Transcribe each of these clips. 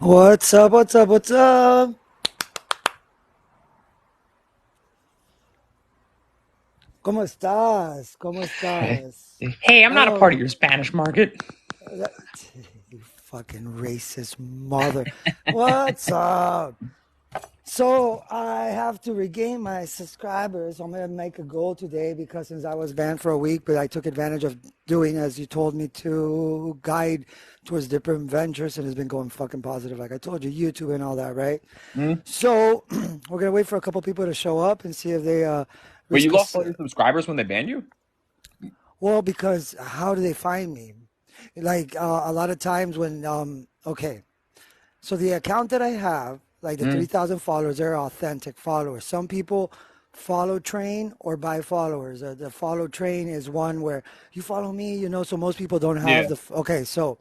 What's up? What's up? What's up? ¿Cómo estás? ¿Cómo Hey, estás? hey, I'm not a part of Oh, your Spanish market. that, you fucking racist mother. What's up? So I have to regain my subscribers. I'm gonna make a goal today because since I was banned for a week, but I took advantage of doing as you told me to guide towards different ventures, and it's been going fucking positive. Like I told you, YouTube and all that, right? Hmm? So we're gonna wait for a couple people to show up and see if they Wait, you risk lost us. all your subscribers when they banned you? Well, because how do they find me? Like a lot of times when okay, so the account that I have, like the Mm, 3,000 followers, they're authentic followers. Some people follow train or buy followers. The follow train is one where you follow me, so most people don't have yeah. the. Okay, so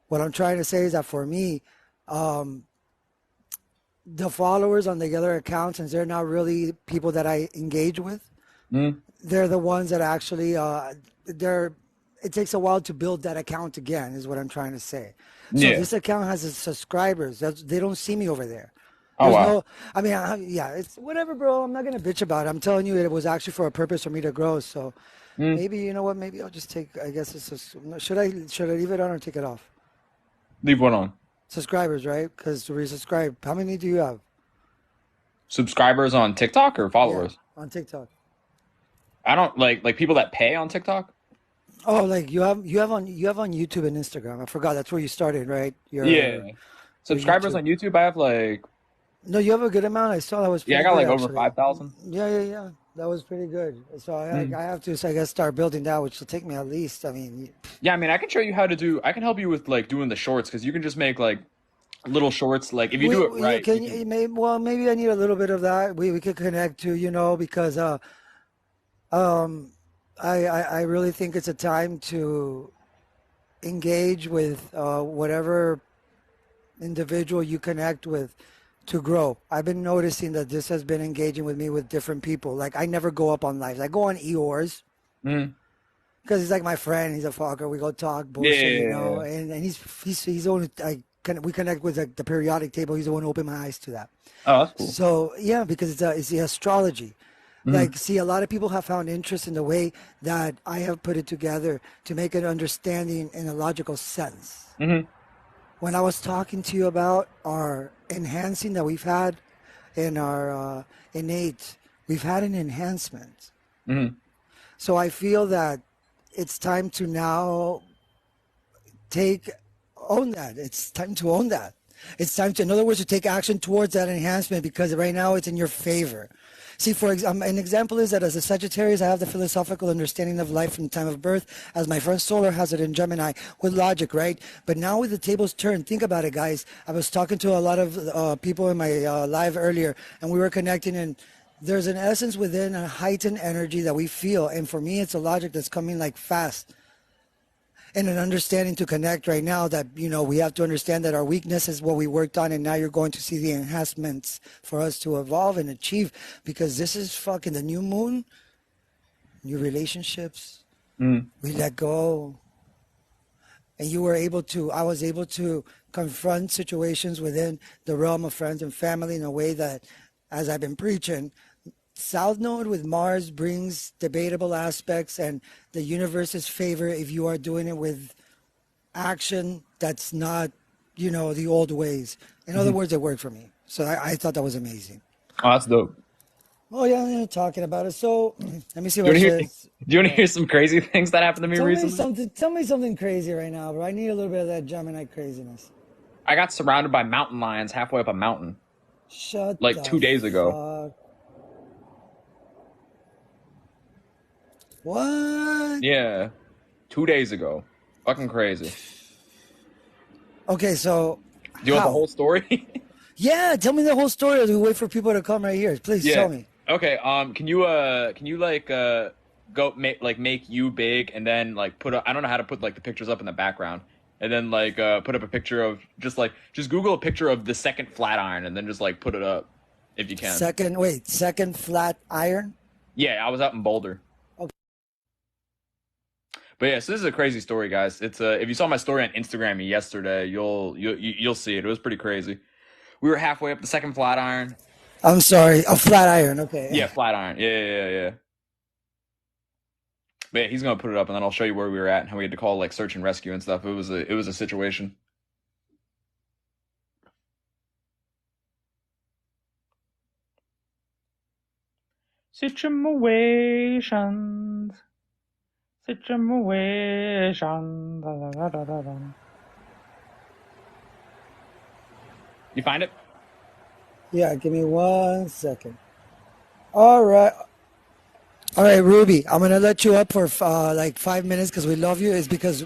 what I'm trying to say is that for me, the followers on the other accounts, since they're not really people that I engage with, Mm, they're the ones that actually they're it takes a while to build that account again is what I'm trying to say. So yeah. this account has its subscribers. They don't see me over there. Oh There's wow. no, I mean, yeah, it's whatever, bro. I'm not gonna bitch about it. I'm telling you, it was actually for a purpose for me to grow. So Mm, maybe you know what? Maybe I'll just take. I guess it's just, should I leave it on or take it off? leave one on. Subscribers, right? Because to resubscribe, how many do you have? Subscribers on TikTok or Yeah, followers? on TikTok. I don't like people that pay on TikTok. Oh, like you have on YouTube and Instagram. I forgot that's where you started, right? Yeah. Your Subscribers YouTube. on YouTube, I have like No, you have a good amount. I saw that was yeah, I pretty got good like over actually. 5,000. Yeah, yeah, yeah. That was pretty good. So Mm. I have to, so I guess, start building that, which will take me at least. I mean, Yeah, I mean, I can show you how to do. I can help you with like doing the shorts because you can just make like little shorts. Like if you do it you right, can you can. maybe I need a little bit of that. We could connect to, because um I really think it's a time to engage with whatever individual you connect with to grow. I've been noticing that this has been engaging with me with different people. Like I never go up on lives. I go on Eeyores Mm. because he's like my friend. He's a fucker. We go talk Yeah, bullshit, yeah, yeah, yeah. and he's the only we connect with the periodic table. He's the one who opened my eyes to that. Oh, that's cool. So yeah, because it's the astrology. Mm. Like, see, a lot of people have found interest in the way that I have put it together to make an understanding in a logical sense. Mm-hmm. When I was talking to you about our enhancing that we've had in our innate, we've had an enhancement. Mm-hmm. So I feel that it's time to now take own that. It's time to own that. It's time to, in other words, to take action towards that enhancement because right now it's in your favor. See, for example, an example is that as a Sagittarius, I have the philosophical understanding of life from the time of birth, as my friend Solar has it in Gemini with logic, right? But now with the tables turned, think about it, guys. I was talking to a lot of people in my live earlier, and we were connecting, and there's an essence within a heightened energy that we feel, and for me, it's a logic that's coming like fast and an understanding to connect right now that we have to understand that our weakness is what we worked on, and now you're going to see the enhancements for us to evolve and achieve, because this is fucking the new moon, new relationships, Mm-hmm. we let go, and you were able to I was able to confront situations within the realm of friends and family in a way that, as I've been preaching, South Node with Mars brings debatable aspects and the universe's favor if you are doing it with action that's not, the old ways. In other Mm-hmm. words, it worked for me. So I thought that was amazing. Oh, that's dope. Oh yeah, yeah, talking about it. So let me see Do what you want to I hear? should. Do you want to What? hear some crazy things that happened to me Tell me recently? something. Tell me something crazy right now, bro. I need a little bit of that Gemini craziness. I got surrounded by mountain lions halfway up a mountain Shut like the 2 days ago. fuck. What? Yeah, 2 days ago. Fucking crazy. Okay, so Do you want the how? whole story? Yeah, tell me the whole story. As we wait for people to come right here. Please Yeah. tell me. Okay. Can you like go make you big and then like I don't know how to put like the pictures up in the background and then like put up a picture of just Google a picture of the second flat iron and then just like put it up if you can. Second flat iron. Yeah, I was out in Boulder. Okay. But yeah, so this is a crazy story, guys. It's if you saw my story on Instagram yesterday, you'll see it. It was pretty crazy. We were halfway up the second flat iron. I'm sorry, a flat iron. Okay. Yeah, flat iron. Yeah. But yeah, he's gonna put it up, and then I'll show you where we were at and how we had to call like search and rescue and stuff. It was a situation. Situations. Situations. Da, da, da, da, da. You find it? Yeah, give me 1 second. All right. All right, Ruby, I'm gonna let you up for like 5 minutes because we love you. It's because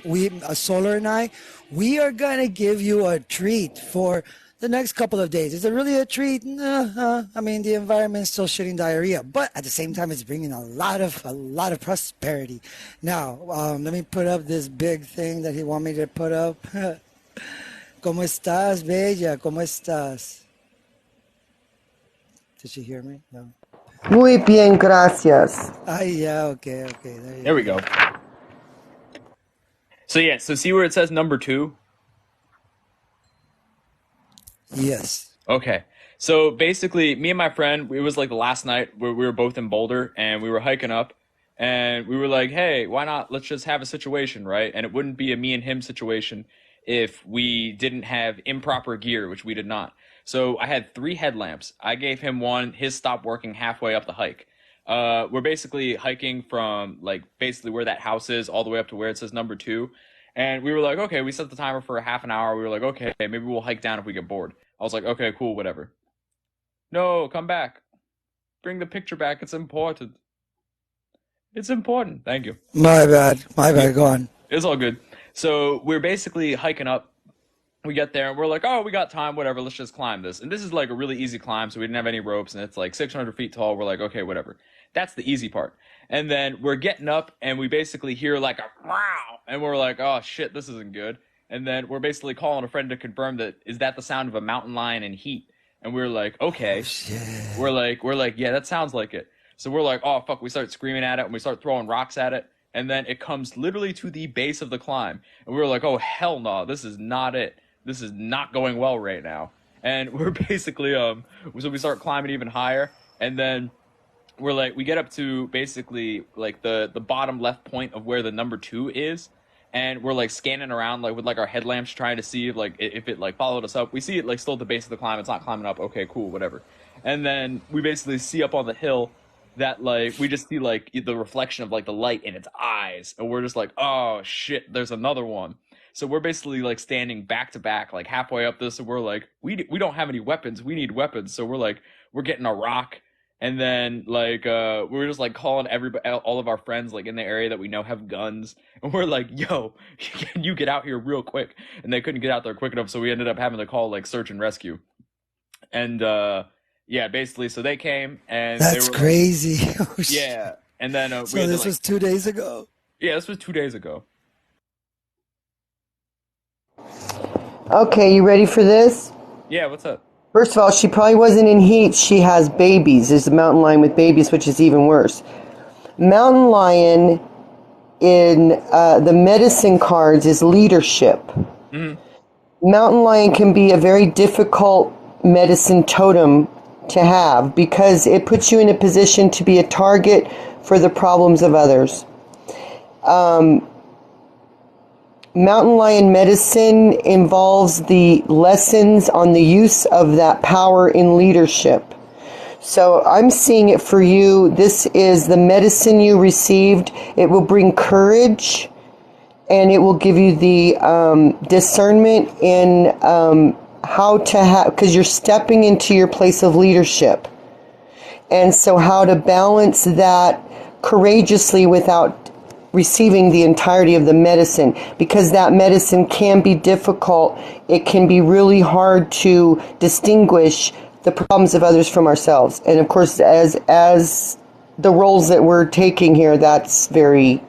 Solar and we are gonna give you a treat for the next couple of days. Is it really a treat? I mean, the environment's still shitting diarrhea, but at the same time, it's bringing a lot of prosperity. Now, let me put up this big thing that he want me to put up. ¿Cómo estás, bella? ¿Cómo estás? Did she hear me? No. Muy bien, gracias. Yeah, okay. There we go. So yeah, so see where it says number 2? Yes. Okay. So basically, me and my friend, it was like the last night where we were both in Boulder and we were hiking up and we were like, hey, why not? Let's just have a situation, right? And it wouldn't be a me and him situation if we didn't have improper gear, which we did not. So I had 3 headlamps. I gave him one. His stopped working halfway up the hike. We're basically hiking from like basically where that house is all the way up to where it says number 2. And we were like, okay, we set the timer for a half an hour. We were like, okay, maybe we'll hike down if we get bored. I was like, okay, cool, whatever. No, come back. Bring the picture back. It's important. It's important. Thank you. My bad. Go on. It's all good. So we're basically hiking up. We get there and we're like, oh, we got time, whatever. Let's just climb this. And this is like a really easy climb. So we didn't have any ropes and it's like 600 feet tall. We're like, okay, whatever. That's the easy part. And then we're getting up and we basically hear like a wow. And we're like, oh shit, this isn't good. And then we're basically calling a friend to confirm that is that the sound of a mountain lion in heat? And we're like, okay. Shit. We're like, yeah, that sounds like it. So we're like, oh fuck, we start screaming at it and we start throwing rocks at it. And then it comes literally to the base of the climb. And we were like, oh hell no, this is not it. This is not going well right now. And we're basically so we start climbing even higher and then we're like we get up to basically like the bottom left point of where the number 2 is and we're like scanning around like with like our headlamps trying to see if it like followed us up. We see it like still at the base of the climb. It's not climbing up. Okay, cool, whatever. And then we basically see up on the hill that like we just see like the reflection of like the light in its eyes and we're just like, oh shit, there's another one. So we're basically like standing back to back, like halfway up this, and we're like, we don't have any weapons. We need weapons. So we're like, we're getting a rock, and then like we're just like calling everybody, all of our friends like in the area that we know have guns, and we're like, yo, can you get out here real quick? And they couldn't get out there quick enough, so we ended up having to call like search and rescue. And yeah, basically, so they came and That's they were crazy. like, yeah, and then So this was 2 days ago. Yeah, this was 2 days ago. Okay, you ready for this? Yeah, what's up? First of all, she probably wasn't in heat. She has babies. There's a mountain lion with babies, which is even worse. Mountain lion in the medicine cards is leadership. Mm-hmm. Mountain lion can be a very difficult medicine totem to have because it puts you in a position to be a target for the problems of others. Mountain lion medicine involves the lessons on the use of that power in leadership. So I'm seeing it for you. This is the medicine you received. It will bring courage and it will give you the discernment in how to have, because you're stepping into your place of leadership. And so how to balance that courageously without receiving the entirety of the medicine, because that medicine can be difficult. It can be really hard to distinguish the problems of others from ourselves. And of course, as the roles that we're taking here, that's very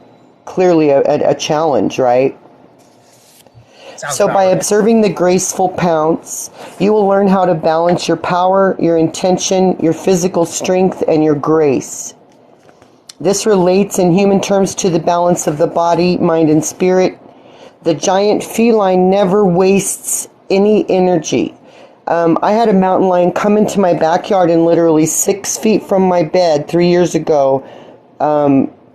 clearly a challenge, right? So by observing the graceful pounce, you will learn how to balance your power, your intention, your physical strength, and your grace. This relates in human terms to the balance of the body, mind, and spirit. The giant feline never wastes any energy. I had a mountain lion come into my backyard and literally 6 feet from my bed 3 years ago,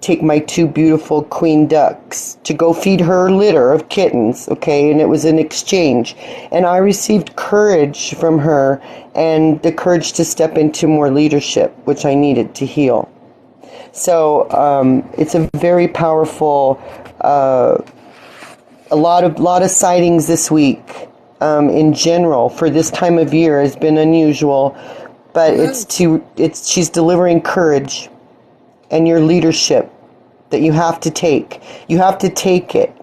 take my 2 beautiful queen ducks to go feed her litter of kittens, okay? And it was an exchange. And I received courage from her and the courage to step into more leadership, which I needed to heal. So it's a very powerful, a lot of sightings this week in general for this time of year has been unusual, but she's delivering courage and your leadership that you have to take. You have to take it.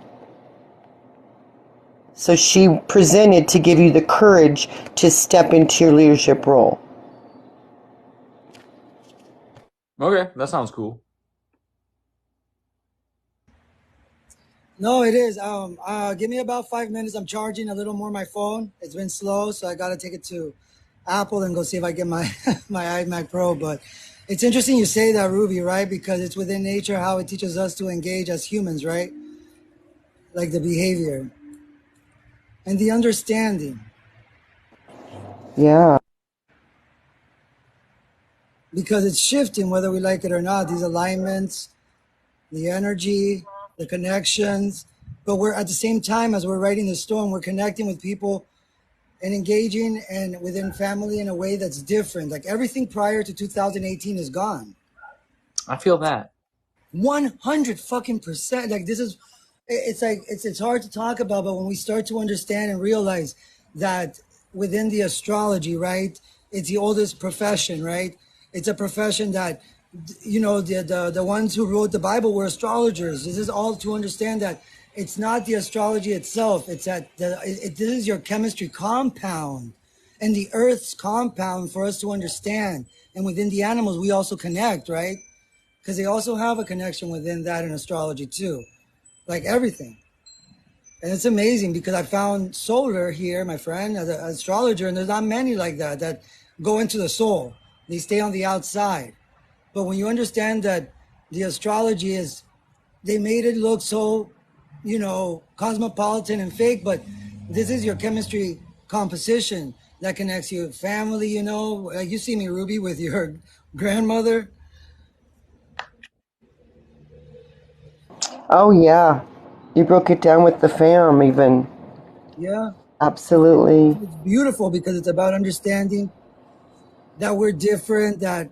So she presented to give you the courage to step into your leadership role. Okay, that sounds cool. No, it is. Give me about 5 minutes. I'm charging a little more my phone. It's been slow, so I got to take it to Apple and go see if I get my my iMac Pro. But it's interesting you say that, Ruby, right? Because it's within nature how it teaches us to engage as humans, right? Like the behavior and the understanding. Yeah. Because it's shifting whether we like it or not. These alignments, the energy, the connections. But we're at the same time as we're writing the storm, we're connecting with people and engaging and within family in a way that's different. Like everything prior to 2018 is gone. I feel that. 100 fucking percent. Like this is, it's like it's hard to talk about, but when we start to understand and realize that within the astrology, right, it's the oldest profession, right? It's a profession that, you know, the ones who wrote the Bible were astrologers. This is all to understand that it's not the astrology itself. It's that this is your chemistry compound and the earth's compound for us to understand. And within the animals, we also connect, right? Because they also have a connection within that in astrology too, like everything. And it's amazing because I found solar here, my friend, as an astrologer, and there's not many like that go into the soul. They stay on the outside. But when you understand that the astrology is, they made it look so, you know, cosmopolitan and fake, but this is your chemistry composition that connects you with family, you know. Like you see me, Ruby, with your grandmother. Oh, yeah. You broke it down with the fam, even. Yeah. Absolutely. It's beautiful because it's about understanding that we're different, that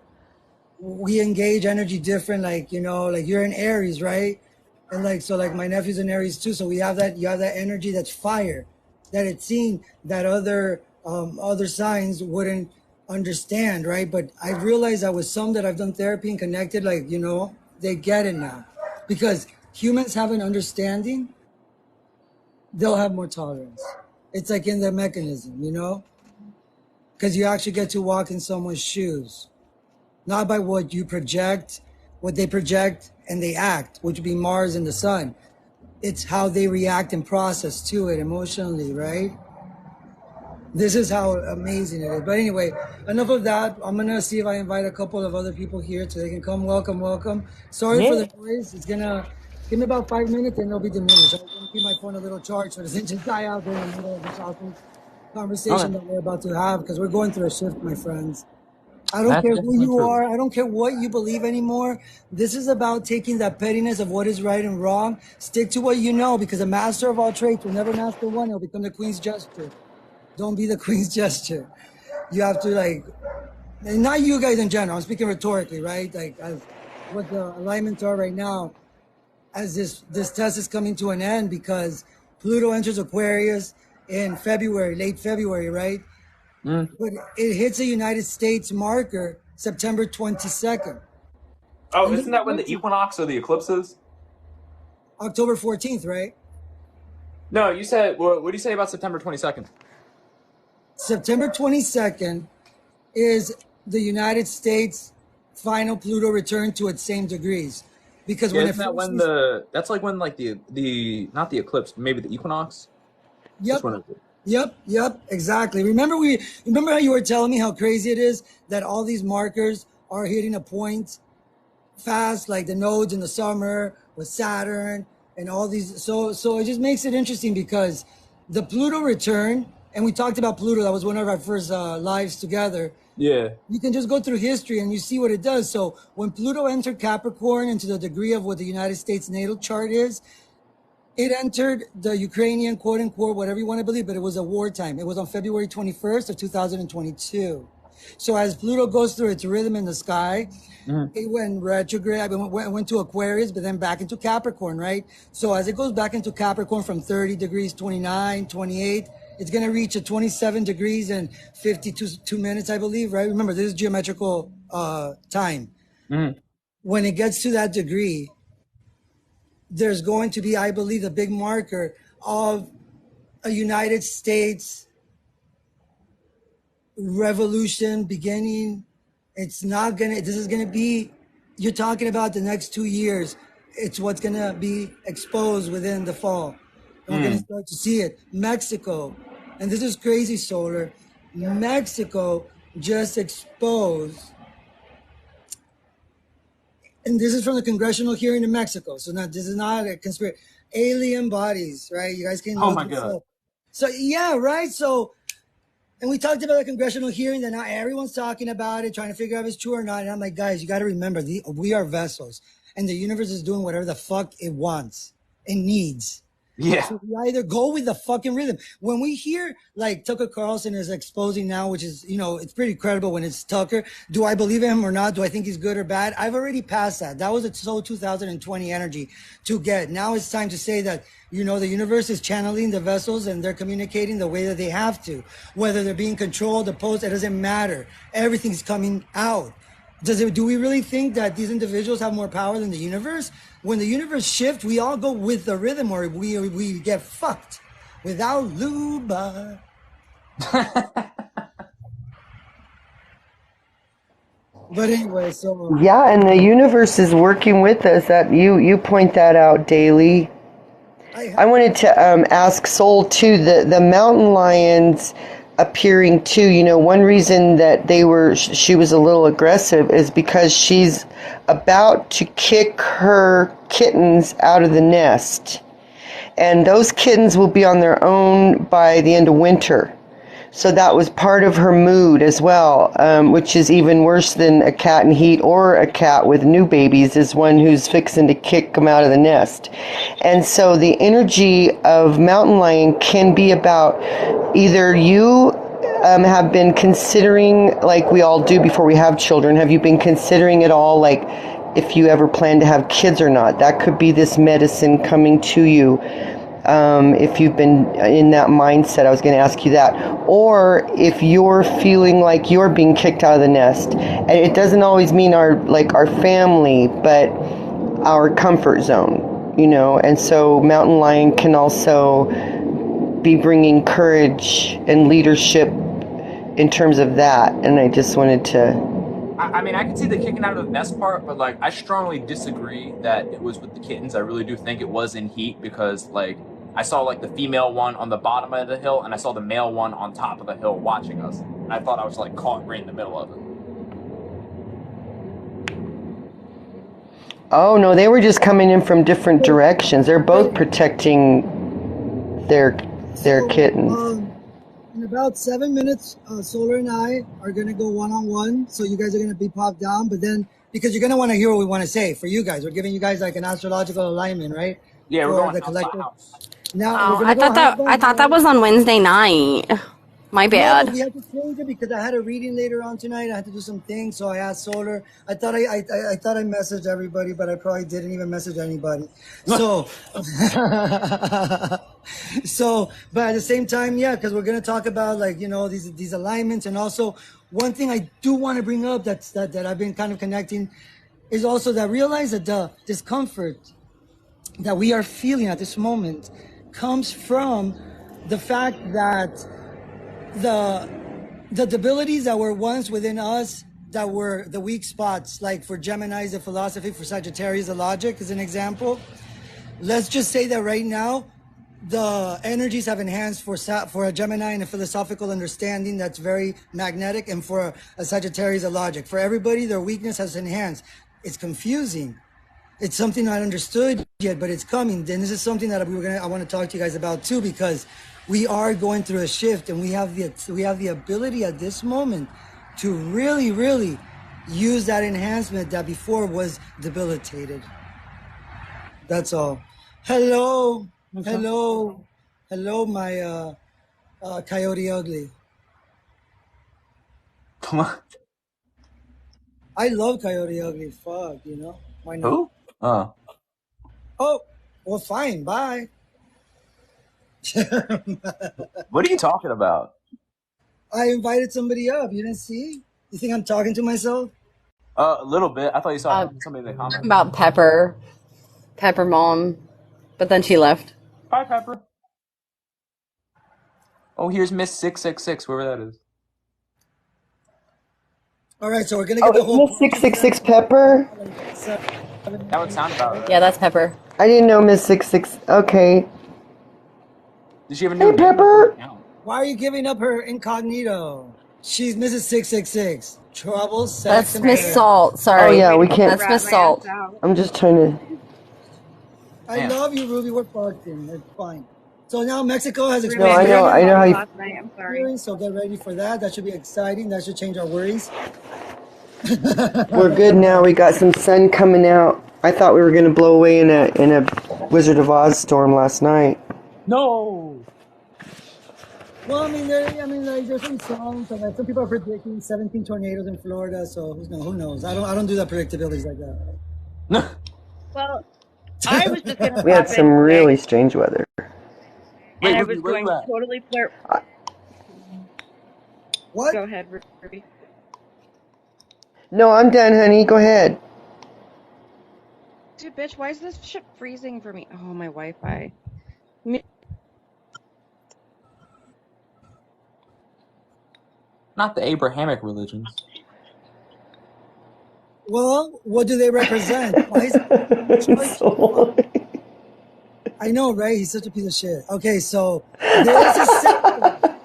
we engage energy different. Like, you know, like you're in Aries, right? And like, so like my nephew's in Aries too. So we have that, you have that energy that's fire, that it's seen that other signs wouldn't understand, right? But I realized that with some that I've done therapy and connected, like, you know, they get it now. Because humans have an understanding, they'll have more tolerance. It's like in the mechanism, you know? Because you actually get to walk in someone's shoes, not by what you project, what they project and they act, which would be Mars and the sun. It's how they react and process to it emotionally, right? This is how amazing it is. But anyway, enough of that. I'm going to see if I invite a couple of other people here so they can come. Welcome, welcome. Sorry for the noise. It's going to give me about 5 minutes and it'll be diminished. I'm going to keep my phone a little charged so it doesn't just die out there in the middle of the conversation that we're about to have, because we're going through a shift, my friends. I don't care who you are. I don't care what you believe anymore. This is about taking that pettiness of what is right and wrong. Stick to what you know, because a master of all trades will never master one. He'll become the queen's gesture. Don't be the queen's gesture. You have to, like, and not you guys in general. I'm speaking rhetorically, right? Like, as what the alignments are right now, as this test is coming to an end, because Pluto enters Aquarius in February, late February, right? But it hits a United States marker September 22nd. Oh, And isn't that when the equinox or the eclipse is? October 14th, right? No, you said, what do you say about September 22nd? September 22nd is the United States final Pluto return to its same degrees. Because when isn't that when that's like when like the not the eclipse, maybe the equinox? Yep. Yep, exactly. Remember how you were telling me how crazy it is that all these markers are hitting a point fast, like the nodes in the summer with Saturn and all these. So it just makes it interesting because the Pluto return, and we talked about Pluto. That was one of our first lives together. Yeah. You can just go through history and you see what it does. So when Pluto entered Capricorn into the degree of what the United States natal chart is, it entered the Ukrainian, quote unquote, whatever you want to believe, but it was a wartime. It was on February 21st of 2022. So as Pluto goes through its rhythm in the sky, it went retrograde, went to Aquarius, but then back into Capricorn, right? So as it goes back into Capricorn from 30 degrees, 29, 28, it's going to reach a 27 degrees and 52 minutes, I believe, right? Remember, this is geometrical time. When it gets to that degree, there's going to be, I believe, a big marker of a United States revolution beginning. It's not gonna, this is gonna be, you're talking about the next 2 years. It's what's gonna be exposed within the fall. And we're gonna start to see it. Mexico, and this is crazy, Solar. Mexico just exposed, and this is from the congressional hearing in Mexico. So now this is not a conspiracy. Alien bodies, right? You guys can Oh look my this God. up. So yeah, right. So, and we talked about the congressional hearing that now everyone's talking about it, trying to figure out if it's true or not. And I'm like, guys, you got to remember, we are vessels, and the universe is doing whatever the fuck it wants, it needs. Yeah. So we either go with the fucking rhythm. When we hear like Tucker Carlson is exposing now, which is, you know, it's pretty credible when it's Tucker. Do I believe him or not? Do I think he's good or bad? I've already passed that. That was a so 2020 energy to get. Now it's time to say that, you know, the universe is channeling the vessels and they're communicating the way that they have to. Whether they're being controlled, opposed, it doesn't matter. Everything's coming out. Do we really think that these individuals have more power than the universe? When the universe shifts, we all go with the rhythm, or we get fucked without luba. But anyway, so Yeah, and the universe is working with us. That you point that out daily. I wanted to ask Soul too. The mountain lions appearing too. You know, one reason that she was a little aggressive is because she's about to kick her kittens out of the nest, and those kittens will be on their own by the end of winter. So that was part of her mood as well, which is even worse than a cat in heat or a cat with new babies, is one who's fixing to kick them out of the nest. And so the energy of mountain lion can be about either you have been considering, like we all do before we have children, have you been considering at all, like if you ever plan to have kids or not? That could be this medicine coming to you. If you've been in that mindset, I was going to ask you that. Or if you're feeling like you're being kicked out of the nest. And it doesn't always mean our family, but our comfort zone, you know. And so mountain lion can also be bringing courage and leadership in terms of that. And I just wanted to... I mean, I can see the kicking out of the nest part, but like, I strongly disagree that it was with the kittens. I really do think it was in heat because, like, I saw like the female one on the bottom of the hill, and I saw the male one on top of the hill watching us. And I thought I was like caught right in the middle of it. Oh no, they were just coming in from different directions. They're both protecting their kittens. In about 7 minutes, Solar and I are going to go one-on-one. So you guys are going to be popped down. But then, because you're going to want to hear what we want to say for you guys. We're giving you guys like an astrological alignment, right? Yeah, we're going the house collective. by house. Now, Oh, I thought that was on Wednesday night. My No, bad. we had to change it because I had a reading later on tonight. I had to do some things, so I asked Solar. I thought I messaged everybody, but I probably didn't even message anybody. So, but at the same time, yeah, because we're gonna talk about like, you know, these alignments, and also one thing I do want to bring up that I've been kind of connecting is also that realize that the discomfort that we are feeling at this moment comes from the fact that the debilities that were once within us, that were the weak spots, like for Gemini's, the philosophy, for Sagittarius, the logic, is an example. Let's just say that right now, the energies have enhanced for a Gemini and a philosophical understanding that's very magnetic, and for a Sagittarius, a logic. For everybody, their weakness has enhanced. It's confusing. It's something not understood yet, but it's coming. And this is something that I want to talk to you guys about too, because we are going through a shift, and we have the ability at this moment to really, really use that enhancement that before was debilitated. That's all. Hello, hello, hello, my Coyote Ugly. Come on. I love Coyote Ugly. Fuck, why not? Who? Oh. Oh, well, fine. Bye. What are you talking about? I invited somebody up. You didn't see? You think I'm talking to myself? A little bit. I thought you saw somebody in the comments. About Pepper Mom, but then she left. Hi, Pepper. Oh, here's Miss 666, whoever that is. All right, so we're gonna get Oh, the whole Miss 666 Pepper? That would sound about right. Yeah, that's Pepper. I didn't know Miss 66. Okay. Did she have a Hey, new name? Pepper. Why are you giving up her incognito? She's Mrs. 666. Trouble, sex, That's and Miss pain. Salt. Sorry. Oh, yeah, we can't. That's Miss Salt. I'm just trying to. I Damn. love you, Ruby. We're fucked in. It's fine. So now Mexico has No, expressed I know how you. Last night, I'm sorry. so get ready for that. That should be exciting. That should change our worries. We're good now. We got some sun coming out. I thought we were going to blow away in a Wizard of Oz storm last night. No. Well, there's some songs. And some people are predicting 17 tornadoes in Florida. So who knows? I don't do that predictability like that. Well, I was just gonna. We had pop some in really today, strange weather. and I Ruby, was where going you to at? totally flirt. What? Go ahead, Ruby. No, I'm done, honey. Go ahead. Dude, bitch, why is this shit freezing for me? Oh, my Wi-Fi. Not the Abrahamic religions. Well, what do they represent? Why is So- I know, right? He's such a piece of shit. Okay, so there's a salad.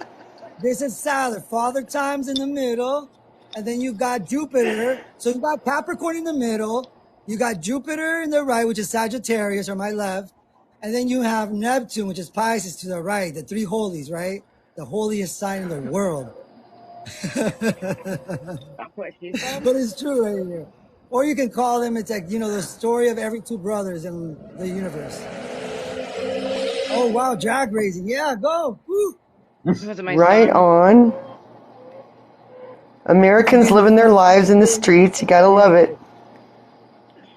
There's a salad. Father time's in the middle, and then you got Jupiter. So you got Capricorn in the middle. You got Jupiter in the right, which is Sagittarius, or my left. And then you have Neptune, which is Pisces, to the right. The three holies, right? The holiest sign in the world. That's what she said. But it's true right here. Or you can call them, it's like, the story of every two brothers in the universe. Oh, wow, drag racing. Yeah, go. Woo. Was it my Right song? on. Americans living their lives in the streets. You gotta love it.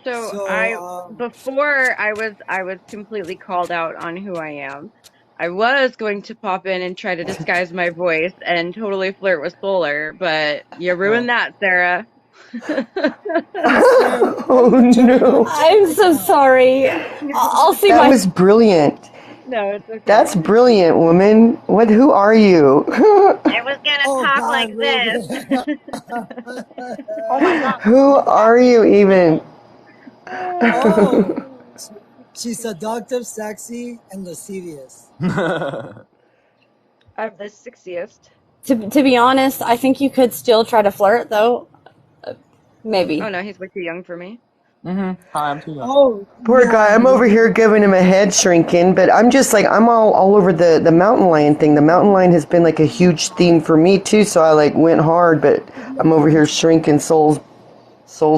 So before I was completely called out on who I am. I was going to pop in and try to disguise my voice and totally flirt with Solar, but you ruined that, Sarah. Oh no. I'm so sorry. I'll see That my. was brilliant. No, it's okay. That's brilliant, woman. Who are you? I was gonna talk like this. Oh my god. Who are you even? Oh, she's seductive, sexy, and lascivious. I'm the sexiest. To be honest, I think you could still try to flirt, though. Maybe. Oh no, he's way too young for me. Hi, I'm too young. Oh, Poor yeah, guy. I'm over here giving him a head shrinking, but I'm just like, I'm all over the mountain lion thing. The mountain lion has been like a huge theme for me too, so I like went hard, but I'm over here shrinking Soul's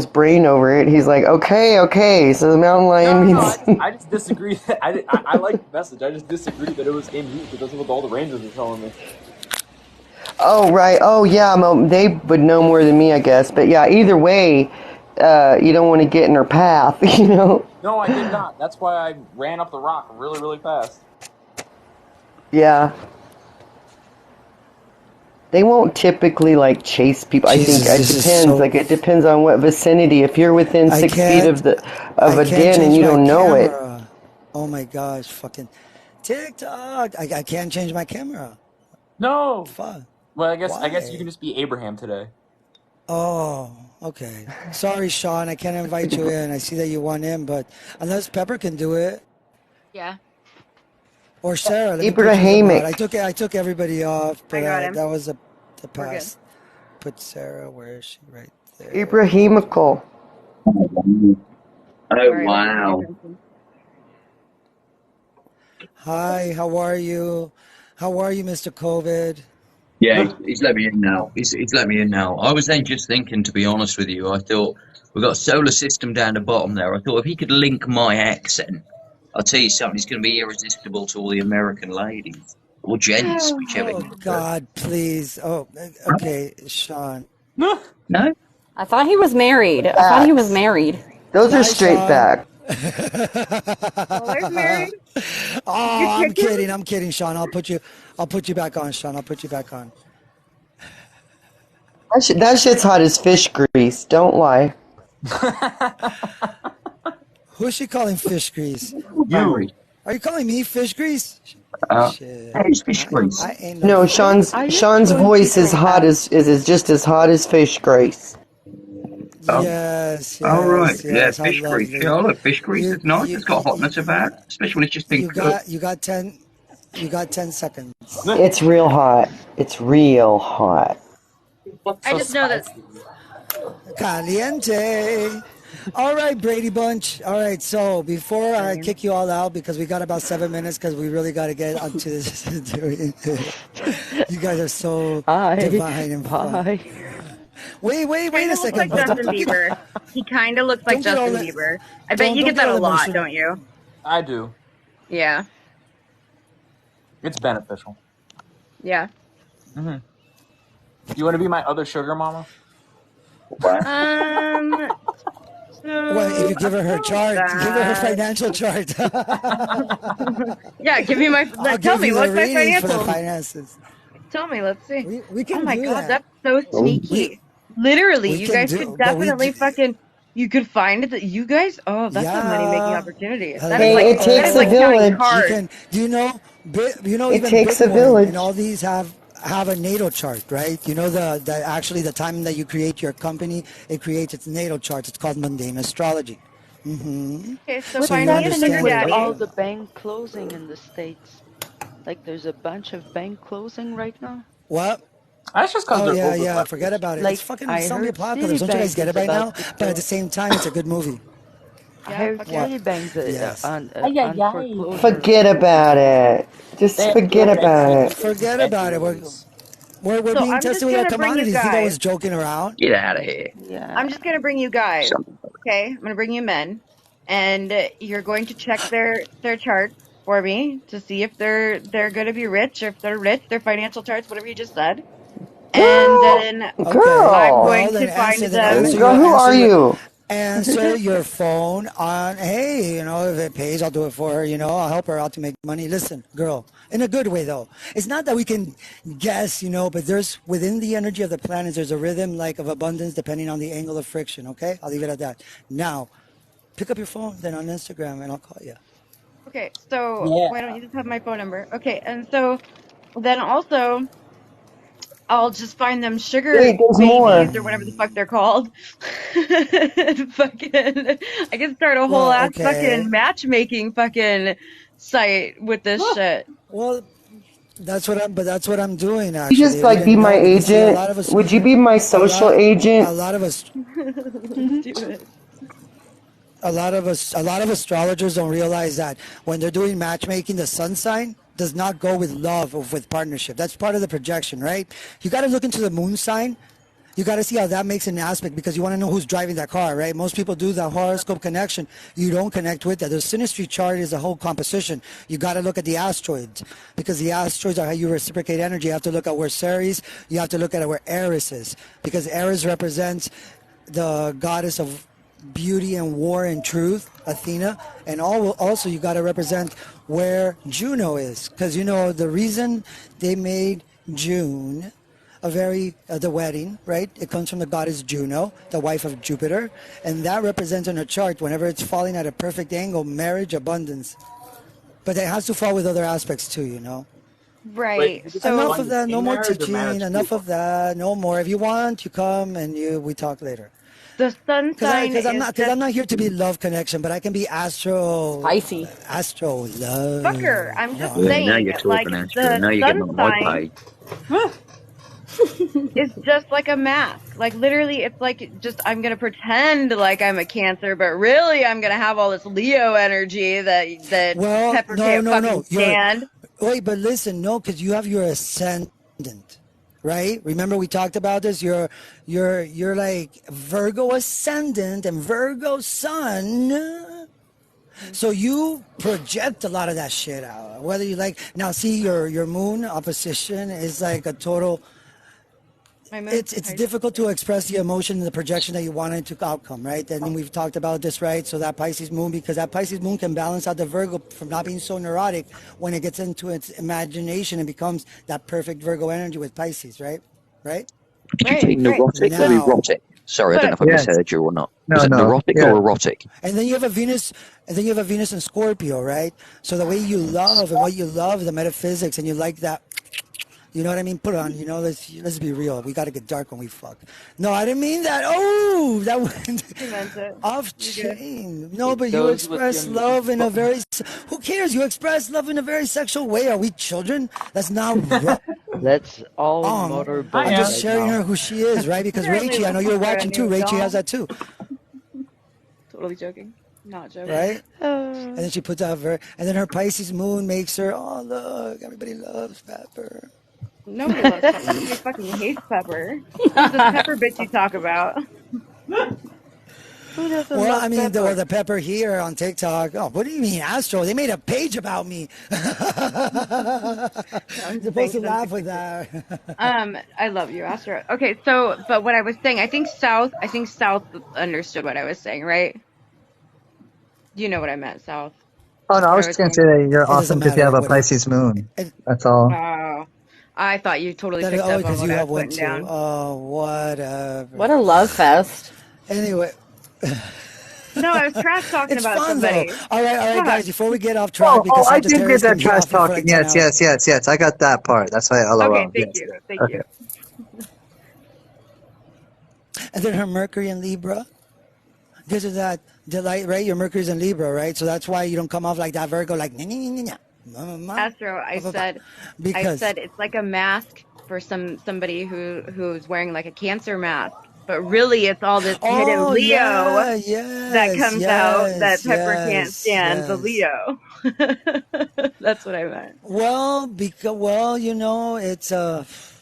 brain over it. He's like, okay, so the mountain lion means... I just disagree. I like the message. I just disagree that it was in you because that's what all the Rangers are telling me. Oh, right. Oh, yeah, they would know more than me, I guess. But yeah, either way, you don't want to get in her path, No, I did not. That's why I ran up the rock really, really fast. Yeah. They won't typically like chase people. Jesus, I think this it is depends. so- Like it depends on what vicinity. If you're within I 6 can't- feet of a can't den and change you my don't know it. camera. Oh my gosh, fucking TikTok. I can't change my camera. No. Fuck. Well, I guess Why? you can just be Abraham today. Oh, okay. Sorry, Sean. I can't invite you in. I see that you want in, but unless Pepper can do it, Yeah. or Sarah. Let me put you Abrahamic. on. I took everybody off, but got him. that was the We're good. past. Put Sarah. Where is she? Right there. Abrahamical. Oh, Sorry, I wasn't paying wow. attention. Hi, how are you? How are you, Mr. COVID? Yeah, he's let me in now. He's let me in now. I was then just thinking, to be honest with you, I thought we've got a solar system down the bottom there. I thought if he could link my accent, I'll tell you something, he's going to be irresistible to all the American ladies. Or gents, whichever Oh, you prefer. God, please. Oh, okay, Sean. No? I thought he was married. I thought he was Facts. married. Those are Bye, straight Sean. facts. Fuller's married? Oh, You I'm chicken? kidding. I'm kidding, Sean. I'll put you back on, Sean. I'll put you back on. That shit's hot as fish grease. Don't lie. Who's she calling fish grease? You. Are you calling me fish grease? Uh, Shit. how's fish grease? I ain't No, no. Sean's voice is hot as just as hot as fish grease. Oh, Yes, all right. yes, Yeah, yes. How fish grease. lovely. Yeah, I look, fish grease You, is nice. you, It's got you, hotness about it, especially when it's just been you cooked. got 10. You got 10 seconds. It's real hot. It's real hot. I just know that Caliente. All right, Brady Bunch. All right, so before I kick you all out, because we got about 7 minutes, because we really got to get onto this. You guys are so divine and fun. Wait kind a of looks like second. Justin Bieber. He kind of looks like Don't get all Justin that. Bieber. I bet you Don't get get that all a lot, emotional. don't you? I do. Yeah. It's beneficial. Yeah. Hmm. You want to be my other sugar mama? So Well, if you give her about chart, give her her that. financial chart. Yeah, give me my. I'll Tell give me you the what's my readings for the financials. finances. Tell me. Let's see. We Oh can my do God, that. that's so We sneaky. Literally, we you can guys could do, but we definitely do, fucking. You could find it that you guys. Oh, that's a money making yeah. opportunity. Hey, it That is takes a like Hello. counting village. You cards. can. Do you know? It Even takes a Bitcoin and village. all these have a natal chart, right? You know the actually the time that you create your company, it creates its natal chart. It's called mundane astrology. Mm-hmm. Okay, so So What's you find me a happening sugar understand with it. daddy. all the bank closing in the States? Like there's a bunch of bank closing right now. What? That's just because Oh they're yeah, over yeah. Forget leveraged. about it. It's Like fucking. It's I only a heard plot colors. Don't you guys Citibank get it is by now? about to But at the go. same time, it's a good movie. I Yeah, heard fuck yeah. What? Citibank's Yes. on foreclosure. Forget about it. Just forget about it. Forget about it. We're So being I'm tested just with our gonna bring you commodities. You think I guys. was joking around? Get out of here. Yeah. I'm just gonna bring you guys. Something. Okay, I'm gonna bring you men, and you're going to check their charts for me to see if they're gonna be rich or if they're rich, their financial charts, whatever you just said, and Girl, then Okay. I'm girl, going Well, to then find answer. Then them. answer girl, your who answer are your you? answer your phone on. Hey, if it pays, I'll do it for her. I'll help her out to make money. Listen, girl, in a good way though. It's not that we can guess, but there's within the energy of the planets, there's a rhythm like of abundance depending on the angle of friction. Okay, I'll leave it at that. Now, pick up your phone, then on Instagram, and I'll call you. Okay, so why don't you just have my phone number? Okay, and so then also I'll just find them sugar Wait, there's babies more. or whatever the fuck they're called. Fucking, I can start a whole Well, ass fucking okay. matchmaking fucking site with this shit. Well, that's what I'm doing You just actually. If you like be didn't my know, because see, agent. Would you be my a social lot, agent? a lot of us, Let's do it. a lot of astrologers don't realize that when they're doing matchmaking, the sun sign does not go with love or with partnership. That's part of the projection, right? You got to look into the moon sign. You got to see how that makes an aspect because you want to know who's driving that car, right? Most people do the horoscope connection. You don't connect with that. The synastry chart is a whole composition. You got to look at the asteroids because the asteroids are how you reciprocate energy. You have to look at where Ceres, you have to look at where Eris is because Eris represents the goddess of beauty and war and truth, Athena, and also you got to represent where Juno is because the reason they made June the wedding, right? It comes from the goddess Juno, the wife of Jupiter, and that represents on a chart whenever it's falling at a perfect angle, marriage, abundance. But it has to fall with other aspects too. Right. Enough So of that. No more teaching. Enough of that. No more. If you want, you come and we talk later. the sun sign is Because just I'm not here to be love connection, but I can be Spicy. astro love. fucker. I'm just Yeah, now saying, you're like talking, Astro. the Now you're getting sun on my sign. page. is just like a mask. Like literally, it's like just I'm gonna pretend like I'm a Cancer, but really I'm gonna have all this Leo energy that Well, Pepper no, can't no, fucking no. You're stand. wait, but listen, no, because you have your ascendant, right? Remember we talked about this. You're like Virgo ascendant and Virgo sun. So you project a lot of that shit out. Whether you like now, see your moon opposition is like a total. It's difficult to express the emotion and the projection that you want into outcome, right? And we've talked about this, right? So that Pisces moon, because that Pisces moon can balance out the Virgo from not being so neurotic when it gets into its imagination and becomes that perfect Virgo energy with Pisces, right? Right? Did you say neurotic or Now, erotic? Sorry, I don't know if I Yes. misheard you or not. No, Was it no. neurotic Yeah. or erotic? and then you have a Venus, in Scorpio, right? So the way you love and what you love, the metaphysics, and you like that. You know what I mean? Put it on. You know, let's be real. We got to get dark when we fuck. No, I didn't mean that. Oh, that went off chain. No, but you goes with express your- love in a very. Who cares? You express love in a very sexual way. Are we children? That's not wrong. Let's all Um, motorboat I'm just right sharing now. her who she is, right? Because Apparently Rachie, I know looking you're for a watching too. new Rachie has dom. that too, Totally joking. Not joking. right? And then she puts out her, and then her Pisces moon makes her. Oh, look, everybody loves Pepper. Nobody loves Pepper. Everybody fucking hates Pepper. Who's this Pepper bitch you talk about? Who doesn't Well, love I mean, Pepper? the Pepper here on TikTok. Oh, what do you mean, Astro? They made a page about me. You're supposed to laugh with that. I love you, Astro. Okay, so, but what I was saying, I think South understood what I was saying, right? You know what I meant, South. Oh no, I What was I just gonna was say saying. that you're It doesn't awesome because you matter. have a Whatever. Pisces moon. It, That's all. Oh, I thought you totally that, picked oh, up on because what you I have was one putting too. down. Oh, whatever. What a love fest. Anyway, No, I was trash talking it's about fun somebody. though. All right, Fuck. guys. Before we get off track, Oh, because I did get Sagittarius that can be trash off you for talking. like 10 Yes, hours. yes, yes, yes. I got that part. That's why. Okay, LOL. thank Yes. you. Yes. Thank Okay. you. And then her Mercury in Libra gives her that delight, right? Your Mercury's in Libra, right? So that's why you don't come off like that Virgo, like Astro, I because said it's like a mask for somebody who's wearing like a Cancer mask, but really it's all this hidden oh Leo yeah, that yes, comes out that yes, Pepper can't yes, stand, the yes. Leo. That's what I meant. Well, you know, it's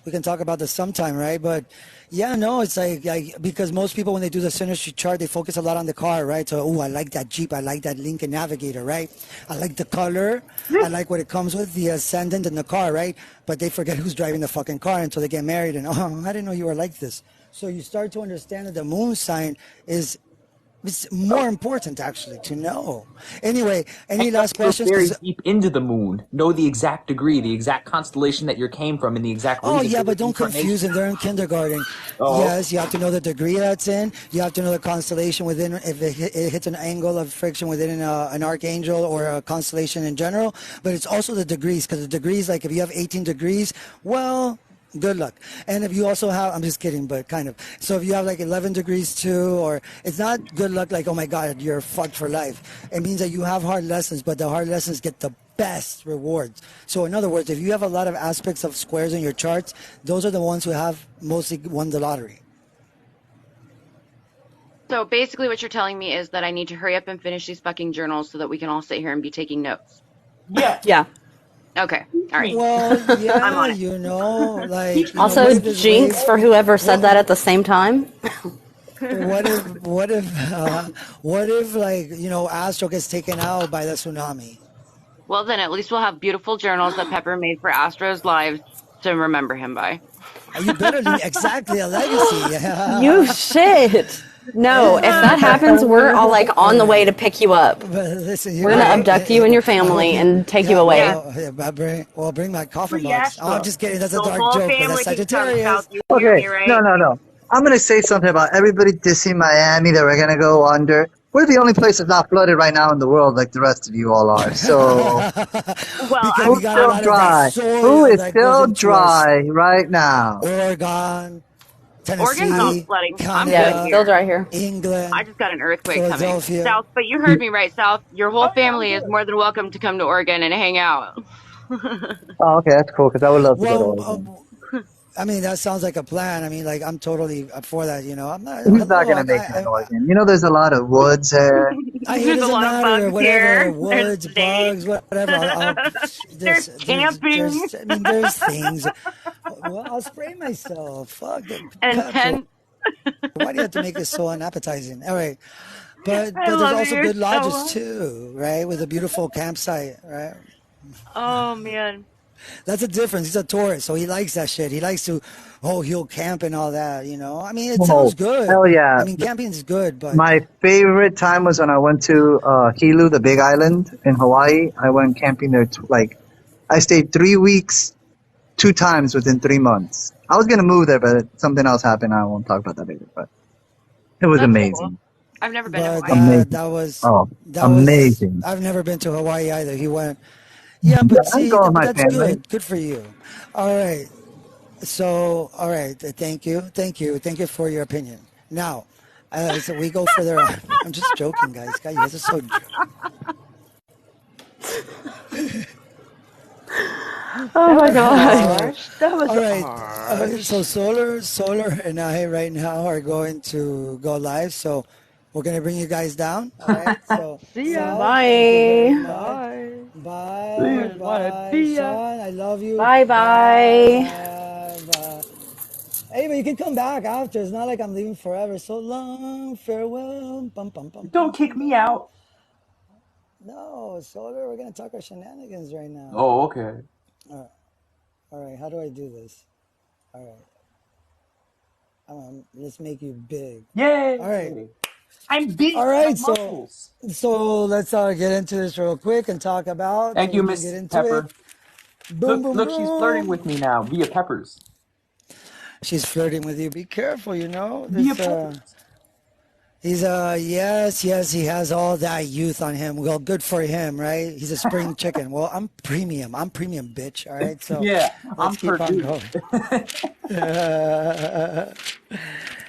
we can talk about this sometime, right? But yeah, no, it's like because most people when they do the synergy chart, they focus a lot on the car, right? So, oh, I like that Jeep, I like that Lincoln Navigator, right? I like the color, I like what it comes with, the ascendant in the car, right? But they forget who's driving the fucking car until they get married, and oh, I didn't know you were like this. So you start to understand that the moon sign is. It's more important actually to know. Anyway, any last Look questions? very 'Cause- deep into the moon. Know the exact degree, the exact constellation that you came from, and the exact Oh reason yeah, for but your don't confuse them. They're in kindergarten. Oh. Yes, you have to know the degree that's in. You have to know the constellation within. If it hits an angle of friction within an archangel or a constellation in general. But it's also the degrees, because the degrees, like if you have 18 degrees, well, good luck. And if you also have, I'm just kidding, but kind of. So if you have like 11 degrees too, or it's not good luck like, oh my God, you're fucked for life. It means that you have hard lessons, but the hard lessons get the best rewards. So in other words, if you have a lot of aspects of squares in your charts, those are the ones who have mostly won the lottery. So basically what you're telling me is that I need to hurry up and finish these fucking journals so that we can all sit here and be taking notes. Yeah. Okay. All right. Well, I'm yeah, on it. you know, like, you know, Also, what if this jinx wave, for whoever said that at the same time. what if like, you know, Astro gets taken out by the tsunami? Well, then at least we'll have beautiful journals that Pepper made for Astro's lives to remember him by. You better leave exactly a legacy. You shit. No, if that happens, we're all like on the way to pick you up. But listen, We're gonna abduct you and your family and take you away. Bring my coffin Free box. Oh, Astro. I'm just kidding. That's a The dark whole joke. But family that's can come Sagittarius. south. You hear Okay. me, right? No. I'm gonna say something about everybody dissing Miami that we're gonna go under. We're the only place that's not flooded right now in the world, like the rest of you all are. So Well, Because who's we got a still lot of that dry? soil Who is that still goes into dry right now? Oregon, Tennessee, Oregon's not flooding. I'm Canada, Yeah, still dry here. England. I just got an earthquake coming. Philadelphia. South, but you heard me right, South. Your whole family is more than welcome to come to Oregon and hang out. Oh, okay, that's cool because I would love to go to Well, Oregon. I mean, that sounds like a plan. I mean, like I'm totally up for that. You know, I'm not. He's not Hello, gonna make it in Oregon. You know, there's a lot of woods here. it There's a doesn't lot of matter. bugs Whatever, here. There's woods, bugs, snakes. whatever. There's camping I mean, there's things. Well, I'll spray myself. Fuck the and pepper. tent. Why do you have to make it so unappetizing? All right, I but there's love also you good so lodges much. too, right? With a beautiful campsite, right? Oh man. That's a difference. He's a tourist, so he likes that shit. He likes to, he'll camp and all that. You know, I mean, it sounds Oh, good. hell yeah. I mean, camping is good, but My favorite time was when I went to Hilo, the big island in Hawaii. I went camping there, I stayed 3 weeks, 2 times within 3 months. I was going to move there, but something else happened. I won't talk about that later, but it was That's cool. amazing. I've never been to but Hawaii. Amazing. that was Oh, that was. amazing. I've never been to Hawaii either. He went. Yeah, Yeah, but I see, go with but my that's family. good. Good for you. All right. So, all right. Thank you for your opinion. Now, so we go further on. I'm just joking, guys. Guys, you guys are so. Oh my god. Harsh. That was All right. harsh. So Solar, and I right now are going to go live. So we're gonna bring you guys down. All right. So See ya. Sav, thank you very Bye. much. Bye. Bye, Just wanna bye, be ya. Sean. I love you. Bye bye. Bye. Hey, but you can come back after. It's not like I'm leaving forever. So long, farewell. Bum, bum, bum, Don't bum, kick bum, me bum. out. No, Solar, we're gonna talk our shenanigans right now. Oh, okay. All right, how do I do this? All right. Let's make you big. Yay! All right. I'm big. All I right, have muscles. so let's get into this real quick and talk about so Thank you, we can get Miss into it. Pepper. Boom, Look, boom, look, she's flirting boom. with me now via Peppers. She's flirting with you. Be careful, you know. Via This Peppers. he's yes, he has all that youth on him. Well, good for him, right? He's a spring chicken. Well, I'm premium. I'm premium, bitch. All right, so Yeah, let's I'm keep on Purdue. going.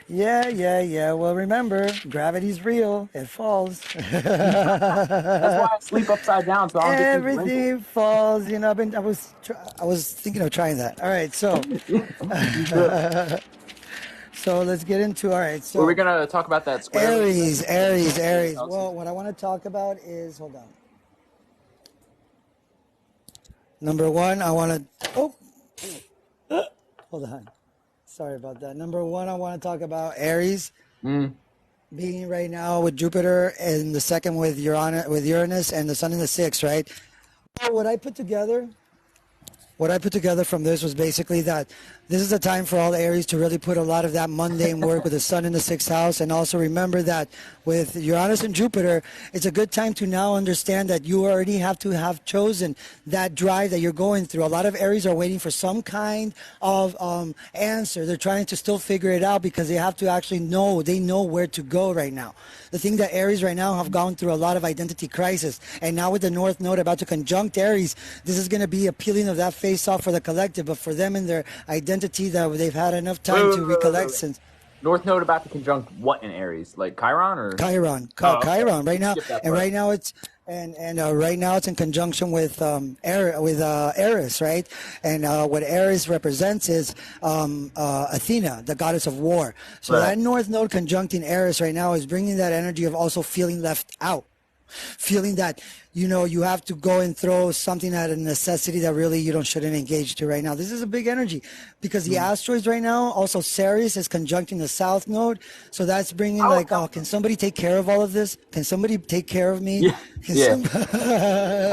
Yeah. Well, remember, gravity's real. It falls. That's why I sleep upside down so I don't get these wrinkles. Everything falls. You know, I was thinking of trying that. All right, so so let's get into. All right, Were we so gonna talk about that square? Aries. Well, what I want to talk about is hold on. Number one, I want to. Oh, hold on. Sorry about that. Number one, I want to talk about Aries being right now with Jupiter, and the second with Uranus, and the Sun in the sixth. Right. Well, what I put together from this was basically that this is a time for all the Aries to really put a lot of that mundane work with the Sun in the sixth house. And also remember that with Uranus and Jupiter, it's a good time to now understand that you already have to have chosen that drive that you're going through. A lot of Aries are waiting for some kind of answer. They're trying to still figure it out because they have to actually know, they know where to go right now. The thing that Aries right now have gone through a lot of identity crisis. And now with the North Node about to conjunct Aries, this is going to be a peeling of that face off for the collective, but for them and their identity that they've had enough time to recollect since. North Node about to conjunct what in Aries? Like Chiron or Chiron, Oh, okay. Chiron right now, Skip that and part. right now it's right now it's in conjunction with Eris, right? And what Eris represents is Athena, the goddess of war. So Right. that North Node conjuncting Eris right now is bringing that energy of also feeling left out. Feeling that, you know, you have to go and throw something at a necessity that really you shouldn't engage to right now. This is a big energy because the asteroids right now, also Ceres is conjuncting the South Node. So that's bringing can somebody take care of all of this? Can somebody take care of me? Yeah. Can Yeah. some-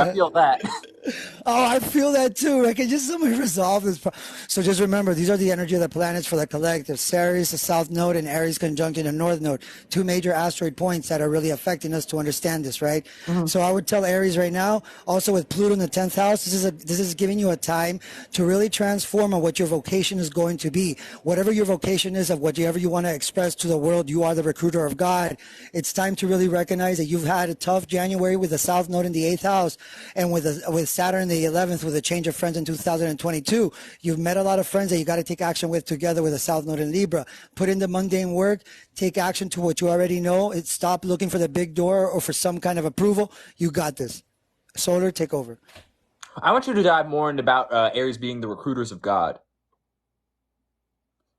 I feel that. Oh, I feel that too. I can just somebody resolve this. So just remember, these are the energy of the planets for the collective. Ceres, the South Node, and Aries conjunct in the North Node. Two major asteroid points that are really affecting us to understand this, right? So I would tell Aries right now, also with Pluto in the 10th house, this is giving you a time to really transform on what your vocation is going to be. Whatever your vocation is, of whatever you want to express to the world, you are the recruiter of God. It's time to really recognize that you've had a tough January with the South Node in the 8th house, and with Saturn in the 11th with a change of friends in 2022. You've met a lot of friends that you got to take action with together with a South Node in Libra. Put in the mundane work, take action to what you already know. Stop looking for the big door or for some kind of approval. You got this. Solar, take over. I want you to dive more into about Aries being the recruiters of God.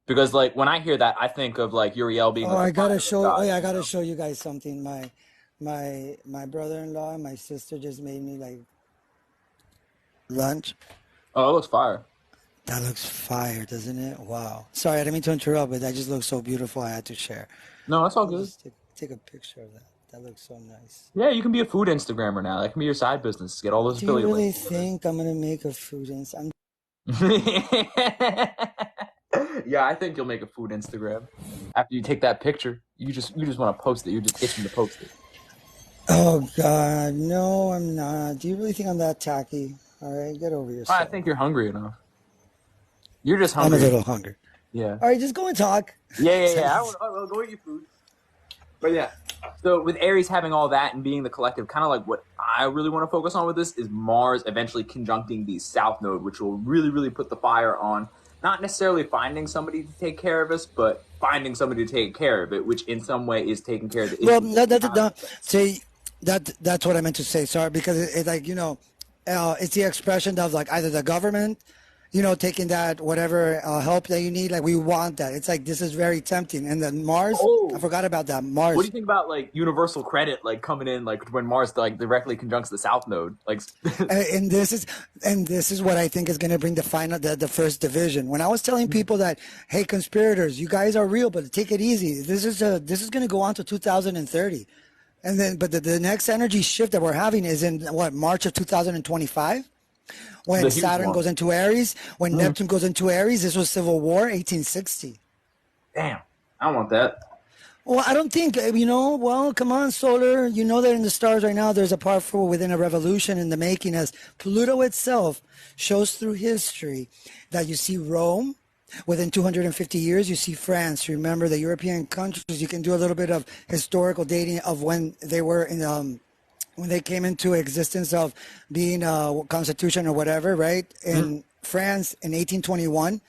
Because like when I hear that, I think of like Uriel being Oh, like I the fire gotta of the show. Oh gods, yeah, I you gotta know? show you guys something. My brother-in-law and my sister just made me like lunch. Oh, it looks fire. That looks fire, doesn't it? Wow. Sorry, I didn't mean to interrupt, but that just looks so beautiful. I had to share. No, that's all Let me good. just take a picture of that. That looks so nice. Yeah, you can be a food Instagrammer now. That can be your side business. Get all those Do you affiliate really links together. think I'm gonna make a food I'm Yeah, I think you'll make a food Instagram. After you take that picture, you just want to post it. You're just itching to post it. Oh God, no, I'm not. Do you really think I'm that tacky? All right, get over I yourself. think you're hungry enough. You're just I'm a hungry little enough. hungry. Yeah. All right, just go and talk. Yeah. I'll go eat your food. But yeah. So with Aries having all that and being the collective, kind of like what I really want to focus on with this is Mars eventually conjuncting the South Node, which will really, really put the fire on not necessarily finding somebody to take care of us, but finding somebody to take care of it, which in some way is taking care of the Well, issues that no, we have. see, that's what I meant to say. Sorry, because it's like it's the expression of like either the government, taking that whatever help that you need. Like we want that. It's like this is very tempting. And then Mars, I Oh, forgot about that. what do you Mars, think about like universal credit, like coming in, like when Mars like directly conjuncts the South Node? Like, and this is what I think is going to bring the first division. When I was telling people that, hey, conspirators, you guys are real, but take it easy. This is going to go on to 2030. And then, but the next energy shift that we're having is in what, March of 2025, when the huge Saturn one. goes into Aries, when Neptune goes into Aries. This was Civil War, 1860. Damn, I don't want that. Well, I don't think, well, come on, Solar. You know that in the stars right now, there's a part for within a revolution in the making, as Pluto itself shows through history that you see Rome. Within 250 years, you see France. Remember the European countries. You can do a little bit of historical dating of when they were when they came into existence of being a constitution or whatever, right? In France in 1821,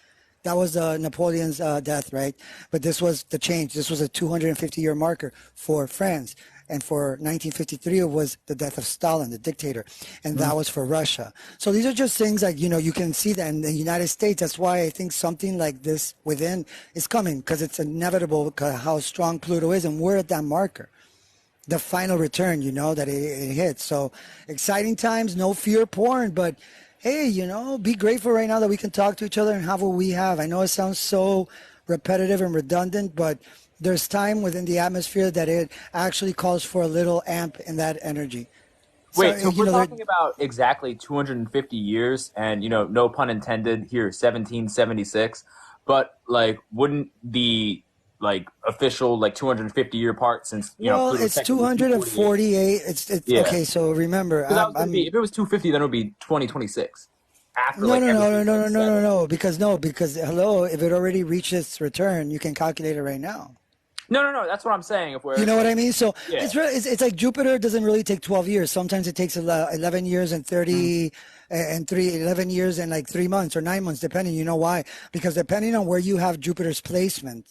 that was Napoleon's death, right? But this was the change. This was a 250-year marker for France. And for 1953, it was the death of Stalin, the dictator. And that was for Russia. So these are just things like, you can see that in the United States. That's why I think something like this within is coming, because it's inevitable how strong Pluto is. And we're at that marker, the final return, that it hits. So exciting times, no fear porn, but hey, be grateful right now that we can talk to each other and have what we have. I know it sounds so repetitive and redundant, but there's time within the atmosphere that it actually calls for a little amp in that energy. Wait, so we're talking about exactly 250 years, and no pun intended here, 1776. But like, wouldn't the like official like 250-year part since well, Pluto's it's technically 248. It's Yeah. okay. So remember, Because if it was 250, then it would be 2026. After no, like no, no, no, everything's no, no, been no, no, settled. no, because hello, if it already reached its return, you can calculate it right now. No. That's what I'm saying. If we're You know what I mean? So Yeah. it's like Jupiter doesn't really take 12 years. Sometimes it takes 11 years and 30 and 11 years and like 3 months or 9 months, depending. You know why? Because depending on where you have Jupiter's placement,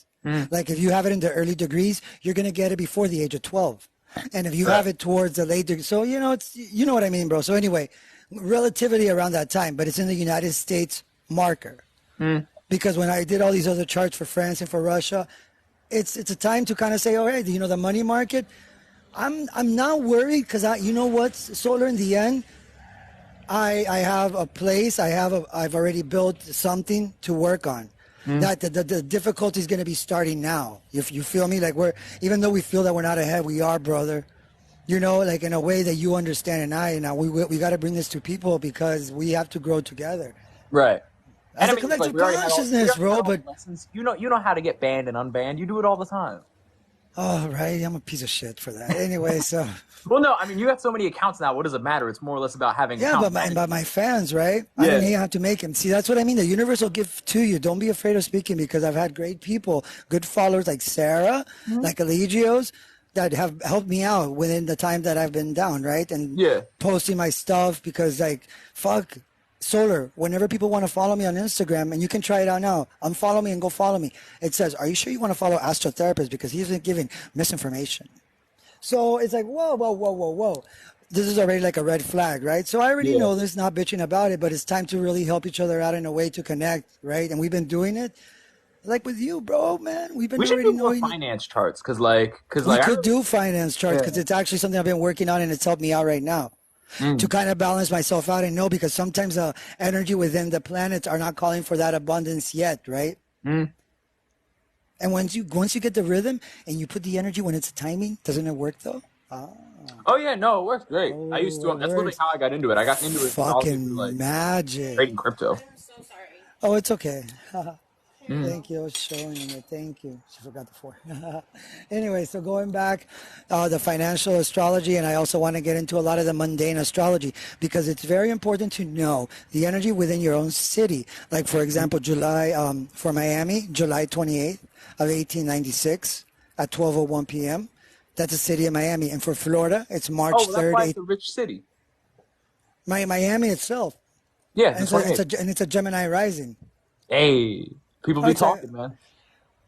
like if you have it in the early degrees, you're going to get it before the age of 12. And if you have it towards the late degree, so it's what I mean, bro. So anyway, relativity around that time, but it's in the United States marker. Because when I did all these other charts for France and for Russia, it's a time to kind of say, all right, the money market, I'm not worried because you know what, Solar, in the end, I have a place, I've already built something to work on. That the difficulty is going to be starting now. If you feel me, like even though we feel that we're not ahead, we are, brother. Like in a way that you understand, and we got to bring this to people because we have to grow together. Right. As And a collective consciousness, bro. But lessons. You know how to get banned and unbanned. You do it all the time. oh, right, I'm a piece of shit for that. Anyway, so. Well, no, I mean, you have so many accounts now. What does it matter? It's more or less about having Yeah, accounts. but my fans, right? I Yeah. don't even have to make them. See, that's what I mean. The universe will give to you. Don't be afraid of speaking, because I've had great people, good followers like Sarah, like Eligios, that have helped me out within the time that I've been down, right? And posting my stuff, because like, fuck, Solar, whenever people want to follow me on Instagram, and you can try it out now, unfollow me and go follow me. It says, are you sure you want to follow Astrotherapist? Because he's been giving misinformation. So it's like, whoa. This is already like a red flag, right? So I already know this, not bitching about it, but it's time to really help each other out in a way to connect, right? And we've been doing it. Like with you, bro, man. We've been We should already do more knowing. finance charts because like We I could do finance charts because Yeah. it's actually something I've been working on and it's helped me out right now to kind of balance myself out and know because sometimes the energy within the planets are not calling for that abundance yet, right? Mm. And once you get the rhythm and you put the energy when it's timing, doesn't it work though? Oh yeah, no, it works great. I used to. it That's literally works. how I got into it. I got into it also through Fucking like magic. trading crypto. Oh, it's okay. Mm. Thank you. I was showing you. Thank you. She forgot the 4. Anyway, so going back, the financial astrology, and I also want to get into a lot of the mundane astrology because it's very important to know the energy within your own city. Like, for example, July, for Miami, July 28th of 1896 at 12:01 p.m. That's the city of Miami. And for Florida, it's March Oh, well, that's 3rd, why it's a rich city. Miami itself. Yeah, And that's what it's a Gemini rising. Hey, people be That's right. talking, man.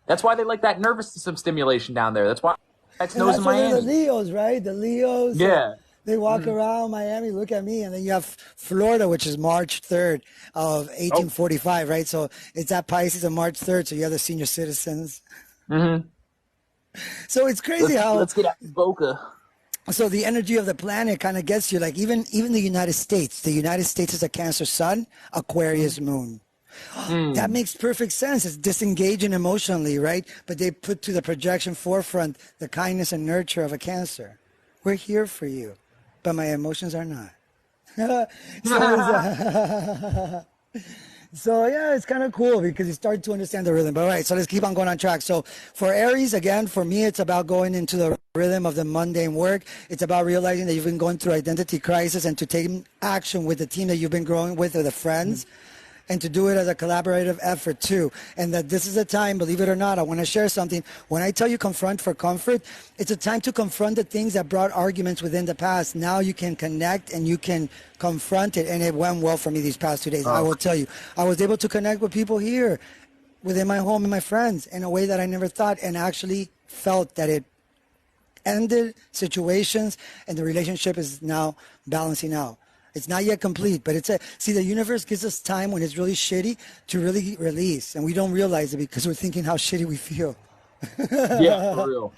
That's why they like that nervous system stimulation down there. That's why it And snows that's in why they're the Miami. Leos, right? The Leos. Yeah. They walk around Miami, look at me, and then you have Florida, which is March 3rd of 1845, right? So it's at Pisces on March 3rd, so you have the senior citizens. Mm-hmm. So it's crazy how Let's get out Boca. so the energy of the planet kind of gets you. Like even the United States. The United States is a Cancer Sun, Aquarius Moon. That makes perfect sense. It's disengaging emotionally, right? But they put to the projection forefront the kindness and nurture of a Cancer. We're here for you, but my emotions are not. So yeah, it's kind of cool because you start to understand the rhythm. But all right, so let's keep on going on track. So for Aries, again, for me, it's about going into the rhythm of the mundane work. It's about realizing that you've been going through identity crisis and to take action with the team that you've been growing with or the friends. And to do it as a collaborative effort too. And that this is a time, believe it or not, I want to share something. When I tell you confront for comfort, it's a time to confront the things that brought arguments within the past. Now you can connect and you can confront it. And it went well for me these past 2 days. I will tell you, I was able to connect with people here within my home and my friends in a way that I never thought and actually felt that it ended situations and the relationship is now balancing out. It's not yet complete, but see, the universe gives us time when it's really shitty to really release. And we don't realize it because we're thinking how shitty we feel. Yeah, for real.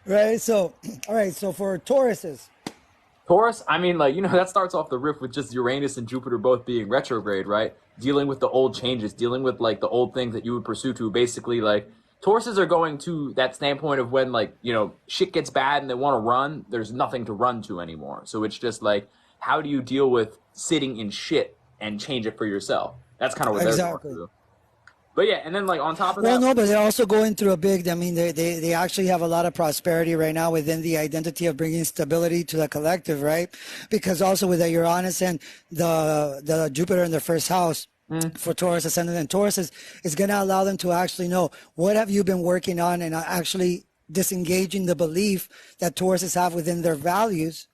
Right? So, all right. So for Tauruses. Taurus, I mean, like, that starts off the riff with just Uranus and Jupiter both being retrograde, right? Dealing with the old changes, dealing with, like, the old things that you would pursue to basically, like, Tauruses are going to that standpoint of when, like, shit gets bad and they want to run, there's nothing to run to anymore. So it's just like, how do you deal with sitting in shit and change it for yourself? That's kind of what they're going through. But yeah, and then like on top of that. Well, no, but they're also going through a big, I mean, they actually have a lot of prosperity right now within the identity of bringing stability to the collective, right? Because also with the Uranus and the Jupiter in the first house, for Taurus ascendant and Taurus is going to allow them to actually know what have you been working on and actually disengaging the belief that Tauruses have within their values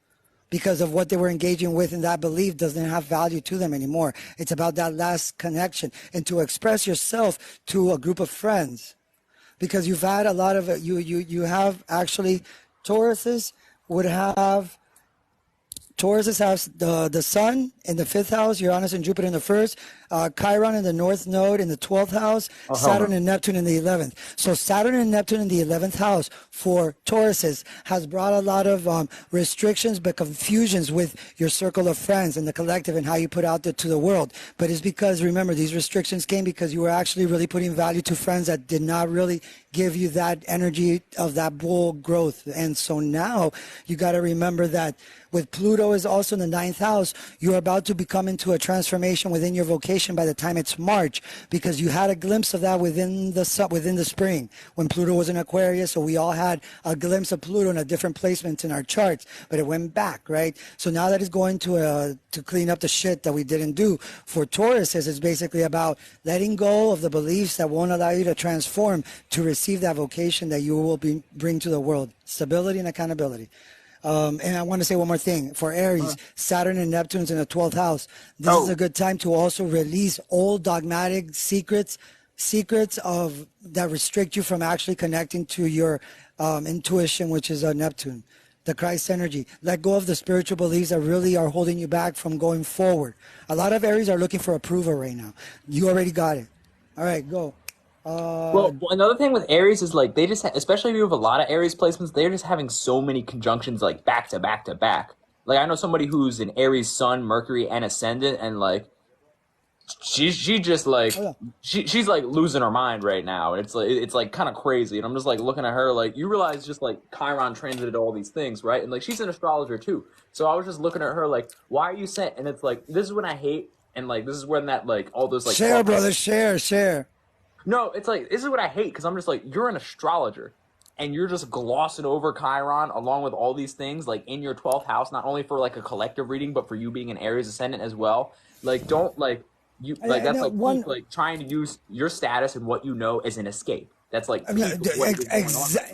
because of what they were engaging with, and that belief doesn't have value to them anymore. It's about that last connection and to express yourself to a group of friends, because you've had a lot of you have actually Tauruses have the Sun in the 5th house, Uranus and Jupiter in the 1st, Chiron in the North Node in the 12th house, Saturn and Neptune in the 11th. So Saturn and Neptune in the 11th house for Tauruses has brought a lot of restrictions but confusions with your circle of friends and the collective and how you put out there to the world. But it's because, remember, these restrictions came because you were actually really putting value to friends that did not really give you that energy of that bull growth. And so now you got to remember that with Pluto is also in the 9th house, you're about to become into a transformation within your vocation by the time it's March, because you had a glimpse of that within the spring when Pluto was in Aquarius. So we all had a glimpse of Pluto in a different placement in our charts, but it went back, right? So now that it's going to clean up the shit that we didn't do for Taurus, it's basically about letting go of the beliefs that won't allow you to transform to receive that vocation that you will bring to the world. Stability and accountability. And I want to say one more thing. For Aries, Saturn and Neptune's in the 12th house. This is a good time to also release old dogmatic secrets of that restrict you from actually connecting to your intuition, which is Neptune, the Christ energy. Let go of the spiritual beliefs that really are holding you back from going forward. A lot of Aries are looking for approval right now. You already got it. All right, go. Uh, Well, another thing with Aries is like they just, especially if you have a lot of Aries placements, they're just having so many conjunctions like back to back to back. Like I know somebody who's an Aries Sun, Mercury, and Ascendant, and like she just like oh yeah. she's like losing her mind right now. It's like kind of crazy, and I'm just like looking at her like you realize just like Chiron transited all these things, right? And like she's an astrologer too, so I was just looking at her like, why are you sent? And it's like this is when I hate, and like this is when that like all those like Share, brother, share. no, it's like this is what I hate because I'm just like you're an astrologer, and you're just glossing over Chiron along with all these things like in your 12th house, not only for like a collective reading, but for you being an Aries ascendant as well. Like don't like you like that's like One. like trying to use your status and what you know as an escape. That's like I mean,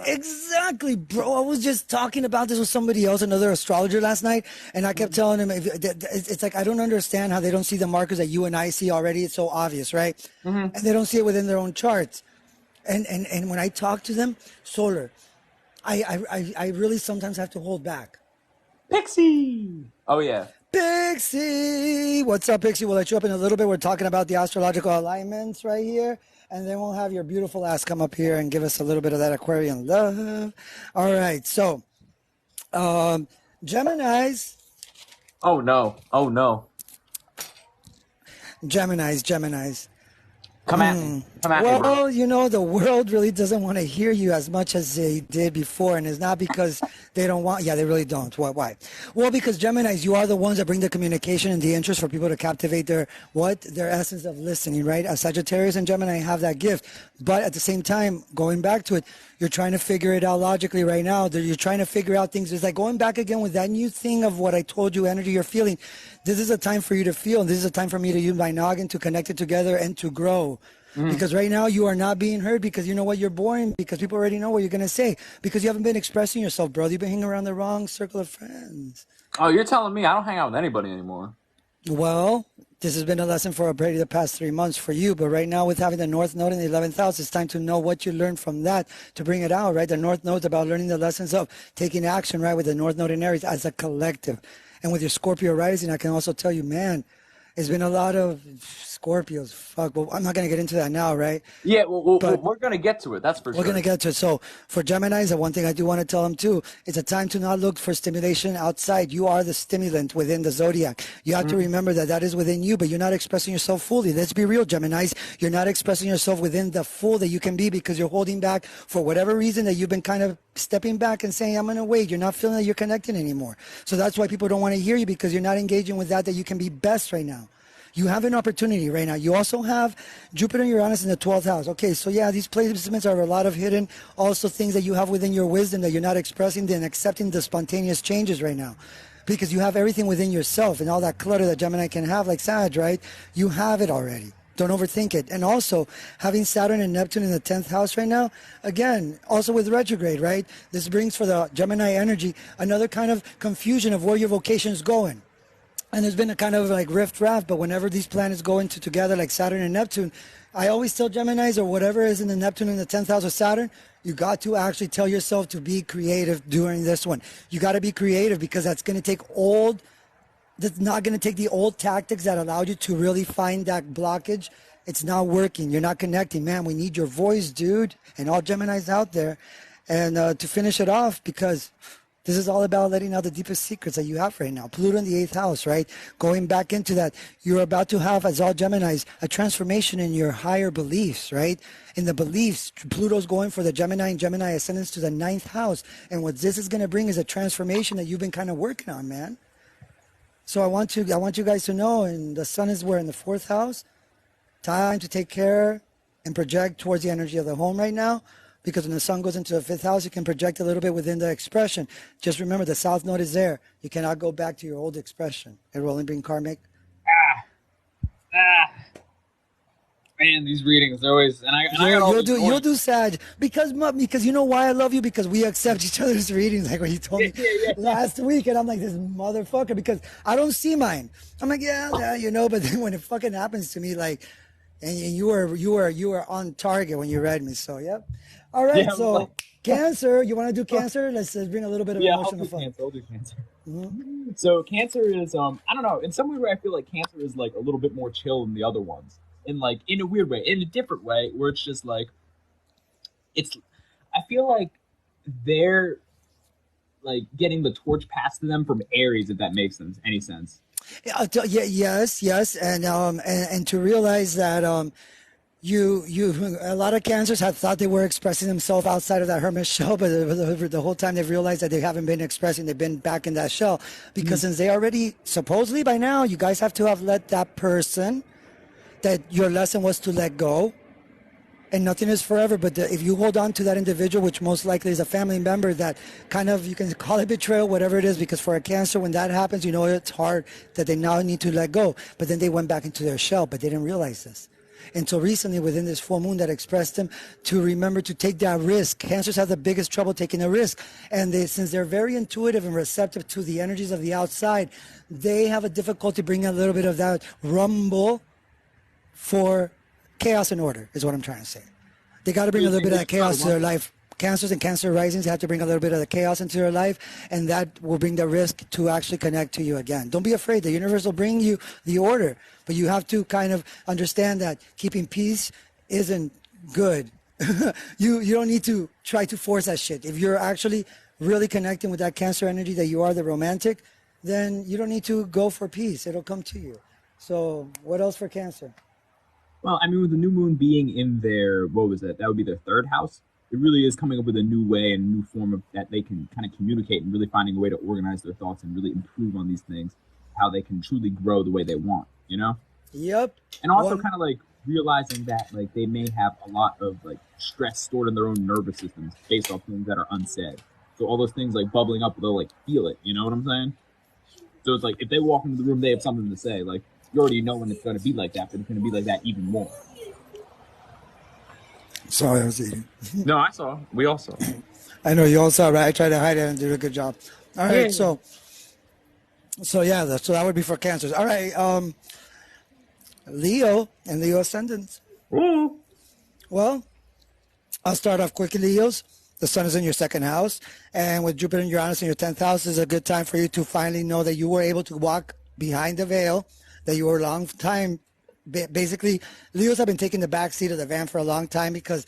exactly, bro. I was just talking about this with somebody else, another astrologer last night, and I kept telling him, it's like, I don't understand how they don't see the markers that you and I see already. It's so obvious, right? And they don't see it within their own charts. And when I talk to them, solar, I really sometimes have to hold back. Pixie. Oh yeah. Pixie, what's up, Pixie? We'll let you up in a little bit. We're talking about the astrological alignments right here. And then we'll have your beautiful ass come up here and give us a little bit of that Aquarian love. All right. So, Geminis. Oh no. Geminis. Come at me. Come at me, bro. Well, you know, the world really doesn't want to hear you as much as they did before. And it's not because they don't want, yeah, they really don't. Why? Well, because Geminis, you are the ones that bring the communication and the interest for people to captivate their essence of listening, right? Sagittarius and Gemini have that gift. But at the same time, going back to it, you're trying to figure it out logically right now. You're trying to figure out things. It's like going back again with that new thing of what I told you, energy you're feeling. This is a time for you to feel. And this is a time for me to use my noggin to connect it together and to grow. Because right now you are not being heard because you know what, you're boring because people already know what you're going to say because you haven't been expressing yourself, brother. You've been hanging around the wrong circle of friends. Oh, you're telling me I don't hang out with anybody anymore. Well, this has been a lesson for already the past 3 months for you. But right now with having the North Node in the 11th house, it's time to know what you learned from that to bring it out, right? The North Node is about learning the lessons of taking action, right? With the North Node in Aries as a collective. And with your Scorpio rising, I can also tell you, man, it's been a lot of Scorpios. Fuck, but I'm not going to get into that now, right? Yeah, well, we're going to get to it. That's for sure. We're going to get to it. So for Geminis, the one thing I do want to tell them too, it's a time to not look for stimulation outside. You are the stimulant within the zodiac. You have to remember that that is within you, but you're not expressing yourself fully. Let's be real, Geminis. You're not expressing yourself within the full that you can be because you're holding back for whatever reason that you've been kind of stepping back and saying, I'm going to wait. You're not feeling that you're connecting anymore. So that's why people don't want to hear you because you're not engaging with that you can be best right now. You have an opportunity right now. You also have Jupiter and Uranus in the 12th house. Okay, so yeah, these placements are a lot of hidden, also things that you have within your wisdom that you're not expressing and accepting the spontaneous changes right now. Because you have everything within yourself and all that clutter that Gemini can have, like Sag, right? You have it already. Don't overthink it. And also, having Saturn and Neptune in the 10th house right now, again, also with retrograde, right? This brings for the Gemini energy another kind of confusion of where your vocation is going. And there's been a kind of like rift-raft, but whenever these planets go into together like Saturn and Neptune, I always tell Geminis or whatever is in the Neptune in the 10th house of Saturn, you got to actually tell yourself to be creative during this one. You got to be creative because that's going to take that's not going to take the old tactics that allowed you to really find that blockage. It's not working. You're not connecting. Man, we need your voice, dude, and all Geminis out there. And to finish it off, because this is all about letting out the deepest secrets that you have right now. Pluto in the 8th house, right? Going back into that, you're about to have, as all Geminis, a transformation in your higher beliefs, right? In the beliefs, Pluto's going for the Gemini and Gemini ascendants to the 9th house. And what this is going to bring is a transformation that you've been kind of working on, man. So I want you guys to know, and the sun is where in the 4th house. Time to take care and project towards the energy of the home right now. Because when the sun goes into the 5th house, you can project a little bit within the expression. Just remember, the South Node is there. You cannot go back to your old expression. It will only bring karmic. Man, these readings are always, and you'll do Sag because you know why I love you, because we accept each other's readings, like when you told me last week, and I'm like, this motherfucker, because I don't see mine. I'm like, yeah, you know, but then when it fucking happens to me, like, and you were on target when you read me, so yep. All right, Yeah, so like- Cancer, you want to do Cancer? Let's bring a little bit of emotional fun. I'll do Cancer. So Cancer is, I don't know, in some way where I feel like Cancer is like a little bit more chill than the other ones. in a weird way, in a different way, where it's just like it's. I feel like they're like getting the torch passed to them from Aries, if that makes any sense. Yeah, yes, and to realize that you a lot of cancers have thought they were expressing themselves outside of that hermit shell, but the whole time they've realized that they haven't been expressing, they've been back in that shell because since they already supposedly by now you guys have to have let that person that your lesson was to let go. And nothing is forever, but if you hold on to that individual, which most likely is a family member, that kind of, you can call it betrayal, whatever it is, because for a Cancer, when that happens, you know it's hard that they now need to let go. But then they went back into their shell, but they didn't realize this. Until recently, within this full moon that expressed them to remember to take that risk. Cancers have the biggest trouble taking a risk. And since they're very intuitive and receptive to the energies of the outside, they have a difficulty bringing a little bit of that rumble for chaos and order is what I'm trying to say. They got to bring a little bit of that chaos to their life. Cancers and Cancer risings have to bring a little bit of the chaos into their life, and that will bring the risk to actually connect to you again. Don't be afraid. The universe will bring you the order, but you have to kind of understand that keeping peace isn't good. You don't need to try to force that shit. If you're actually really connecting with that Cancer energy that you are, the romantic, then you don't need to go for peace. It'll come to you. So what else for Cancer? Well, I mean, with the new moon being in their, what was it? That would be their third house. It really is coming up with a new way and new form of that they can kind of communicate and really finding a way to organize their thoughts and really improve on these things, how they can truly grow the way they want, you know? Yep. And also kind of like realizing that like they may have a lot of like stress stored in their own nervous systems based off things that are unsaid. So all those things like bubbling up, they'll like feel it, you know what I'm saying? So it's like if they walk into the room, they have something to say, like, you already know when it's going to be like that, but it's going to be like that even more. Sorry, I was eating. No, I saw. We all saw. I know you all saw, right? I tried to hide it and did a good job. All right, Yeah. so yeah, so that would be for Cancers. All right, Leo and Leo ascendants. Ooh. Well, I'll start off quickly, Leos. The sun is in your second house, and with Jupiter and Uranus in your 10th house, is a good time for you to finally know that you were able to walk behind the veil, that you were a long time. Basically, Leos have been taking the back seat of the van for a long time because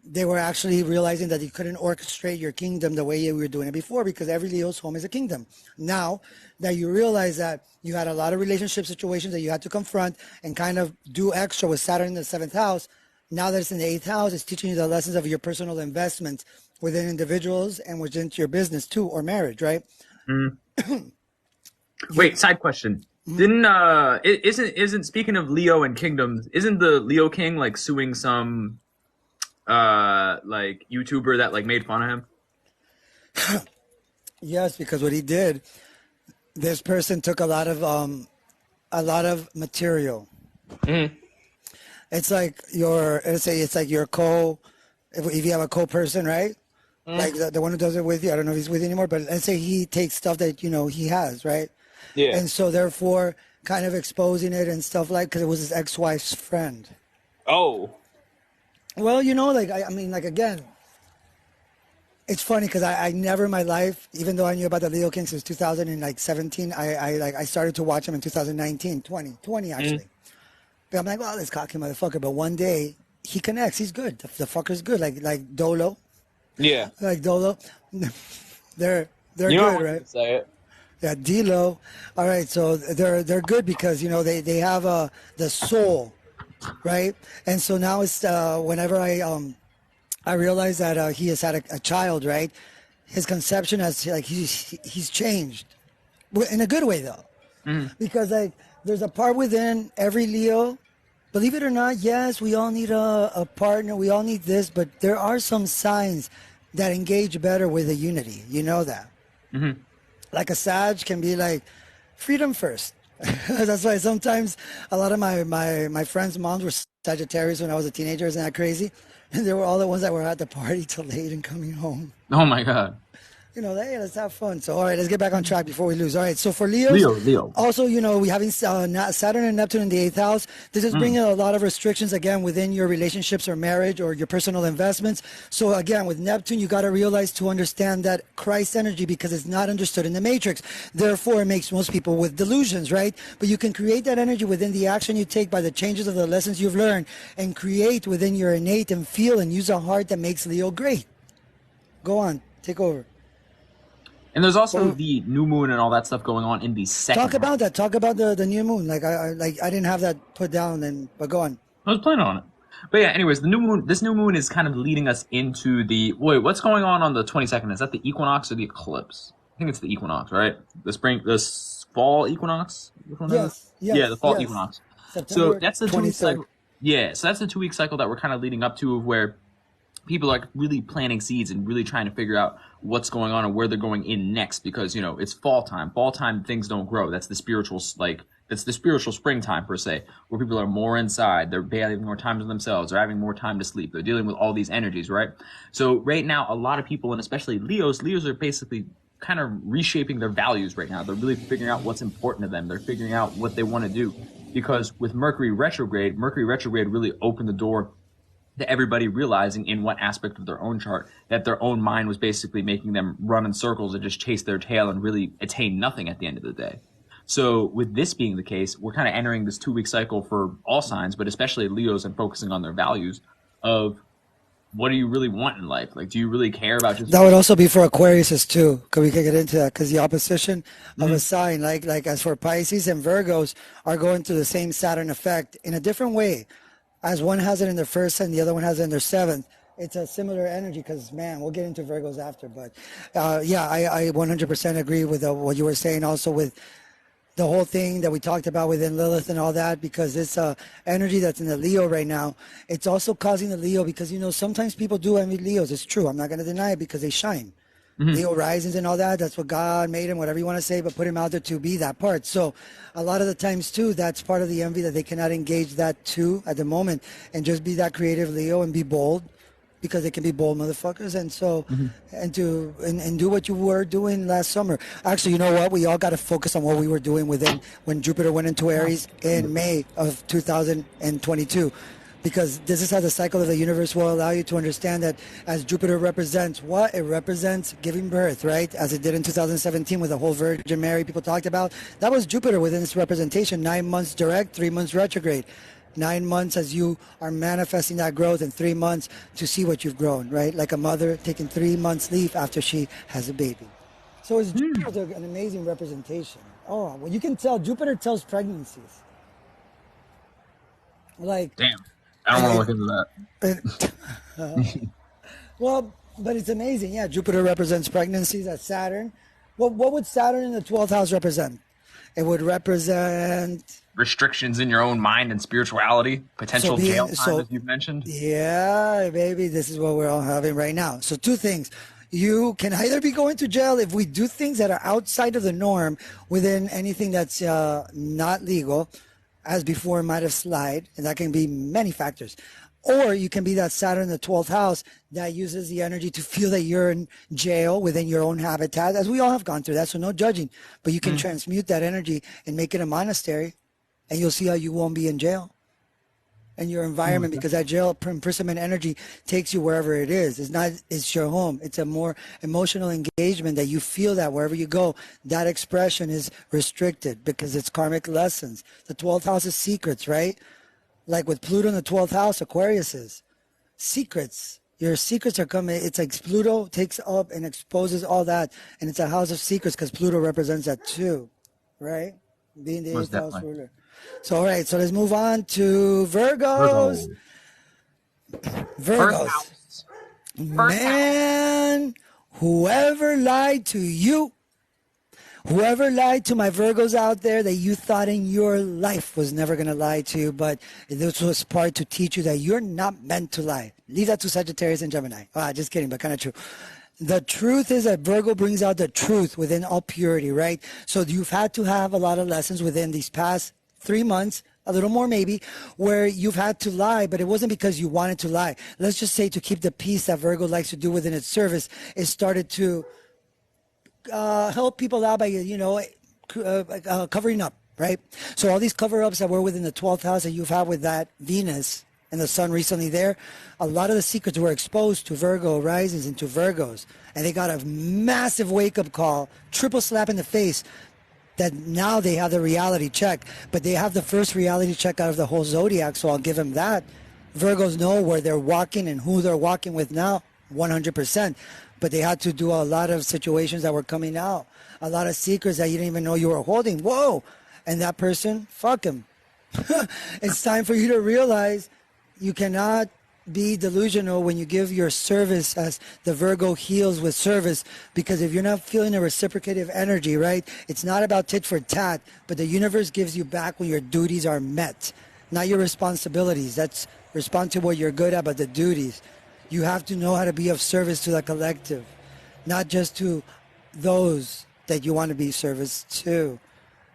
they were actually realizing that you couldn't orchestrate your kingdom the way you were doing it before, because every Leo's home is a kingdom. Now that you realize that you had a lot of relationship situations that you had to confront and kind of do extra with Saturn in the 7th house, now that it's in the 8th house, it's teaching you the lessons of your personal investments within individuals and within your business too, or marriage, right? Wait, side question. Didn't isn't speaking of Leo and kingdoms, isn't the Leo King like suing some like YouTuber that like made fun of him? Yes, because what he did, this person took a lot of material. It's like it's like your if you have a co-person, right? Like the one who does it with you, I don't know if he's with you anymore, but let's say he takes stuff that he has, right? Yeah. And so therefore kind of exposing it and stuff, like, because it was his ex-wife's friend. Oh. Well, like, I mean, like, again, it's funny because I never in my life, even though I knew about the Leo King since 2017, I started to watch him in 2020 actually. But I'm like, well, this cocky motherfucker. But one day he connects. He's good. The fucker's good. Like Dolo. Yeah. Like Dolo. They're You good, don't right? say it. Yeah, D-Lo. All right, so they're good because they have the soul, right? And so now it's whenever I realize that he has had a child, right? His conception has, like, he's changed, in a good way though, because like there's a part within every Leo. Believe it or not, yes, we all need a partner. We all need this, but there are some signs that engage better with the unity. You know that. Mm-hmm. Like a Sag can be like freedom first. That's why sometimes a lot of my friends' moms were Sagittarius when I was a teenager. Isn't that crazy? And they were all the ones that were at the party till late and coming home. Oh my god. you know, hey, let's have fun. So, all right, let's get back on track before we lose. All right, so for Leos, Leo. also, you know, we having Saturn and Neptune in the 8th house. This is bringing a lot of restrictions, again, within your relationships or marriage or your personal investments. So, again, with Neptune, you got to realize to understand that Christ energy, because it's not understood in the matrix. Therefore, it makes most people with delusions, right? But you can create that energy within the action you take by the changes of the lessons you've learned and create within your innate and feel and use a heart that makes Leo great. Go on, take over. And there's also the new moon and all that stuff going on in the second. Talk about that. Talk about the new moon. Like I didn't have that put down. But go on. I was planning on it. But yeah, anyways, the new moon. This new moon is kind of leading us into the what's going on the 22nd? Is that the equinox or the eclipse? I think it's the equinox, right? The fall equinox. Yes. Yeah, the fall equinox. September so that's the 2-week cycle. Yeah, so that's the 2-week cycle that we're kind of leading up to, of where people are really planting seeds and really trying to figure out what's going on and where they're going in next, because, you know, it's fall time. Fall time, things don't grow. That's the spiritual, that's the spiritual springtime per se, where people are more inside. They're having more time to themselves. They're having more time to sleep. They're dealing with all these energies, right? So right now, a lot of people, and especially Leos are basically kind of reshaping their values right now. They're really figuring out what's important to them. They're figuring out what they want to do, because with Mercury retrograde really opened the door to everybody realizing in what aspect of their own chart that their own mind was basically making them run in circles and just chase their tail and really attain nothing at the end of the day. So with this being the case, we're kind of entering this 2-week cycle for all signs, but especially Leos, and focusing on their values of what do you really want in life? Like, do you really care about just... That would also be for Aquariuses too, because we can get into that, because the opposition of a sign, like as for Pisces and Virgos, are going through the same Saturn effect in a different way. As one has it in their first and the other one has it in their seventh, it's a similar energy, because, man, we'll get into Virgos after. But, yeah, I 100% agree with what you were saying, also with the whole thing that we talked about within Lilith and all that, because this energy that's in the Leo right now, it's also causing the Leo, because, you know, sometimes people do envy Leos. It's true. I'm not going to deny it, because they shine. Leo risings and all that, that's what God made him, whatever you want to say, but put him out there to be that part. So a lot of the times too, that's part of the envy, that they cannot engage that too at the moment and just be that creative Leo and be bold, because they can be bold motherfuckers. And so and do what you were doing last summer. Actually, you know what, we all got to focus on what we were doing when Jupiter went into Aries in May of 2022. Because this is how the cycle of the universe will allow you to understand that, as Jupiter represents what? It represents giving birth, right? As it did in 2017 with the whole Virgin Mary people talked about. That was Jupiter within its representation. 9 months direct, 3 months retrograde. 9 months as you are manifesting that growth, and 3 months to see what you've grown, right? Like a mother taking 3 months leave after she has a baby. So it's Jupiter's an amazing representation. Oh, well, you can tell Jupiter tells pregnancies. Like, damn. I don't want to look into that. Well, but it's amazing. Yeah, Jupiter represents pregnancies. That's Saturn. What would Saturn in the 12th house represent? It would represent restrictions in your own mind and spirituality, potential jail time, as you've mentioned. Yeah, baby, this is what we're all having right now. So 2 things. You can either be going to jail if we do things that are outside of the norm within anything that's not legal, as before might have slide, and that can be many factors. Or you can be that Saturn in the 12th house that uses the energy to feel that you're in jail within your own habitat, as we all have gone through that, so no judging. But you can transmute that energy and make it a monastery, and you'll see how you won't be in jail. And your environment, because that jail imprisonment energy takes you wherever it is. It's your home. It's a more emotional engagement that you feel that wherever you go, that expression is restricted because it's karmic lessons. The 12th house is secrets, right? Like with Pluto in the 12th house, Aquarius is secrets. Your secrets are coming. It's like Pluto takes up and exposes all that. And it's a house of secrets because Pluto represents that too, right? Being the 8th house ruler. So, all right, so let's move on to Virgos. Virgos. Man, whoever lied to you, whoever lied to my Virgos out there that you thought in your life was never going to lie to you, but this was part to teach you that you're not meant to lie. Leave that to Sagittarius and Gemini. Just kidding, but kind of true. The truth is that Virgo brings out the truth within all purity, right? So you've had to have a lot of lessons within these past 3 months, a little more maybe, where you've had to lie, but it wasn't because you wanted to lie. Let's just say to keep the peace that Virgo likes to do within its service, it started to help people out by, covering up, right? So all these cover-ups that were within the 12th house that you've had with that Venus and the sun recently there, a lot of the secrets were exposed to Virgo risings and to Virgos. And they got a massive wake-up call, triple slap in the face, that now they have the reality check. But they have the first reality check out of the whole zodiac, so I'll give them that. Virgos know where they're walking and who they're walking with now, 100%. But they had to do a lot of situations that were coming out, a lot of secrets that you didn't even know you were holding. Whoa! And that person, fuck him. It's time for you to realize you cannot be delusional when you give your service as the Virgo heals with service, because if you're not feeling a reciprocative energy, right, it's not about tit for tat, but the universe gives you back when your duties are met, not your responsibilities. That's respond to what you're good at, but the duties. You have to know how to be of service to the collective, not just to those that you want to be service to,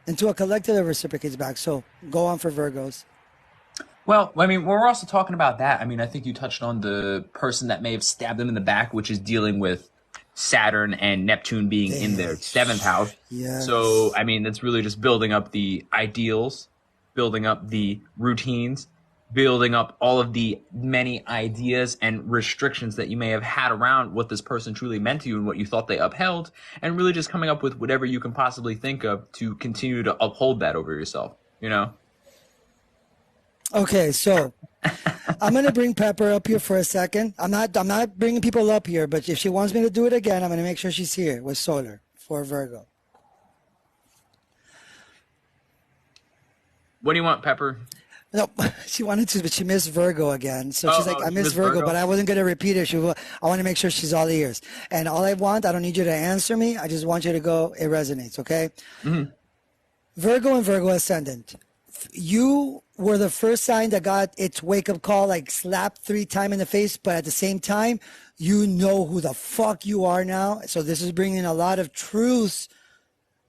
and to a collective that reciprocates back. So go on for Virgos. Well, I mean, we're also talking about that. I mean, I think you touched on the person that may have stabbed them in the back, which is dealing with Saturn and Neptune being in their 7th house. Yes. So, I mean, that's really just building up the ideals, building up the routines, building up all of the many ideas and restrictions that you may have had around what this person truly meant to you and what you thought they upheld, and really just coming up with whatever you can possibly think of to continue to uphold that over yourself, you know? Okay, so I'm going to bring Pepper up here for a second. I'm not bringing people up here, but if she wants me to do it again, I'm going to make sure she's here with Solar for Virgo. What do you want, Pepper? No, she wanted to, but she missed Virgo again. So she's like, I miss Virgo, but I wasn't going to repeat it. I want to make sure she's all ears. And all I don't need you to answer me. I just want you to go, it resonates, okay? Mm-hmm. Virgo and Virgo ascendant. You were the first sign that got its wake-up call, like slapped 3 times in the face, but at the same time, you know who the fuck you are now. So this is bringing a lot of truths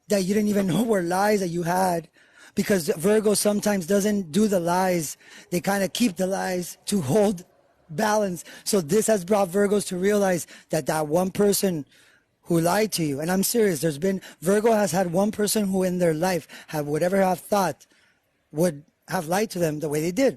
that you didn't even know were lies that you had, because Virgo sometimes doesn't do the lies. They kind of keep the lies to hold balance. So this has brought Virgos to realize that that one person who lied to you, and I'm serious, Virgo has had one person who in their life have whatever have thought would have lied to them the way they did.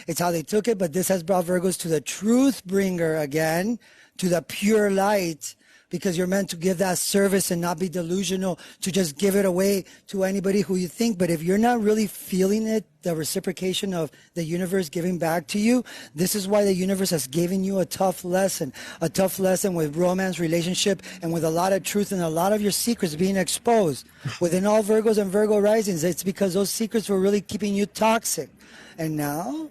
It's how they took it, but this has brought Virgos to the truth bringer again, to the pure light, because you're meant to give that service and not be delusional to just give it away to anybody who you think. But if you're not really feeling it, the reciprocation of the universe giving back to you, this is why the universe has given you a tough lesson with romance, relationship, and with a lot of truth and a lot of your secrets being exposed. Within all Virgos and Virgo risings, it's because those secrets were really keeping you toxic. And now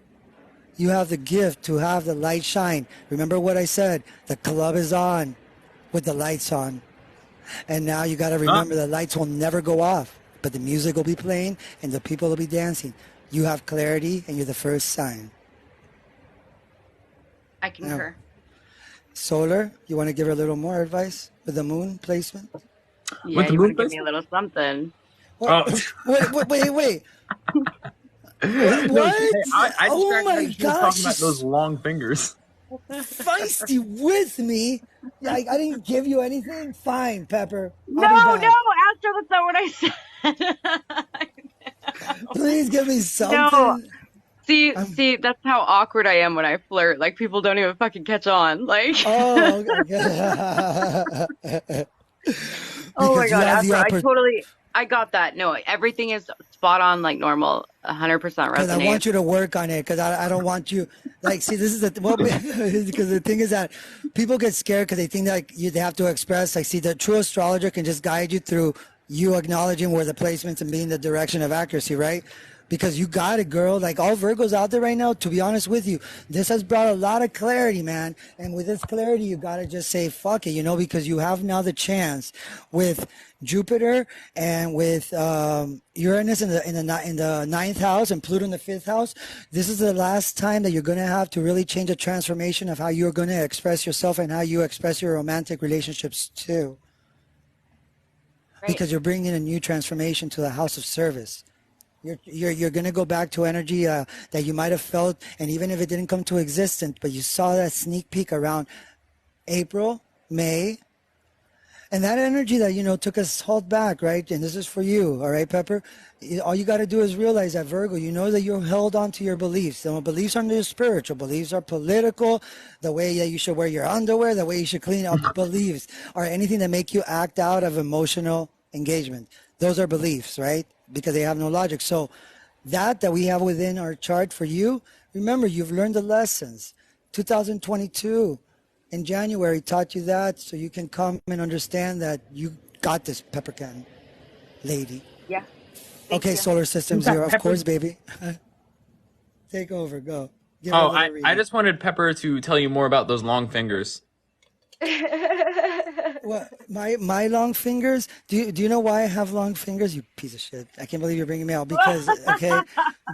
you have the gift to have the light shine. Remember what I said, the club is on with the lights on. And now you got to remember the lights will never go off, but the music will be playing and the people will be dancing. You have clarity and you're the first sign. I concur. Now, Solar, you want to give her a little more advice with the moon placement? Yeah, you want to give me a little something. What? Wait. What? Oh my gosh. Talking about those long fingers. Feisty with me. I didn't give you anything. Fine, Pepper. No, Astro, that's not what I said. Please give me something. No. See, that's how awkward I am when I flirt. Like, people don't even fucking catch on. Like, oh, okay. Oh my God, Astro, I got that. No, everything is spot on, like normal, 100% resonates. Because I want you to work on it, because I don't want you, like, see, this is because the thing is that people get scared because they think that they have to express, like, see, the true astrologer can just guide you through you acknowledging where the placements and being the direction of accuracy, right? Because you got it, girl. Like, all Virgos out there right now, to be honest with you, this has brought a lot of clarity, man. And with this clarity, you got to just say, fuck it, because you have now the chance with Jupiter and with Uranus in the 9th house and Pluto in the 5th house. This is the last time that you're going to have to really change a transformation of how you're going to express yourself and how you express your romantic relationships too. Right. Because you're bringing a new transformation to the house of service. You're going to go back to energy that you might have felt, and even if it didn't come to existence, but you saw that sneak peek around April, May, And that energy that, took us hold back, right? And this is for you, all right, Pepper? All you got to do is realize that, Virgo, you know that you're held on to your beliefs. The beliefs aren't just spiritual. Beliefs are political. The way that you should wear your underwear, the way you should clean up beliefs, or anything that make you act out of emotional engagement. Those are beliefs, right? Because they have no logic. So that we have within our chart for you, remember, you've learned the lessons. 2022 in January taught you that, so you can come and understand that you got this, Pepper Can lady. Yeah. Okay, you. Solar System Zero, of course, baby. Take over, go. Give her a Oh, little I reading. just wanted Pepper to tell you more about those long fingers. What, my long fingers? Do you know why I have long fingers? You piece of shit! I can't believe you're bringing me out because okay,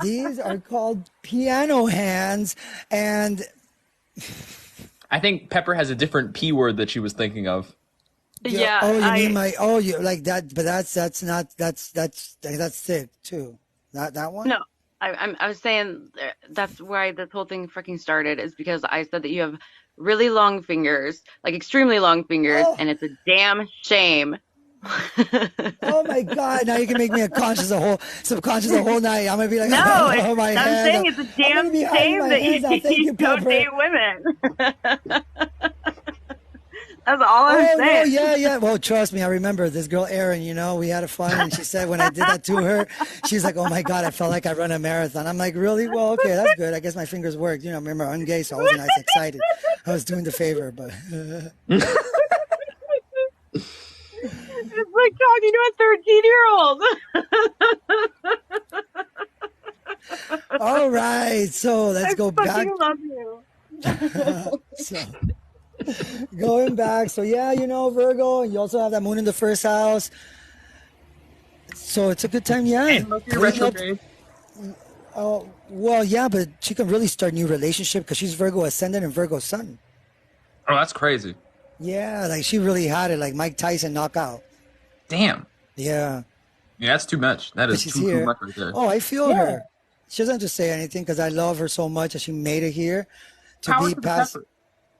these are called piano hands, and I think Pepper has a different P word that she was thinking of. Yeah. oh, you mean my you like that? But that's not that's thick too. Not that one. No, I was saying that's why this whole thing freaking started is because I said that you have really long fingers, like extremely long fingers, Oh. and it's a damn shame. Oh my God! Now you can make me subconscious the whole night. I'm gonna be like, No, oh my I'm hand. saying it's a I'm damn gonna be hiding shame my that hands now. Thank you, you don't Pepper. date women. That's all I'm Oh no, saying. yeah. Well, trust me, I remember this girl, Erin. We had a fun, and she said when I did that to her, she's like, "Oh my God, I felt like I run a marathon." I'm like, "Really? Well, okay, that's good. I guess my fingers worked." Remember, I'm gay, so I wasn't as excited. I was doing the favor, but. It's like talking to a 13-year-old. All right, so let's go back. I fucking love you. So, going back, so yeah, Virgo, and you also have that moon in the first house. So it's a good time, yeah. And Mercury retrograde. Oh, well, yeah, but she can really start a new relationship because she's Virgo ascendant and Virgo sun. Oh, that's crazy. Yeah, like she really had it, like Mike Tyson knockout. Damn. Yeah. Yeah, that's too much. That is She's too here. much right there. Oh, I feel her. She doesn't have to say anything because I love her so much that she made it here to Power be to the past. Pepper.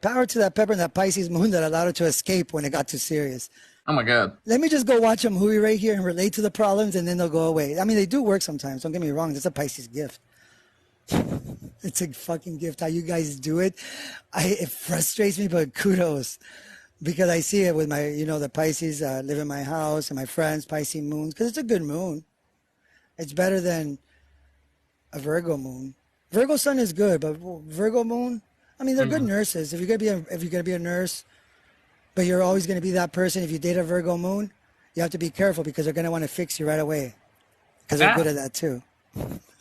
Power to that Pepper and that Pisces moon that allowed her to escape when it got too serious. Oh my God. Let me just go watch a movie right here and relate to the problems, and then they'll go away. I mean, they do work sometimes. Don't get me wrong. It's a Pisces gift. It's a fucking gift how you guys do it. It frustrates me, but kudos. Because I see it with my, the Pisces live in my house and my friends, Pisces moons, because it's a good moon. It's better than a Virgo moon. Virgo sun is good, but Virgo moon, I mean, they're good nurses. If you're gonna be a nurse, but you're always gonna be that person. If you date a Virgo moon, you have to be careful because they're gonna want to fix you right away, because they're good at that too.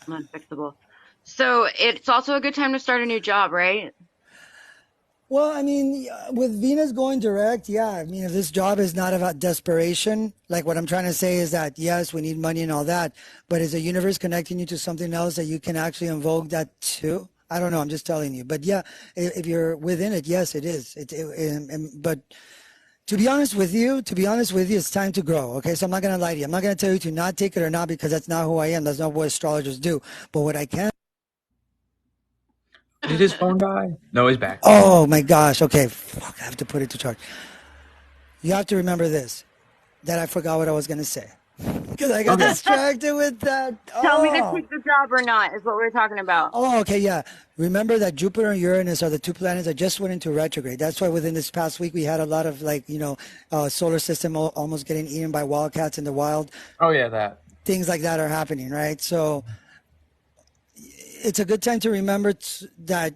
Unfixable. So it's also a good time to start a new job, right? Well, I mean, with Venus going direct, yeah. I mean, if this job is not about desperation, like what I'm trying to say is that, yes, we need money and all that, but is the universe connecting you to something else that you can actually invoke that too? I don't know. I'm just telling you. But yeah, if you're within it, yes, it is. But to be honest with you, it's time to grow. Okay, so I'm not going to lie to you. I'm not going to tell you to not take it or not because that's not who I am. That's not what astrologers do. But what I can. Did his phone die? No, he's back. Oh my gosh. Okay. Fuck, I have to put it to charge. You have to remember this, that I forgot what I was going to say. Because I got distracted with that. Tell me to take the job or not is what we're talking about. Oh, okay, yeah. Remember that Jupiter and Uranus are the two planets that just went into retrograde. That's why within this past week we had a lot of solar system almost getting eaten by wildcats in the wild. Oh yeah, that. Things like that are happening, right? So it's a good time to remember that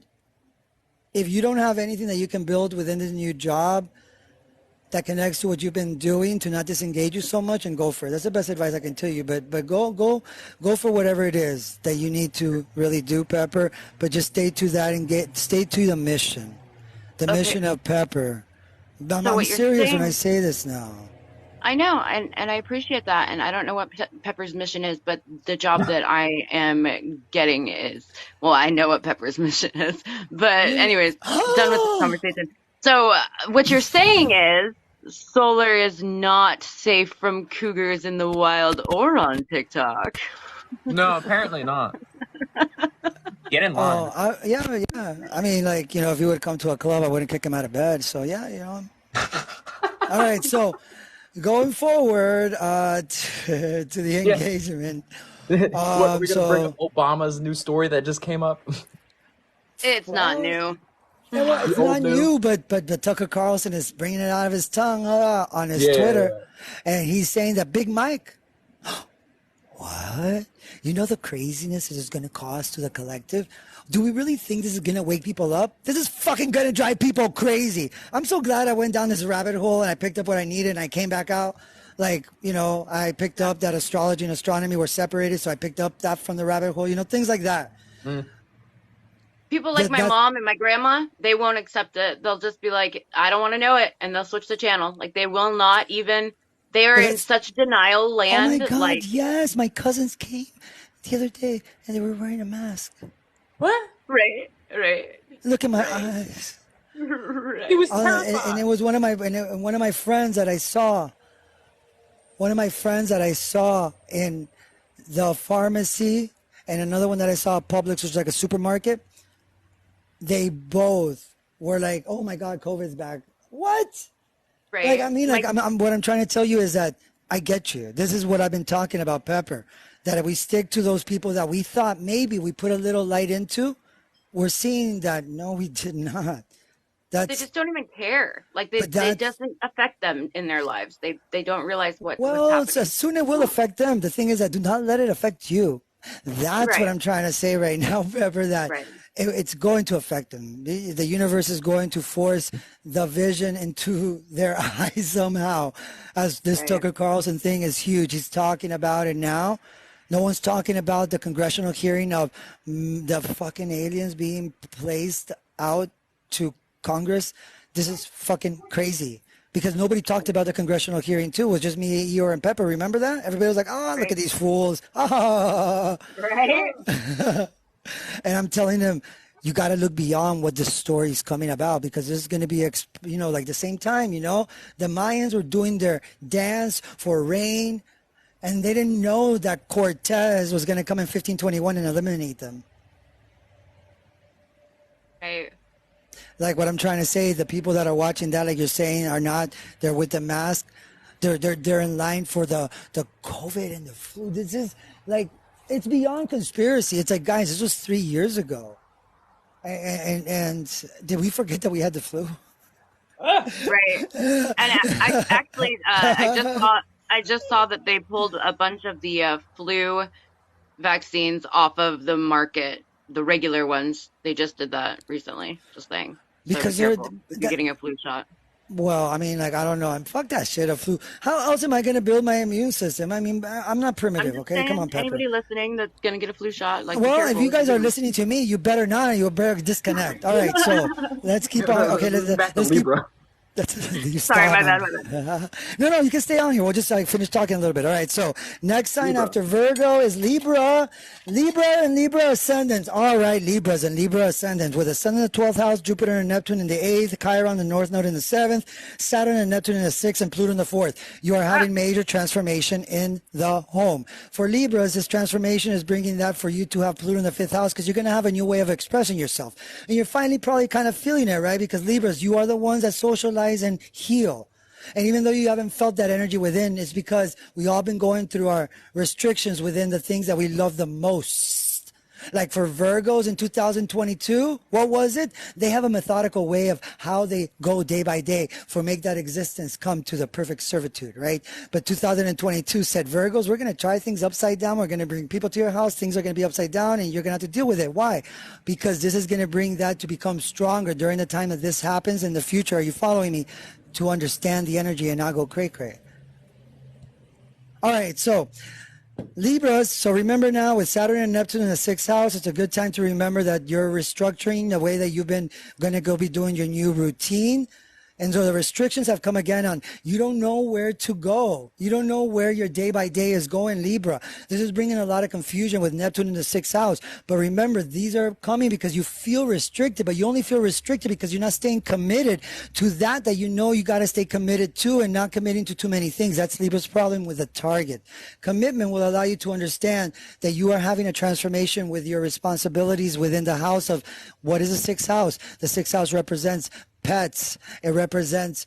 if you don't have anything that you can build within this new job that connects to what you've been doing, to not disengage you so much and go for it. That's the best advice I can tell you. But go for whatever it is that you need to really do, Pepper. But just stay to that and stay to the mission. The mission of Pepper. I'm serious when I say this now. I know, and I appreciate that, and I don't know what Pepper's mission is, but the job that I am getting is, well, I know what Pepper's mission is, but anyways, done with this conversation. So what you're saying is solar is not safe from cougars in the wild or on TikTok. No, apparently not. Get in line. Oh, yeah. I mean, if he would come to a club, I wouldn't kick him out of bed. So, yeah, All right, so going forward to the engagement. What, are we gonna bring So up Obama's new story that just came up? It's not well, new. yeah, well, The it's old not new? new, but Tucker Carlson is bringing it out of his tongue on his Yeah. Twitter, and he's saying that Big Mike. What? You know the craziness this is going to cause to the collective? Do we really think this is going to wake people up? This is fucking going to drive people crazy. I'm so glad I went down this rabbit hole and I picked up what I needed and I came back out. Like, you know, I picked up that astrology and astronomy were separated, so I picked up that from the rabbit hole, you know, things like that. People like my mom and my grandma, they won't accept it. They'll just be like, I don't want to know it. And they'll switch the channel. Like, they will not even, they are in such denial Oh land. my God, like, yes. My cousins came the other day and they were wearing a mask. What? right. Look at my eyes. Right. He was And terrified. it was one of my friends that I saw. One of my friends that I saw in the pharmacy and another one that I saw at Publix, which was like a supermarket. They both were like, "Oh my God, COVID's back." What? Right. Like, I mean, like, what I'm trying to tell you is that I get you. This is what I've been talking about, Pepper. That if we stick to those people that we thought maybe we put a little light into, we're seeing that no, we did not. they just don't even care. Like, it doesn't affect them in their lives. They don't realize what's Well, happening. soon it will affect them. The thing is that do not let it affect you. That's what Right. I'm trying to say right now, Pepper, that Right. it's going to affect them. The universe is going to force the vision into their eyes somehow. As this Right. Tucker Carlson thing is huge. He's talking about it now. No one's talking about the congressional hearing of the fucking aliens being placed out to Congress. This is fucking crazy. Because nobody talked about the congressional hearing too. It was just me, Eeyore, and Pepper. Remember that? Everybody was like, "Oh, look at these fools!" Ah. Right. And I'm telling them, you got to look beyond what this story is coming about, because this is going to be, like the same time, the Mayans were doing their dance for rain, and they didn't know that Cortez was going to come in 1521 and eliminate them. Right. Like what I'm trying to say, the people that are watching that, like you're saying, are not, they're with the mask. They're in line for the COVID and the flu. This is like, it's beyond conspiracy. It's like, guys, this was 3 years ago. And did we forget that we had the flu? Right. And I actually, I just saw that they pulled a bunch of the flu vaccines off of the market, the regular ones. They just did that recently. Just saying. So Because be they're careful if you're getting a flu shot. Well, I mean, like, I don't know. Fuck that shit, a flu. How else am I going to build my immune system? I mean, I'm not I'm primitive, just okay? saying, Come on, Pepper. anybody listening that's gonna get a flu shot, like, be Well, if careful you guys what are you're doing. listening to me, you better not. You better disconnect. All right, so let's keep on. Okay, Back to let's keep. Libra. You Sorry, my stop. bad. No, you can stay on here. We'll just finish talking a little bit. All right. So next sign after Virgo is Libra. Libra and Libra ascendants. All right, Libras and Libra ascendants with the Sun in the 12th house, Jupiter and Neptune in the 8th, Chiron, the North Node in the 7th, Saturn and Neptune in the 6th, and Pluto in the 4th. You are having major transformation in the home. For Libras, this transformation is bringing that for you to have Pluto in the 5th house, because you're going to have a new way of expressing yourself. And you're finally probably kind of feeling it, right? Because Libras, you are the ones that socialize and heal. And even though you haven't felt that energy within, it's because we all been going through our restrictions within the things that we love the most. Like for Virgos in 2022, what was it? They have a methodical way of how they go day by day for make that existence come to the perfect servitude, right? But 2022 said, Virgos, we're going to try things upside down. We're going to bring people to your house. Things are going to be upside down and you're going to have to deal with it. Why? Because this is going to bring that to become stronger during the time that this happens in the future. Are you following me? To understand the energy and not go cray-cray. All right, so Libras, so remember now with Saturn and Neptune in the 6th house, it's a good time to remember that you're restructuring the way that you've been going to go be doing your new routine. And so the restrictions have come again on you don't know where to go. You don't know where your day by day is going, Libra. This is bringing a lot of confusion with Neptune in the 6th house. But remember, these are coming because you feel restricted, but you only feel restricted because you're not staying committed to that you know you got to stay committed to and not committing to too many things. That's Libra's problem with a target. Commitment will allow you to understand that you are having a transformation with your responsibilities within the house of what is the 6th house? The 6th house represents pets. It represents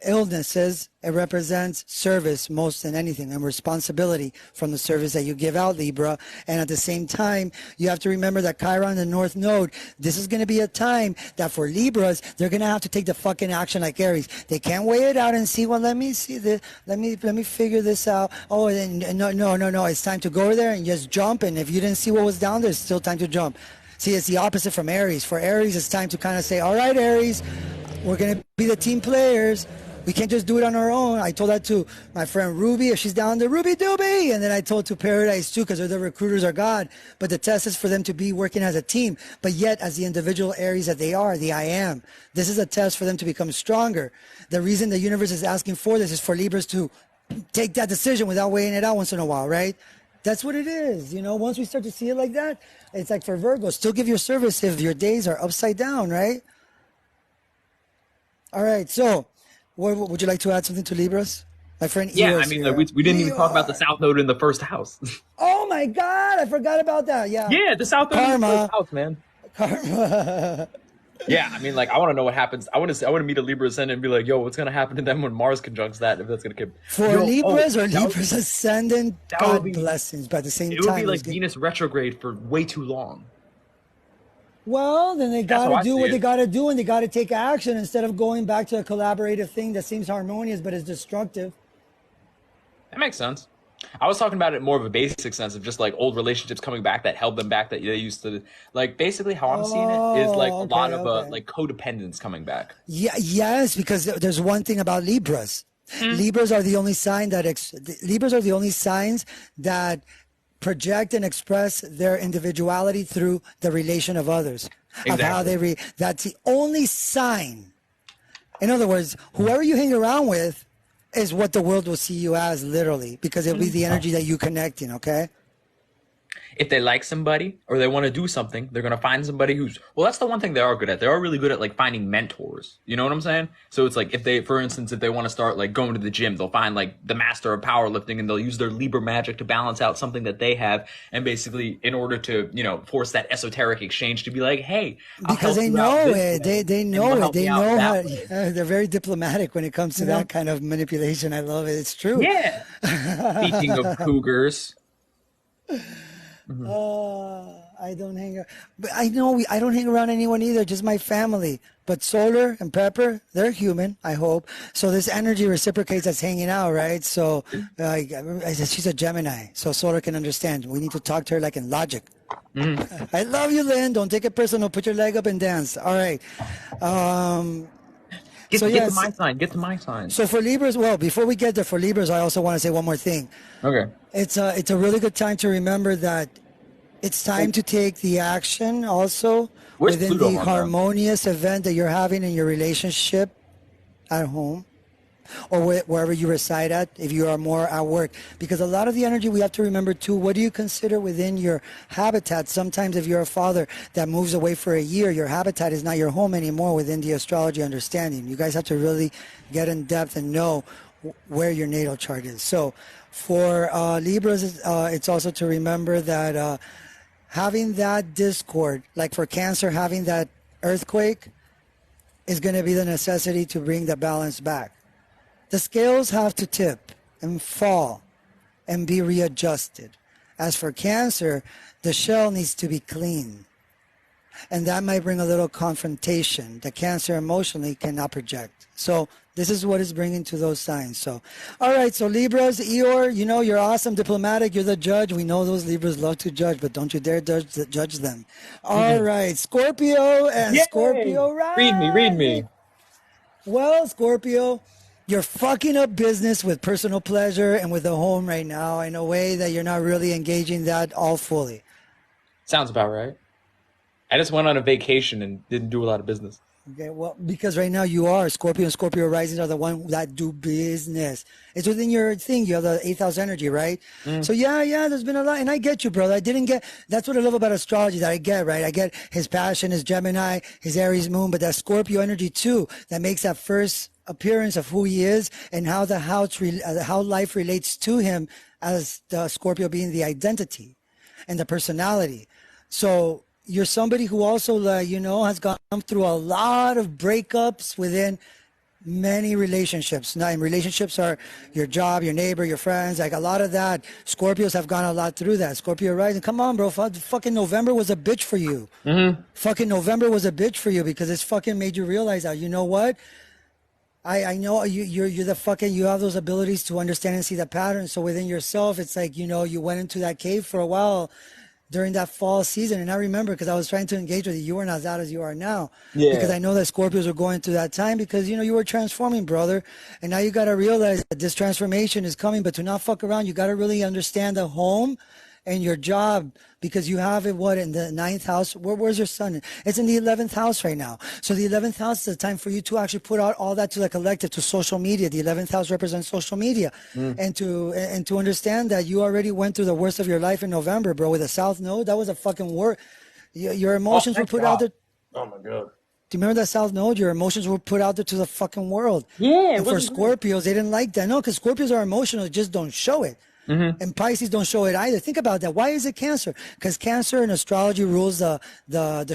illnesses. It represents service most than anything, and responsibility from the service that you give out, Libra. And at the same time, you have to remember that Chiron, the North Node, this is going to be a time that for Libras, they're going to have to take the fucking action like Aries. They can't weigh it out and see, well, let me see this, let me figure this out. Oh, no. It's time to go over there and just jump. And if you didn't see what was down there, it's still time to jump. See, it's the opposite from Aries. For Aries, it's time to kind of say, all right, Aries, we're going to be the team players. We can't just do it on our own. I told that to my friend Ruby, if she's down there, Ruby Doobie. And then I told to Paradise too, because they're the recruiters are God. But the test is for them to be working as a team, but yet as the individual Aries that they are, the I am. This is a test for them to become stronger. The reason the universe is asking for this is for Libras to take that decision without weighing it out once in a while, right? That's what it is. You know, once we start to see it like that, it's like for Virgo, still give your service if your days are upside down, right? All right. So, would you like to add something to Libras? My friend Yeah, Eos I mean, here. like, we didn't even talk about the South Node in the first house. Oh my God, I forgot about that. Yeah. Yeah, the South Node in the Karma. first house, man. Karma. Yeah, I mean, like, I want to know what happens. I want to meet a Libra ascendant and be like, yo, what's gonna happen to them when Mars conjuncts that? If that's gonna keep For Libras or that would- Libras ascendant, that would God be- blessings. But at the same It would time, be like it's good- Venus retrograde for way too long. well, then they That's got how I to do see what it. they got to do, and they got to take action instead of going back to a collaborative thing that seems harmonious but is destructive. That makes sense. I was talking about it more of a basic sense of just like old relationships coming back that held them back that they used to like. Basically, how I'm seeing it is like a lot of like codependence coming back. Yeah, yes, because there's one thing about Libras. Libras are the only sign that Libras are the only signs that project and express their individuality through the relation of others. Of how they that's the only sign. In other words, whoever you hang around with is what the world will see you as, literally, because it'll be the energy that you connect in, okay? If they like somebody or they want to do something, they're going to find somebody who's, well, that's the one thing they are good at. They are really good at like finding mentors. You know what I'm saying? So it's like if they, for instance, if they want to start like going to the gym, they'll find like the master of powerlifting and they'll use their Libra magic to balance out something that they have. And basically in order to, you know, force that esoteric exchange to be like, hey, because they know it. They know it. They know how. They're very diplomatic when it comes to that kind of manipulation. I love it. It's true. Yeah. Speaking of cougars. I don't hang around. But I know I don't hang around anyone either, just my family. But Solar and Pepper, they're human, I hope. So this energy reciprocates us hanging out, right? So she's a Gemini, so Solar can understand. We need to talk to her like in logic. I love you, Lynn. Don't take it personal. Put your leg up and dance. All right. Get to my sign. Get to my sign. So for Libras, well, before we get there, for Libras, I also want to say one more thing. Okay. It's a really good time to remember that it's time to take the action also within the harmonious event that you're having in your relationship at home or wherever you reside at, if you are more at work. Because a lot of the energy we have to remember too, what do you consider within your habitat? Sometimes if you're a father that moves away for a year, your habitat is not your home anymore within the astrology understanding. You guys have to really get in depth and know where your natal chart is. So for Libras, it's also to remember that having that discord, like for Cancer, having that earthquake is going to be the necessity to bring the balance back. The scales have to tip and fall and be readjusted. As for Cancer, the shell needs to be clean. And that might bring a little confrontation that Cancer emotionally cannot project. So this is what it's bringing to those signs. So, all right, so Libras, Eeyore, you know, you're awesome, diplomatic, you're the judge. We know those Libras love to judge, but don't you dare judge them. All right, Scorpio and Scorpio rising. Read me. Well, Scorpio, you're fucking up business with personal pleasure and with the home right now in a way that you're not really engaging that all fully. Sounds about right. I just went on a vacation and didn't do a lot of business. Okay, well, because right now you are Scorpio and Scorpio risings are the one that do business. It's within your thing. You have the 8th house energy, right? So yeah, there's been a lot, and I get you, brother. That's what I love about astrology. That I get, right? I get his passion, his Gemini, his Aries moon, but that Scorpio energy too. That makes that first appearance of who he is and how the house, how life relates to him as the Scorpio being the identity and the personality. So you're somebody who also, has gone through a lot of breakups within many relationships. Now, and relationships are your job, your neighbor, your friends, like a lot of that. Scorpios have gone a lot through that. Scorpio rising, come on, bro. Fucking November was a bitch for you. Fucking November was a bitch for you because it's fucking made you realize that, you know what? I know you're the fucking, you have those abilities to understand and see the patterns. So within yourself, it's like, you went into that cave for a while during that fall season. And I remember because I was trying to engage with you. You weren't as out as you are now. Yeah. Because I know that Scorpios are going through that time because, you were transforming, brother. And now you got to realize that this transformation is coming, but to not fuck around, you got to really understand the home and your job because you have it, in the 9th house? Where's your sun? It's in the 11th house right now. So the 11th house is the time for you to actually put out all that to the collective, to social media. The 11th house represents social media. And to understand that you already went through the worst of your life in November, bro, with a South Node. That was a fucking war. Your emotions were put out there. Oh my god. Do you remember that South Node? Your emotions were put out there to the fucking world. Yeah. And for Scorpios, they didn't like that. No, because Scorpios are emotional, just don't show it. And Pisces don't show it either. Think about that. Why is it Cancer? Because Cancer in astrology rules the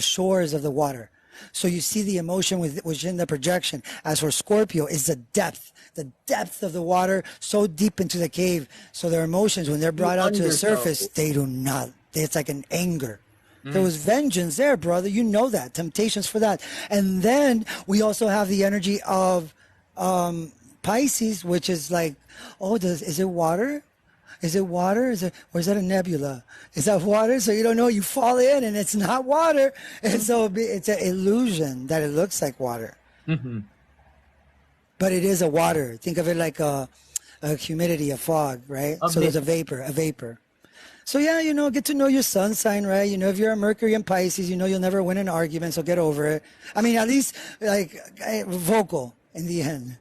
shores of the water. So you see the emotion within the projection. As for Scorpio, is the depth of the water so deep into the cave. So their emotions, when they're brought out to the surface, they do not. It's like an anger. There was vengeance there, brother. You know that. Temptations for that. And then we also have the energy of Pisces, which is like, is it water? Is it water? Or is that a nebula? Is that water? So you don't know. You fall in, and it's not water. And so it's an illusion that it looks like water. But it is a water. Think of it like a humidity, a fog, right? So there's a vapor. So yeah, get to know your sun sign, right? If you're a Mercury and Pisces, you'll never win an argument, so get over it. I mean, at least vocal in the end.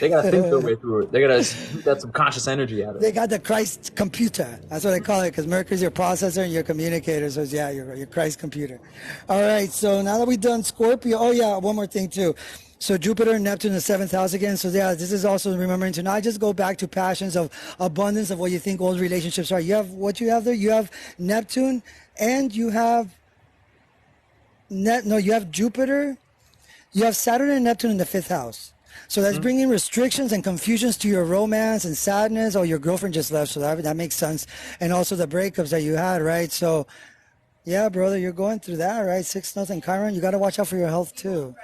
They gotta think their way through it. They gotta get some conscious energy out of it. They got the Christ computer. That's what I call it, because Mercury's your processor and your communicator. So yeah, your Christ computer. All right. So now that we've done Scorpio, one more thing too. So Jupiter and Neptune in the 7th house again. So yeah, this is also remembering to not just go back to passions of abundance of what you think old relationships are. You have what you have there. You have Neptune, and you have you have Jupiter. You have Saturn and Neptune in the 5th house. So that's bringing restrictions and confusions to your romance and sadness. Oh, your girlfriend just left, so that makes sense. And also the breakups that you had, right? So, yeah, brother, you're going through that, right? 6 nothing, Chiron. You got to watch out for your health too.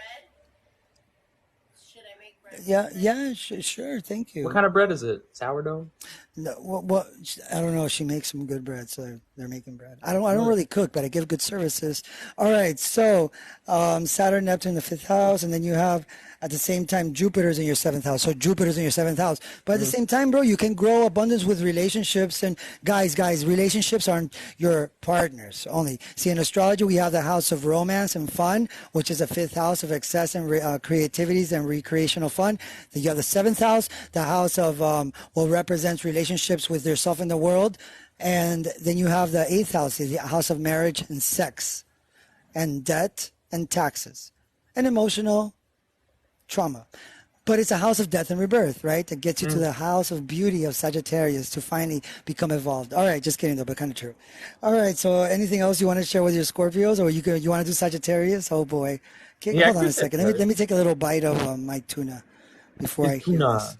Should I make bread? Yeah, sure. Thank you. What kind of bread is it? Sourdough? No, well, I don't know. She makes some good bread, so they're making bread. I don't really cook, but I give good services. All right, so Saturn, Neptune in the 5th house, and then you have at the same time Jupiter's in your 7th house. So Jupiter's in your 7th house, but at the same time, bro, you can grow abundance with relationships. And guys, relationships aren't your partners only. See, in astrology, we have the house of romance and fun, which is the 5th house of excess and creativities and recreational fun. Then you have the 7th house, the house of what represents relationships with yourself and the world. And then you have the 8th house, the house of marriage and sex and debt and taxes and emotional trauma. But it's a house of death and rebirth, right? That gets you to the house of beauty of Sagittarius to finally become evolved. All right, just kidding though, but kind of true. All right, so anything else you want to share with your Scorpios, or you want to do Sagittarius? Oh boy. Okay, hold on a second. Let me take a little bite of my tuna before I hear this.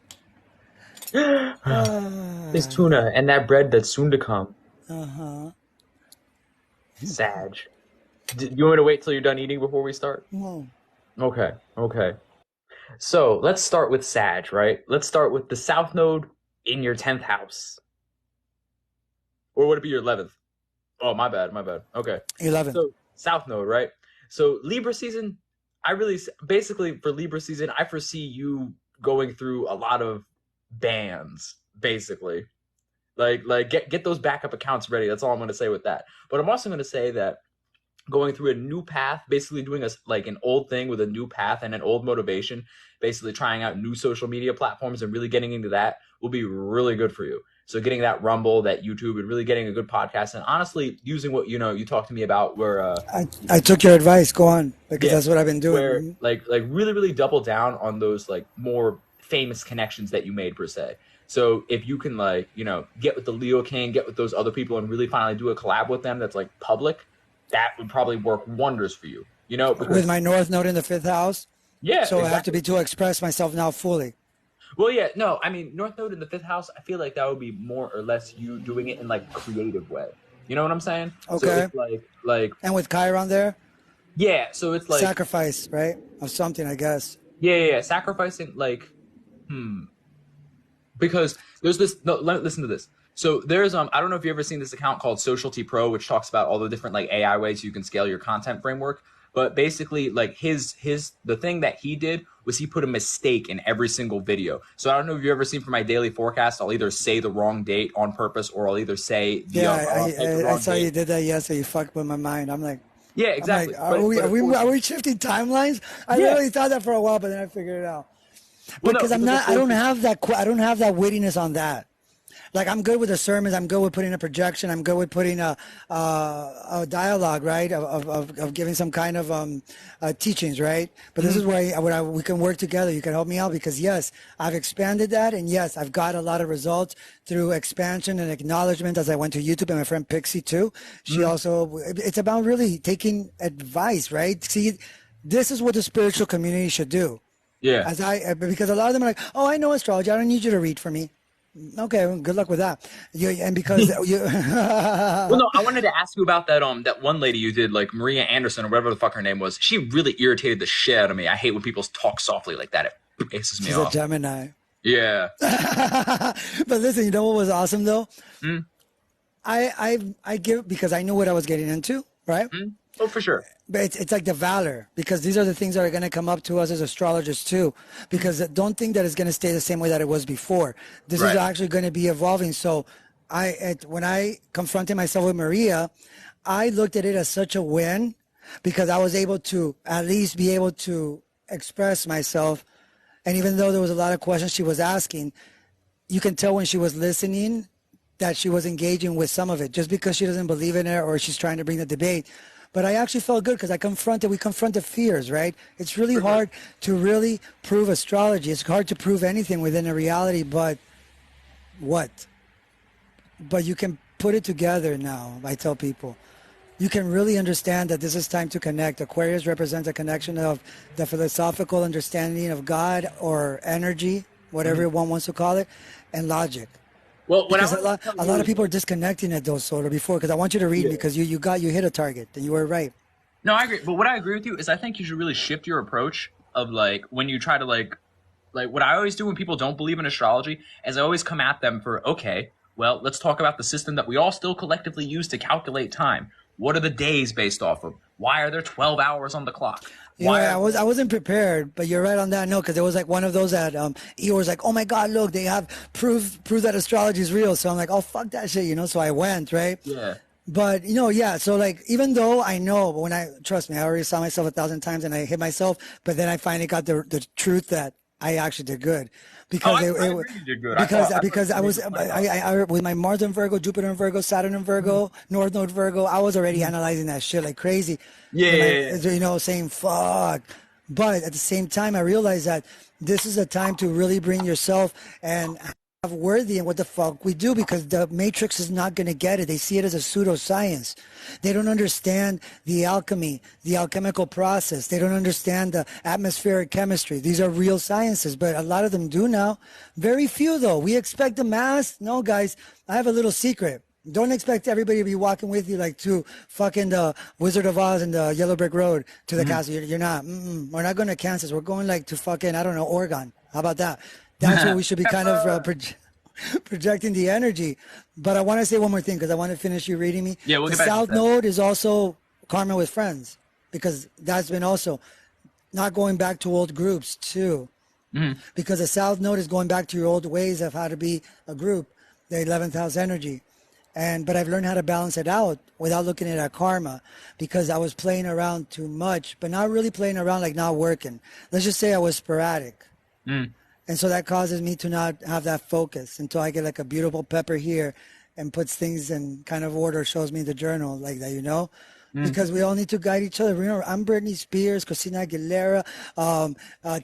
It's tuna and that bread that's soon to come. Sag. Do you want me to wait till you're done eating before we start? No. Okay. So let's start with Sag, right? Let's start with the South Node in your 10th house. Or would it be your 11th? Oh, my bad. Okay. 11th. So South Node, right? So Libra season, basically for Libra season, I foresee you going through a lot of bans, basically. Like get those backup accounts ready. That's all I'm going to say with that. But I'm also going to say that going through a new path, basically doing an old thing with a new path and an old motivation, basically trying out new social media platforms and really getting into that will be really good for you. So getting that Rumble, that YouTube, and really getting a good podcast, and honestly using what you talked to me about, where I took your advice. Go on, because that's what I've been doing. Where really really double down on those more famous connections that you made per se. So if you can like, you know, get with the Leo King, get with those other people and really finally do a collab with them that's like public, that would probably work wonders for you. You know, because With my North Node in the 5th house. yeah, So I have to exactly. be to express myself now fully. Well, yeah, no, I mean, North Node in the 5th house, I feel like that would be more or less you doing it in like creative way. You know what I'm saying? So Okay. it's like And with Chiron there, yeah, so it's like sacrifice, right? Of something, I guess. yeah, sacrificing like because there's this listen to this. So there's I don't know if you've ever seen this account called Socialty Pro, which talks about all the different like AI ways you can scale your content framework. But basically, like his the thing that he did was he put a mistake in every single video. So I don't know if you've ever seen for my daily forecast, I'll either say the wrong date on purpose, or I'll either say the, I saw you did that yesterday. You fucked with my mind. I'm like, yeah, exactly. I'm like, are we shifting timelines? I really thought that for a while, but then I figured it out. Well, Because I don't have that wittiness on that. Like I'm good with the sermons. I'm good with putting a projection. I'm good with putting a dialogue, right? Of giving some kind of teachings, right? But this is where we can work together. You can help me out because yes, I've expanded that, and yes, I've got a lot of results through expansion and acknowledgement. As I went to YouTube, and my friend Pixie too. She also. It's about really taking advice, right? See, this is what the spiritual community should do. Yeah. Because a lot of them are like, oh, I know astrology. I don't need you to read for me. Okay, well, good luck with that. And because you. Well, no, I wanted to ask you about that one lady you did, like Maria Anderson or whatever the fuck her name was. She really irritated the shit out of me. I hate when people talk softly like that. It pisses me off. She's a Gemini. Yeah. But listen, you know what was awesome though? I give because I knew what I was getting into, right? Oh, for sure. But it's like the valor, because these are the things that are going to come up to us as astrologers too. Because don't think that it's going to stay the same way that it was before. This is actually going to be evolving. So when I confronted myself with Maria, I looked at it as such a win because I was able to at least be able to express myself. And even though there was a lot of questions she was asking, you can tell when she was listening that she was engaging with some of it, just because she doesn't believe in it or she's trying to bring the debate. But I actually felt good because we confronted fears, right? It's really hard to really prove astrology. It's hard to prove anything within a reality, but what? But you can put it together now, I tell people. You can really understand that this is time to connect. Aquarius represents a connection of the philosophical understanding of God or energy, whatever one wants to call it, and logic. Well, because a lot of people are disconnecting at those sort of before. Because I want you to read because you hit a target and you were right. No, I agree. But what I agree with you is I think you should really shift your approach of like when you try to like what I always do when people don't believe in astrology is I always come at them for, okay, well, let's talk about the system that we all still collectively use to calculate time. What are the days based off of? Why are there 12 hours on the clock? I wasn't prepared, but you're right on that note because it was like one of those that Eeyore's like, oh my God, look, they have proof that astrology is real. So I'm like, oh fuck that shit, So I went, right? Yeah. But so like even though I know, but trust me, I already saw myself 1,000 times and I hit myself, but then I finally got the truth that I actually did good. Because you did good. Because I was with my Mars in Virgo, Jupiter in Virgo, Saturn in Virgo, North Node Virgo, I was already analyzing that shit like crazy. Saying fuck. But at the same time, I realized that this is a time to really bring yourself and have worthy in what the fuck we do, because the Matrix is not going to get it. They see it as a pseudoscience. They don't understand the alchemy, the alchemical process. They don't understand the atmospheric chemistry. These are real sciences, but a lot of them do now. Very few, though. We expect the mass. No, guys, I have a little secret. Don't expect everybody to be walking with you like to fucking the Wizard of Oz and the Yellow Brick Road to the castle. You're not. We're not going to Kansas. We're going like to fucking, I don't know, Oregon. How about that? That's where we should be kind of projecting the energy. But I want to say one more thing because I want to finish you reading me. Yeah, we'll the get back to South that. Node is also karma with friends, because that's been also not going back to old groups too. Because the South Node is going back to your old ways of how to be a group, the 11th house energy. But I've learned how to balance it out without looking at our karma, because I was playing around too much, but not really playing around, like not working. Let's just say I was sporadic. And so that causes me to not have that focus until I get like a beautiful pepper here and puts things in kind of order, shows me the journal like that, because we all need to guide each other. Remember, I'm Britney Spears, Christina Aguilera,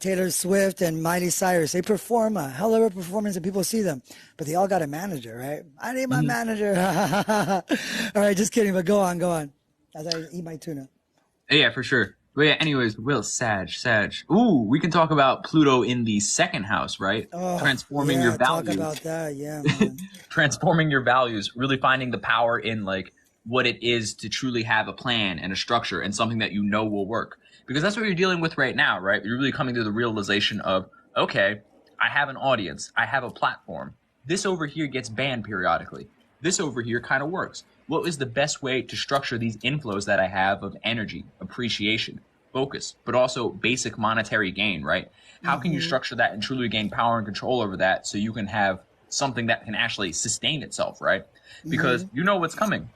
Taylor Swift, and Miley Cyrus. They perform a hell of a performance and people see them, but they all got a manager, right? I need my manager. All right, just kidding, but go on. As I eat my tuna. Yeah, for sure. But yeah, anyways, Will, Sag. Ooh, we can talk about Pluto in the second house, right? Oh, Transforming your values. Talk about that, yeah, man. Transforming your values, really finding the power in like what it is to truly have a plan and a structure and something that you know will work. Because that's what you're dealing with right now, right? You're really coming to the realization of, okay, I have an audience, I have a platform. This over here gets banned periodically. This over here kind of works. What is the best way to structure these inflows that I have of energy, appreciation, focus, but also basic monetary gain, right? How can you structure that and truly gain power and control over that so you can have something that can actually sustain itself, right? Because you know what's coming.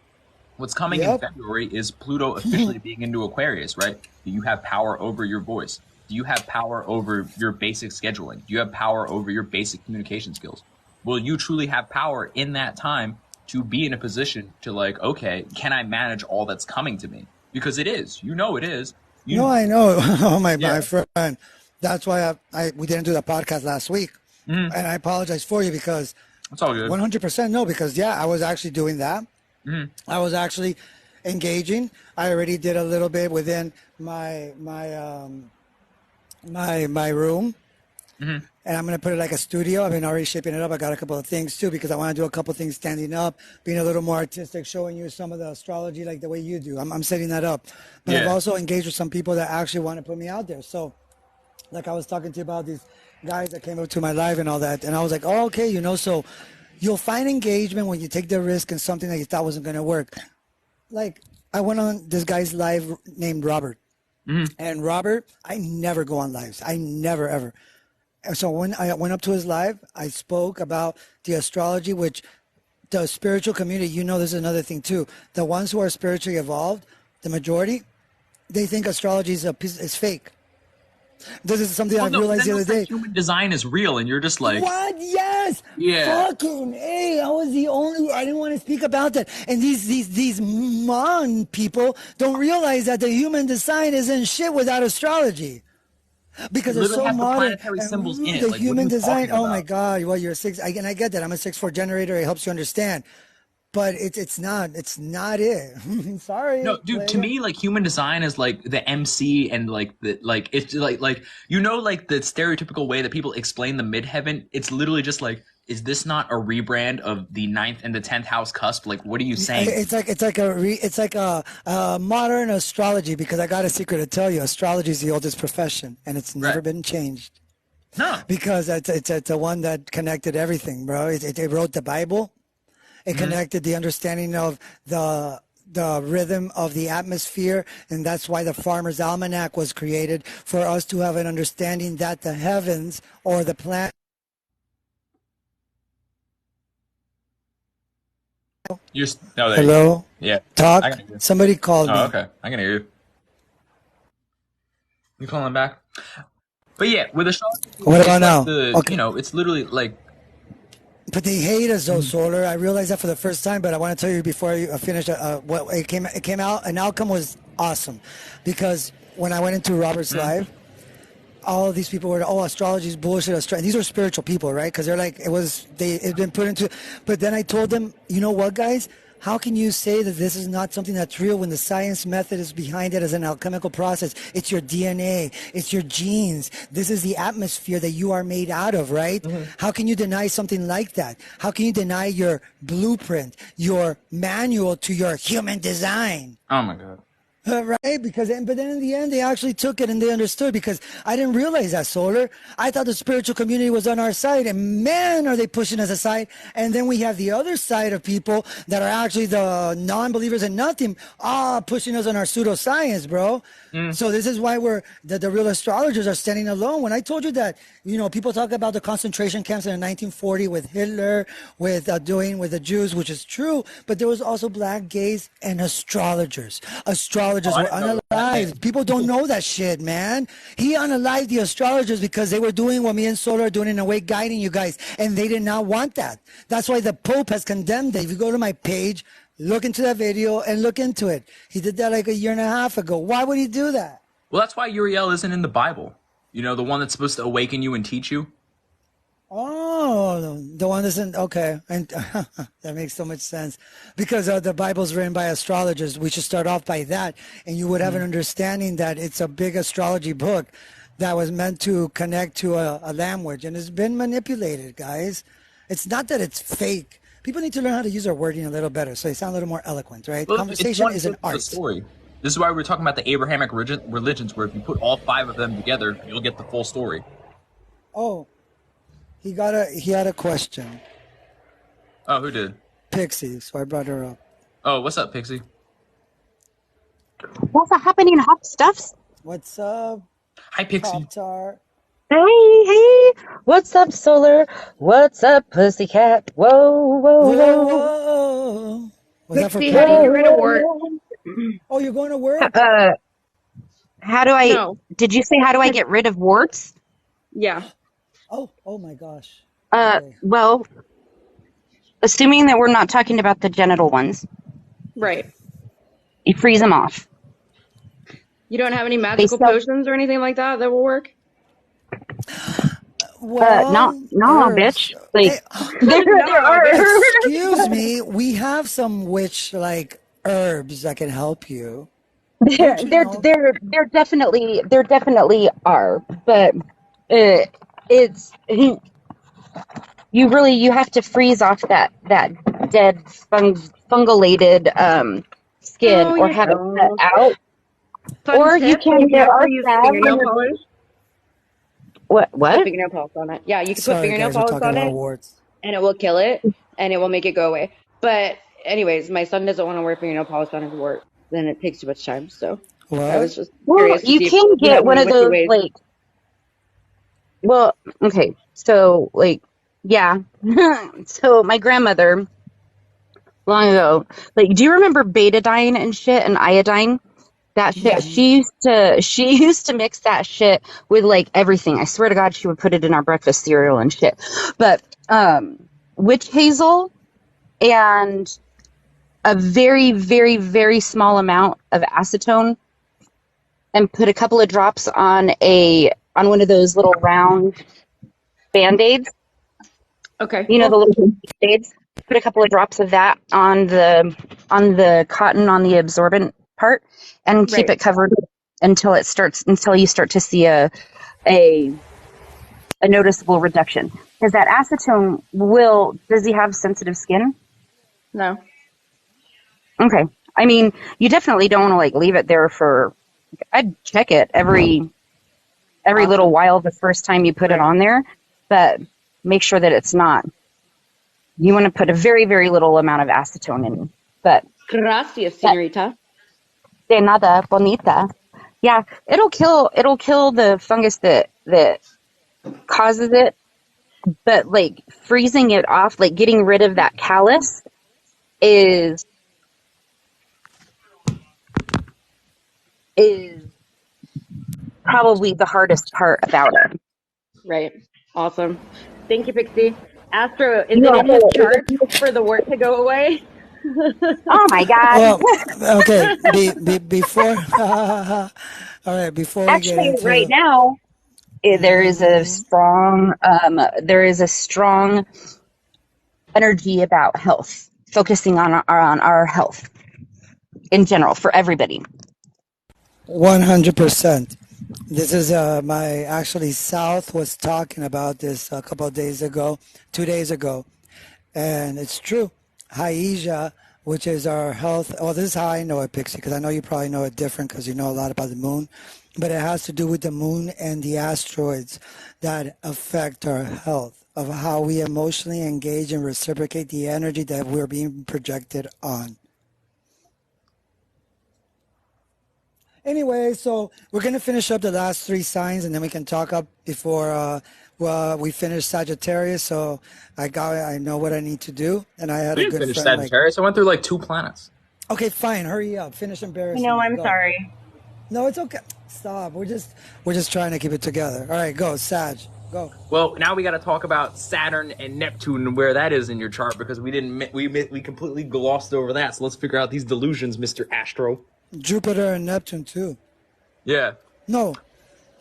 What's coming in February is Pluto officially being into Aquarius, right? Do you have power over your voice? Do you have power over your basic scheduling? Do you have power over your basic communication skills? Will you truly have power in that time to be in a position to like, okay, can I manage all that's coming to me? Because it is. You know it is. I know. Oh, my friend. That's why we didn't do the podcast last week. And I apologize for you because it's all good. 100% no, because I was actually doing that. I was actually engaging. I already did a little bit within my room. And I'm going to put it like a studio. I've been already shaping it up. I got a couple of things too, because I want to do a couple of things standing up, being a little more artistic, showing you some of the astrology like the way you do. I'm setting that up. But I've also engaged with some people that actually want to put me out there. So like I was talking to you about these guys that came up to my live and all that. And I was like, oh, okay, so you'll find engagement when you take the risk in something that you thought wasn't going to work. Like I went on this guy's live named Robert. And Robert, I never go on lives. I never, ever. So when I went up to his live, I spoke about the astrology, which the spiritual community, this is another thing too. The ones who are spiritually evolved, the majority, they think astrology is fake. This is something I realized the other day. Human design is real, and you're just like, what? Yes. Yeah. Fucking hey! I was the only. I didn't want to speak about that. And these Mon people don't realize that the human design isn't shit without astrology. Because it's so modern. The planetary symbols in it. The like, human design. Oh my God! Well, you're and I get that. I'm a 6'4" generator. It helps you understand. But it's not it. Sorry. No, dude, to me, like human design is like the MC and like it's like like the stereotypical way that people explain the midheaven. It's literally just like, is this not a rebrand of the 9th and the 10th house cusp? Like, what are you saying? It's like a modern astrology, because I got a secret to tell you. Astrology is the oldest profession, and it's never been changed. No, because it's the one that connected everything, bro. It wrote the Bible. It connected the understanding of the rhythm of the atmosphere, and that's why the Farmer's Almanac was created, for us to have an understanding that the heavens or the planet. Hello? Yeah. Talk? Somebody called me. Oh, okay. I can hear you. You calling back? But yeah, with astrology, what about now? Okay. It's literally like. But they hate us, though, Solar. I realized that for the first time, but I want to tell you before I finish. What it came out. An outcome was awesome, because when I went into Robert's live, all of these people were, astrology is bullshit. These were spiritual people, right? Because they're like, it's been put into. But then I told them, you know what, guys? How can you say that this is not something that's real when the science method is behind it as an alchemical process? It's your DNA. It's your genes. This is the atmosphere that you are made out of, right? How can you deny something like that? How can you deny your blueprint, your manual to your human design? Oh, my God. Right? But then in the end, they actually took it and they understood, because I didn't realize that, Solar. I thought the spiritual community was on our side, and man, are they pushing us aside. And then we have the other side of people that are actually the non-believers and nothing, pushing us on our pseudoscience, bro. So this is why the real astrologers are standing alone. When I told you that, people talk about the concentration camps in 1940 with Hitler, with the Jews, which is true, but there was also black gays and astrologers. Astrologers were unalived. People don't know that shit, man. He unalived the astrologers because they were doing what me and Solar are doing, in a way, guiding you guys, and they did not want that. That's why the Pope has condemned it. If you go to my page, look into that video and look into it. He did that like a year and a half ago. Why would he do that? Well, that's why Uriel isn't in the Bible. You know, the one that's supposed to awaken you and teach you. Oh, the one isn't okay, and that makes so much sense because the Bible's written by astrologers. We should start off by that, and you would have an understanding that it's a big astrology book that was meant to connect to a language, and it's been manipulated, guys. It's not that it's fake. People need to learn how to use their wording a little better, so they sound a little more eloquent, right? Well, Conversation is an art. Story. This is why we're talking about the Abrahamic religions, where if you put all 5 of them together, you'll get the full story. Oh. He had a question. Oh, who did? Pixie, so I brought her up. Oh, what's up, Pixie? What's happening, hot stuffs? What's up? Hi, Pixie. Pop-Tart. Hey, what's up, Solar? What's up, Pussycat? Whoa, whoa, whoa. Whoa. Was that for Pixie, how do you get rid of wart? Oh, you're going to work? How do I? No. Did you say how do I get rid of warts? Yeah. Oh my gosh. Okay. Well, assuming that we're not talking about the genital ones, Right. you freeze them off. You don't have any magical potions or anything like that that will work? Well, no, bitch. Like, there are. Excuse me, we have some witch like herbs that can help you. There definitely are, but it's you have to freeze off that dead fungulated skin or have it cut out. Or you can use fingernail polish. What? Put fingernail polish on it. Yeah, you can put fingernail polish on it, and it will kill it, and it will make it go away. But anyways, my son doesn't want to wear fingernail polish on his wart. Then it takes too much time. So I was just curious. You can get one of those like. Well, okay, so like, yeah. So my grandmother, long ago, like, do you remember betadine and shit and iodine? That shit, yeah. She used to mix that shit with like everything. I swear to God, she would put it in our breakfast cereal and shit. But witch hazel and a very, very, very small amount of acetone, and put a couple of drops on one of those little round Band-Aids. Okay. You know, the little Band-Aids. Put a couple of drops of that on the cotton on the absorbent part, and keep it covered until you start to see a noticeable reduction. Because that acetone does he have sensitive skin? No. Okay. I mean, you definitely don't want to like leave it there for. I'd check it every little while the first time you put it on there, but make sure that it's not. You want to put a very, very little amount of acetone in. But gracias, señorita. De nada, bonita. Yeah, it'll kill the fungus that causes it. But like freezing it off, like getting rid of that callus is probably the hardest part about it. Right. Awesome. Thank you, Pixie. Astro, is it in his chart for the wart to go away? Oh my God. Well, okay. Before, all right. Before we actually, get into right now, there is a strong energy about health, focusing on our health in general for everybody. 100%. This is actually South was talking about this a couple of days ago, 2 days ago, and it's true. Haija, which is our health. Well, this is how I know it, Pixie, because I know you probably know it different because you know a lot about the moon, but it has to do with the moon and the asteroids that affect our health, of how we emotionally engage and reciprocate the energy that we're being projected on. Anyway, so we're going to finish up the last 3 signs, and then we can talk up before we finish Sagittarius. So I know what I need to do, and I had a good friend. Sagittarius. I went through like 2 planets. Okay, fine. Hurry up. Finish embarrassing. No, I'm go. Sorry. No, it's okay. Stop. We're just trying to keep it together. All right, go, Sag. Go. Well, now we got to talk about Saturn and Neptune and where that is in your chart because we completely glossed over that. So let's figure out these delusions, Mr. Astro. Jupiter and Neptune too. Yeah. No.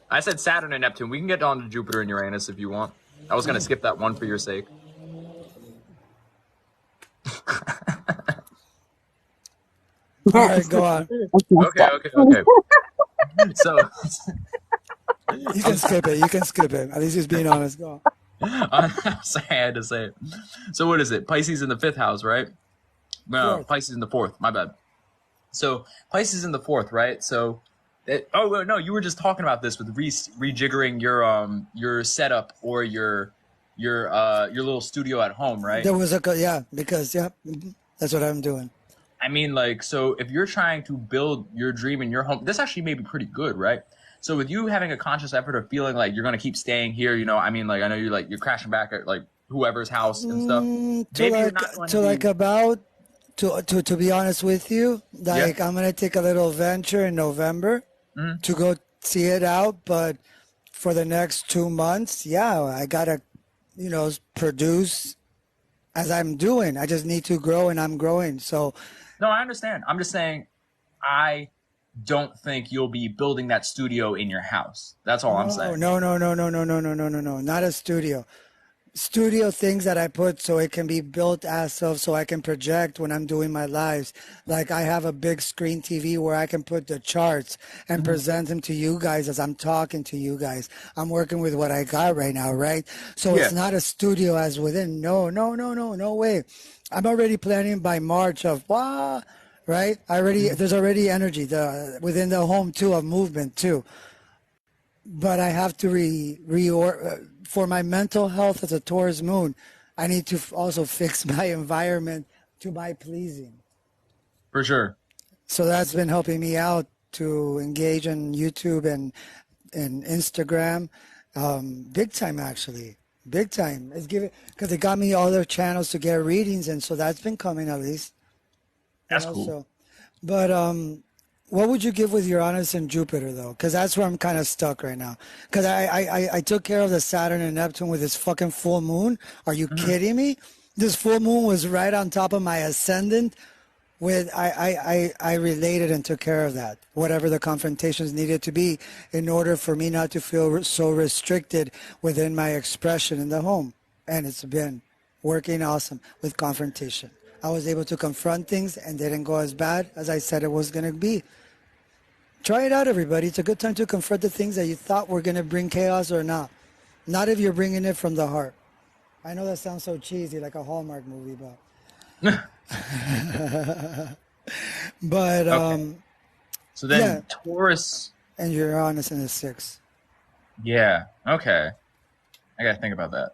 I said Saturn and Neptune. We can get on to Jupiter and Uranus if you want. I was going to skip that one for your sake. All right, go on. Okay. So you can skip it. You can skip it. At least he's being honest. Go on. I had to say it. So what is it? Pisces in the 5th house, right? No, Fourth. Pisces in the 4th. My bad. So Pisces in the 4th, right? So, no, you were just talking about this with rejiggering your setup or your little studio at home, right? There was because that's what I'm doing. I mean, like, so if you're trying to build your dream in your home, this actually may be pretty good, right? So with you having a conscious effort of feeling like you're gonna keep staying here, you know, I mean, like, I know you're crashing back at like whoever's house and stuff. To be honest with you, like I'm gonna take a little venture in November to go see it out, but for the next 2 months, I gotta, produce as I'm doing. I just need to grow, and I'm growing. So, no, I understand. I'm just saying, I don't think you'll be building that studio in your house. That's all I'm saying. No, not a studio. Studio things that I put so it can be built so I can project when I'm doing my lives. Like I have a big screen TV where I can put the charts and present them to you guys as I'm talking to you guys. I'm working with what I got right now, right? So it's not a studio as within. No way. I'm already planning by March of right? There's already energy within the home too, of movement too. But I have to for my mental health as a Taurus moon, I need to also fix my environment to my pleasing. For sure. So that's been helping me out to engage in YouTube and Instagram, big time actually, big time. It's because it got me all their channels to get readings, and so that's been coming at least. That's cool. So, but what would you give with Uranus and Jupiter, though? Because that's where I'm kind of stuck right now. Because I took care of the Saturn and Neptune with this fucking full moon. Are you kidding me? This full moon was right on top of my ascendant. I related and took care of that. Whatever the confrontations needed to be in order for me not to feel so restricted within my expression in the home. And it's been working awesome with confrontation. I was able to confront things and didn't go as bad as I said it was going to be. Try it out, everybody. It's a good time to confront the things that you thought were going to bring chaos or not. Not if you're bringing it from the heart. I know that sounds so cheesy, like a Hallmark movie, but... but, okay. So then Taurus... And Uranus in the 6th. Yeah, okay. I got to think about that.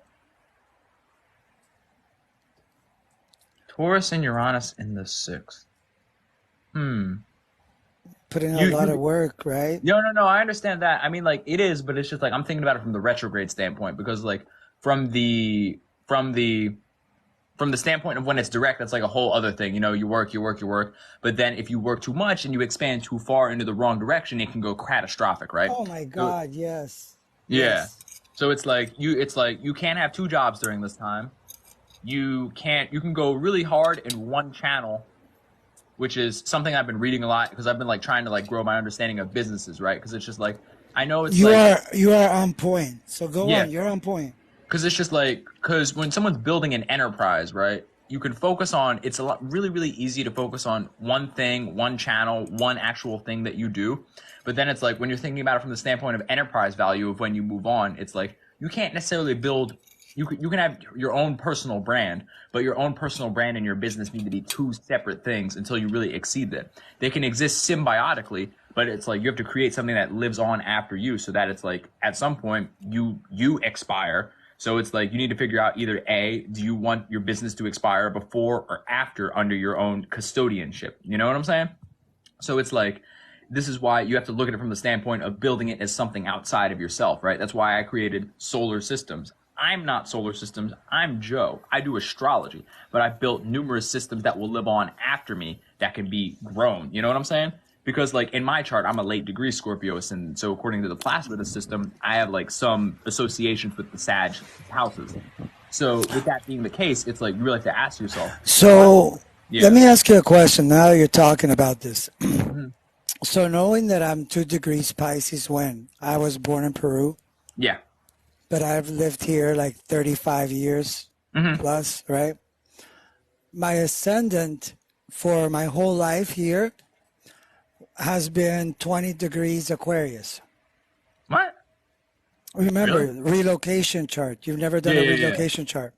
Taurus and Uranus in the 6th. Put in a lot of work, right? No, I understand that. I mean, like, it is, but it's just like I'm thinking about it from the retrograde standpoint because, like, from the standpoint of when it's direct, that's like a whole other thing. You know, you work. But then if you work too much and you expand too far into the wrong direction, it can go catastrophic, right? Oh my God, yes. Yeah. Yes. So it's like you can't have 2 jobs during this time. You can go really hard in one channel, which is something I've been reading a lot because I've been like trying to like grow my understanding of businesses, right? Because it's just like, I know it's you are on point. So go on, you're on point. Because it's just like, because when someone's building an enterprise, right, you can focus on, it's really easy to focus on one thing, one channel, one actual thing that you do. But then it's like, when you're thinking about it from the standpoint of enterprise value of when you move on, it's like, you can't necessarily build, you can have your own personal brand, but your own personal brand and your business need to be 2 separate things until you really exceed them. They can exist symbiotically, but it's like you have to create something that lives on after you so that it's like at some point you expire. So it's like you need to figure out either A, do you want your business to expire before or after under your own custodianship? You know what I'm saying? So it's like, this is why you have to look at it from the standpoint of building it as something outside of yourself, right? That's why I created solar systems. I'm not solar systems. I'm Joe. I do astrology, but I've built numerous systems that will live on after me that can be grown. You know what I'm saying? because like in my chart, I'm a late degree Scorpio ascendant. So according to the plasma system, I have like some associations with the Sag houses. So with that being the case, it's like you really have to ask yourself. So let me ask you a question. Now you're talking about this. So knowing that I'm 2 degrees Pisces when I was born in Peru. Yeah. But I've lived here like 35 years plus, right? My ascendant for my whole life here has been 20 degrees Aquarius. What? Remember, relocation chart. You've never done a relocation chart.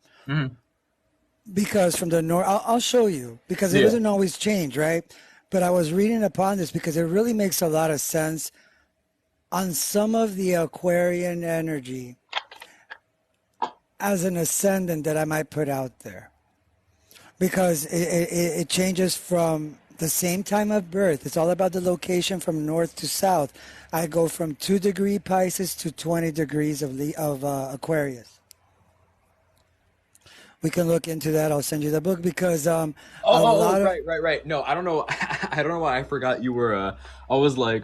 Because from the north, I'll show you, because it doesn't always change, right? But I was reading upon this because it really makes a lot of sense on some of the Aquarian energy as an ascendant that I might put out there. Because it changes from the same time of birth. It's all about the location from north to south. I go from 2 degree Pisces to 20 degrees of Aquarius. We can look into that. I'll send you the book because right. No, I don't know. I don't know why I forgot you were. I was like,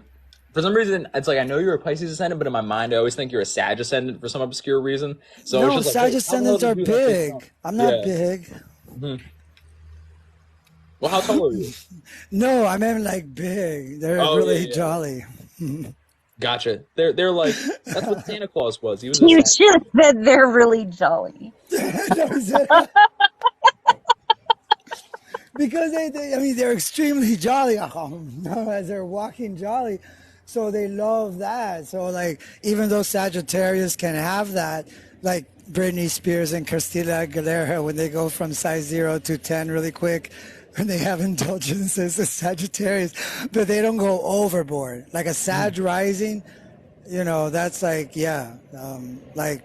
for some reason, it's like I know you're a Pisces ascendant, but in my mind, I always think you're a Sag ascendant for some obscure reason. So no, it's just Sag like, ascendants are big. I'm not big. Well, how tall are you? No, I meant like big. They're really jolly. Gotcha. They're like, that's what Santa Claus was. He was. You just said they're really jolly. Because they're extremely jolly as they're walking jolly. So they love that. So like, even though Sagittarius can have that, like Britney Spears and Christina Aguilera, when they go from size 0 to 10 really quick, and they have indulgences as Sagittarius, but they don't go overboard. Like a Sag rising, that's like, like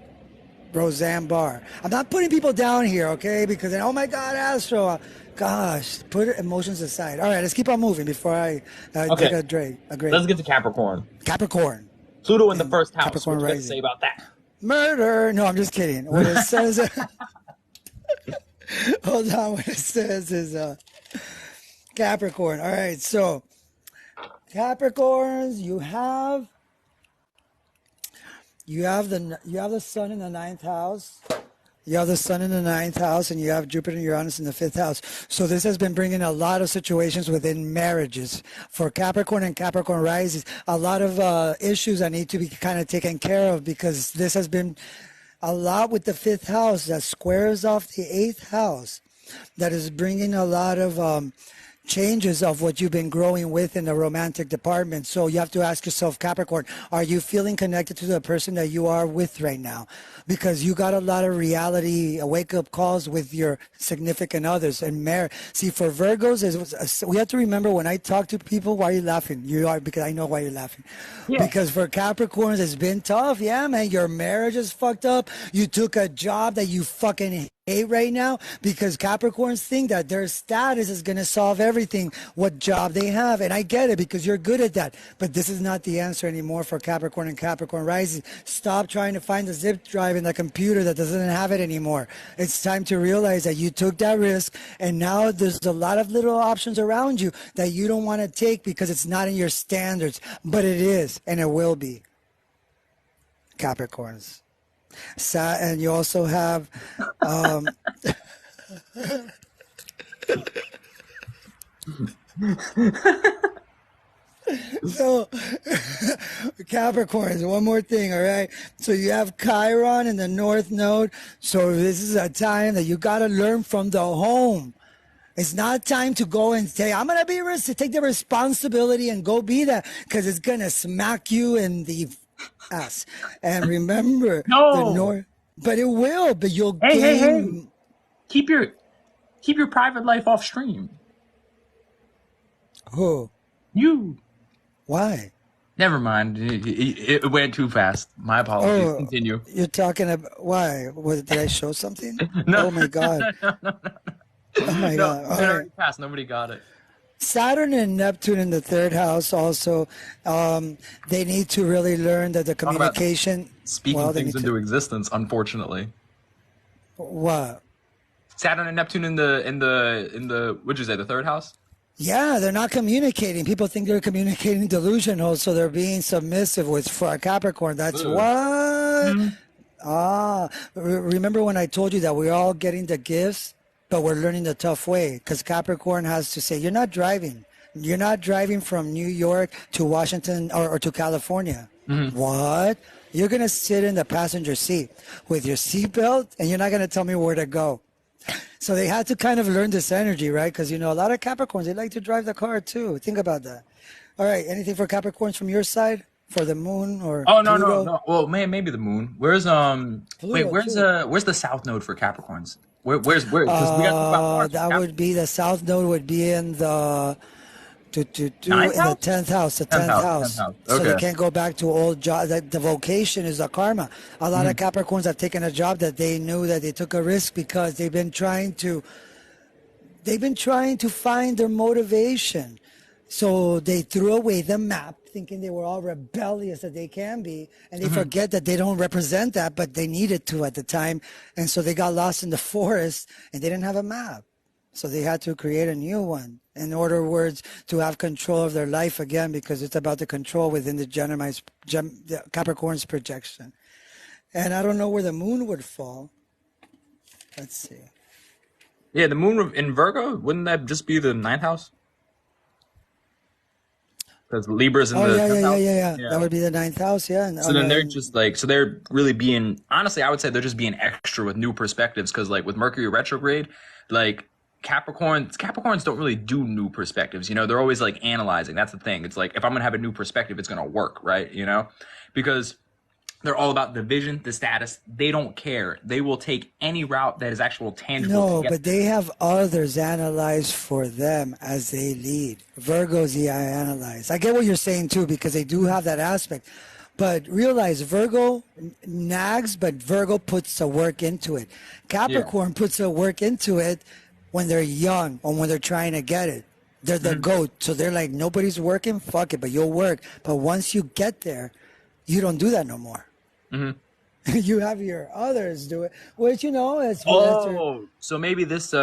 Roseanne Barr. I'm not putting people down here, okay? Because then, oh my God, Astro. Gosh, put emotions aside. All right, let's keep on moving before I take a break. Let's get to Capricorn. Capricorn. Pluto in the first house. Capricorn what do you rising. say about that? Murder. No, I'm just kidding. What it says... Hold on. What it says is Capricorn. All right, so Capricorns, you have the sun in the 9th house. You have the sun in the 9th house, and you have Jupiter and Uranus in the 5th house. So this has been bringing a lot of situations within marriages for Capricorn and Capricorn rises. A lot of issues that need to be kind of taken care of, because this has been a lot with the 5th house that squares off the 8th house. That is bringing a lot of changes of what you've been growing with in the romantic department. So you have to ask yourself, Capricorn, are you feeling connected to the person that you are with right now? Because you got a lot of reality wake-up calls with your significant others and marriage. See, for Virgos, we have to remember, when I talk to people, why are you laughing? You are, because I know why you're laughing. Yeah. Because for Capricorns, it's been tough. Yeah, man, your marriage is fucked up. You took a job that you fucking hate right now, because Capricorns think that their status is going to solve everything, what job they have. And I get it, because you're good at that. But this is not the answer anymore for Capricorn and Capricorn rising. Stop trying to find the zip drive in the computer that doesn't have it anymore. It's time to realize that you took that risk, and now there's a lot of little options around you that you don't want to take because it's not in your standards. But it is, and it will be. Capricorns. And you also have so Capricorns, one more thing, all right? So you have Chiron in the North Node. So this is a time that you got to learn from the home. It's not time to go and say, I'm going to take the responsibility and go be that, because it's going to smack you in the ass. And remember, the North, but it will, but you'll gain. Hey. Keep your private life off stream. Who? You. Why? Never mind. It went too fast. My apologies. Continue. You're talking about why? Did I show something? No. Oh my God. No. Oh my God. It already passed. Nobody got it. Saturn and Neptune in the 3rd house also, they need to really learn that the communication. Speaking things into existence, unfortunately. What? Saturn and Neptune in the what'd you say, the 3rd house? Yeah, they're not communicating. People think they're communicating delusional, so they're being submissive with for a Capricorn. That's what. Remember when I told you that we're all getting the gifts, but we're learning the tough way? Because Capricorn has to say, you're not driving. You're not driving from New York to Washington or to California. What? You're going to sit in the passenger seat with your seatbelt, and you're not going to tell me where to go. So they had to kind of learn this energy, right? Because, a lot of Capricorns, they like to drive the car too. Think about that. All right. Anything for Capricorns from your side? For the moon or Oh no Pluto? no no. Well, maybe the moon. Where's where's the south node for Capricorns? Where's because we got to talk about Mars. That would be the south node would be in the in Ninth the house? 10th house, the 10th 10th house, house. 10th house. So they Okay. can't go back to old job. The vocation is a karma. A lot of Capricorns have taken a job that they knew that they took a risk because they've been trying to find their motivation. So they threw away the map, thinking they were all rebellious that they can be, and they forget that they don't represent that, but they needed to at the time. And so they got lost in the forest and they didn't have a map. So they had to create a new one in order words to have control of their life again, because it's about the control within the the Capricorn's projection. And I don't know where the moon would fall. Let's see. Yeah, the moon in Virgo, wouldn't that just be the 9th house? Because Libra's in Oh, the yeah, 10th house. yeah. That would be the 9th house, yeah. And, So then they're just like, so they're really being, honestly, I would say they're just being extra with new perspectives. Because like with Mercury retrograde, like Capricorns don't really do new perspectives. They're always like analyzing. That's the thing. It's like, if I'm going to have a new perspective, it's going to work, right? Because they're all about the vision, the status. They don't care. They will take any route that is actual tangible. No, but they have others analyze for them as they lead. Virgos, yeah, analyze. I get what you're saying too, because they do have that aspect. But realize Virgo nags, but Virgo puts the work into it. Capricorn puts the work into it when they're young or when they're trying to get it. They're the goat. So they're like, nobody's working, fuck it, but you'll work. But once you get there, you don't do that no more. You have your others do it, which it's. So maybe this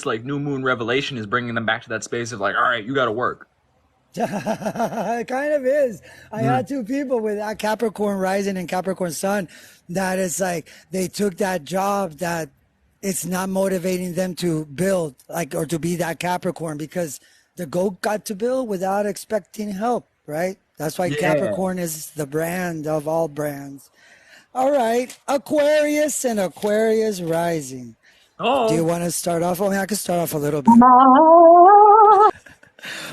like new moon revelation is bringing them back to that space of like, all right, you got to work. It kind of is. I had two people with that Capricorn rising and Capricorn sun that it's like they took that job that it's not motivating them to build or to be that Capricorn, because the goat got to build without expecting help, right? That's why Capricorn is the brand of all brands. All right, Aquarius and Aquarius rising. Do you want to start off? I can start off a little bit.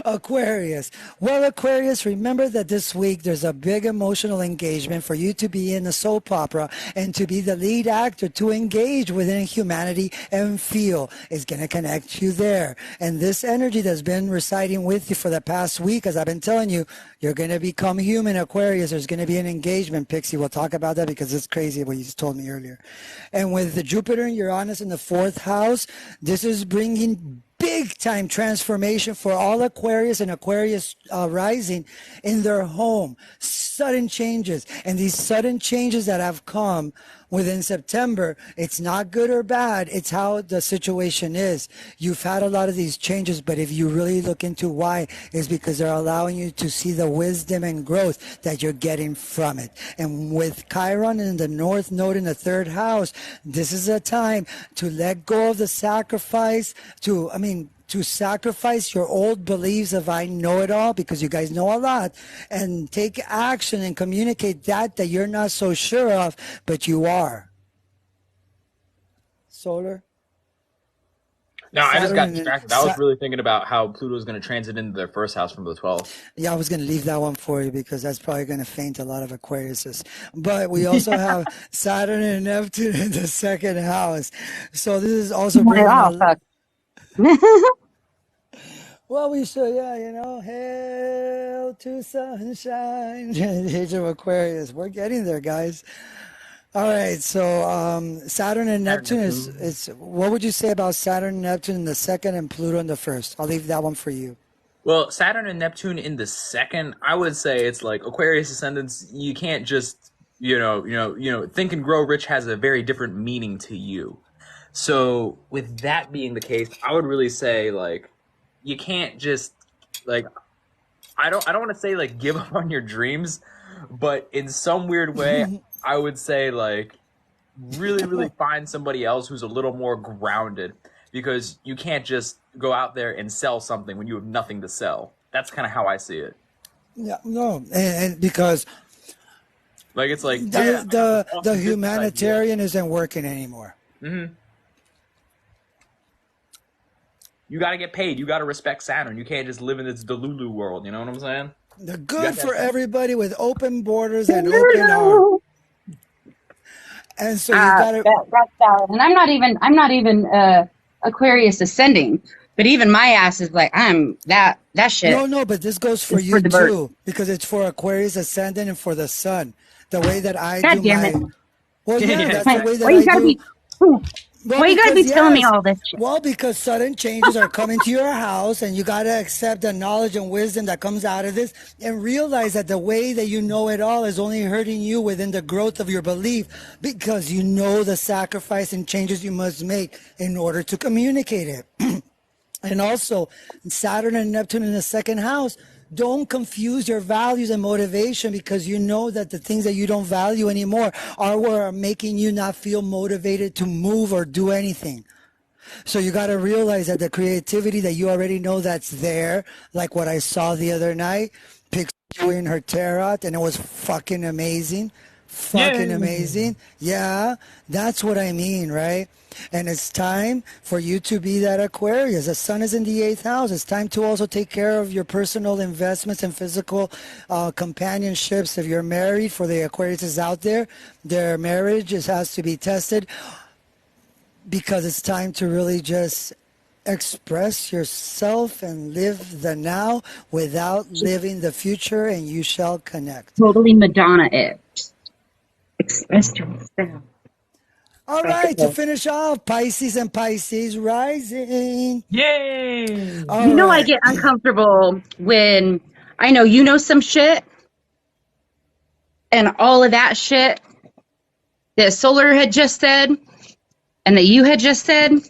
Aquarius. Well, Aquarius, remember that this week there's a big emotional engagement for you to be in a soap opera and to be the lead actor, to engage within humanity and feel. It's going to connect you there. And this energy that's been residing with you for the past week, as I've been telling you, you're going to become human, Aquarius. There's going to be an engagement, Pixie. We'll talk about that because it's crazy what you just told me earlier. And with the Jupiter and Uranus in the 4th house, this is bringing big time transformation for all Aquarius and Aquarius rising in their home. Sudden changes. And these sudden changes that have come within September, it's not good or bad. It's how the situation is. You've had a lot of these changes, but if you really look into why, is because they're allowing you to see the wisdom and growth that you're getting from it. And with Chiron in the North Node in the 3rd house, this is a time to let go of the sacrifice, to sacrifice your old beliefs of I know it all, because you guys know a lot, and take action and communicate that you're not so sure of, but you are. Solar? No, I just got distracted. I was really thinking about how Pluto is going to transit into their 1st house from the 12th. Yeah, I was going to leave that one for you because that's probably going to faint a lot of Aquariuses. But we also have Saturn and Neptune in the 2nd house. So this is also bringing well, we should, hail to sunshine. Age of Aquarius. We're getting there, guys. All right, so Saturn and Neptune is what would you say about Saturn and Neptune in the 2nd and Pluto in the 1st? I'll leave that one for you. Well, Saturn and Neptune in the 2nd, I would say it's like Aquarius ascendants. You can't just, Think and Grow Rich has a very different meaning to you. So with that being the case, I would really say like you can't just like I don't want to say like give up on your dreams, but in some weird way, I would say like really find somebody else who's a little more grounded, because you can't just go out there and sell something when you have nothing to sell. That's kind of how I see it. Yeah, no, and because like it's like the humanitarian isn't working anymore. Mm-hmm. You got to get paid. You got to respect Saturn. You can't just live in this Delulu world. You know what I'm saying? They're good for everybody with open borders and open arms. And so you gotta. That's valid. And I'm not even Aquarius ascending, but even my ass is like I'm that shit. No, but this goes for you too, because it's for Aquarius ascendant and for the sun. The way that I God do damn my. it. Well, yeah, that's the way that Why you I gotta do. be? Why you gotta be telling me all this shit? Well, because sudden changes are coming to your house, and you gotta accept the knowledge and wisdom that comes out of this, and realize that the way that you know it all is only hurting you within the growth of your belief, because you know the sacrifice and changes you must make in order to communicate it. And also, Saturn and Neptune in the second house. Don't confuse your values and motivation, because you know that the things that you don't value anymore are what are making you not feel motivated to move or do anything. So you got to realize that the creativity that you already know that's there, like what I saw the other night, Pixie doing her tarot, and it was fucking amazing. Fucking amazing. Yeah, that's what I mean, right? And it's time for you to be that Aquarius. The sun is in the 8th house. It's time to also take care of your personal investments and physical companionships. If you're married, for the Aquariuses out there, their marriage has to be tested, because it's time to really just express yourself and live the now without living the future, and you shall connect. Totally Madonna it. Express yourself. All right, to finish off, Pisces and Pisces rising. Yay! I get uncomfortable when I know you know some shit, and all of that shit that Solar had just said and that you had just said.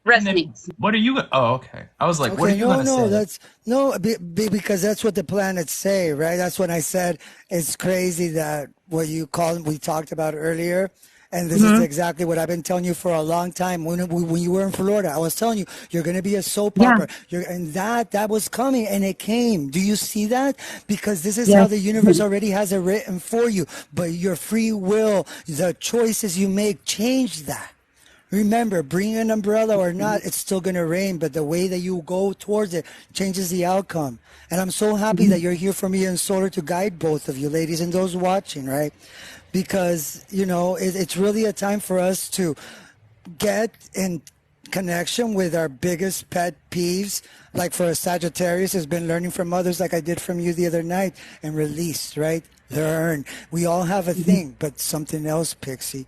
Resonates. What are you? Oh, okay. I was like, what are you going to say? Because that's what the planets say, right? That's when I said it's crazy that what you called, we talked about earlier. And this is exactly what I've been telling you for a long time. When you were in Florida, I was telling you, you're going to be a soap opera. And that was coming, and it came. Do you see that? Because this is how the universe already has it written for you. But your free will, the choices you make, change that. Remember, bring an umbrella or not, it's still going to rain, but the way that you go towards it changes the outcome. And I'm so happy that you're here for me and Solar to guide both of you, ladies, and those watching, right? Because, it's really a time for us to get in connection with our biggest pet peeves. Like for a Sagittarius, has been learning from others, like I did from you the other night, and release, right? Learn. We all have a thing, but something else, Pixie.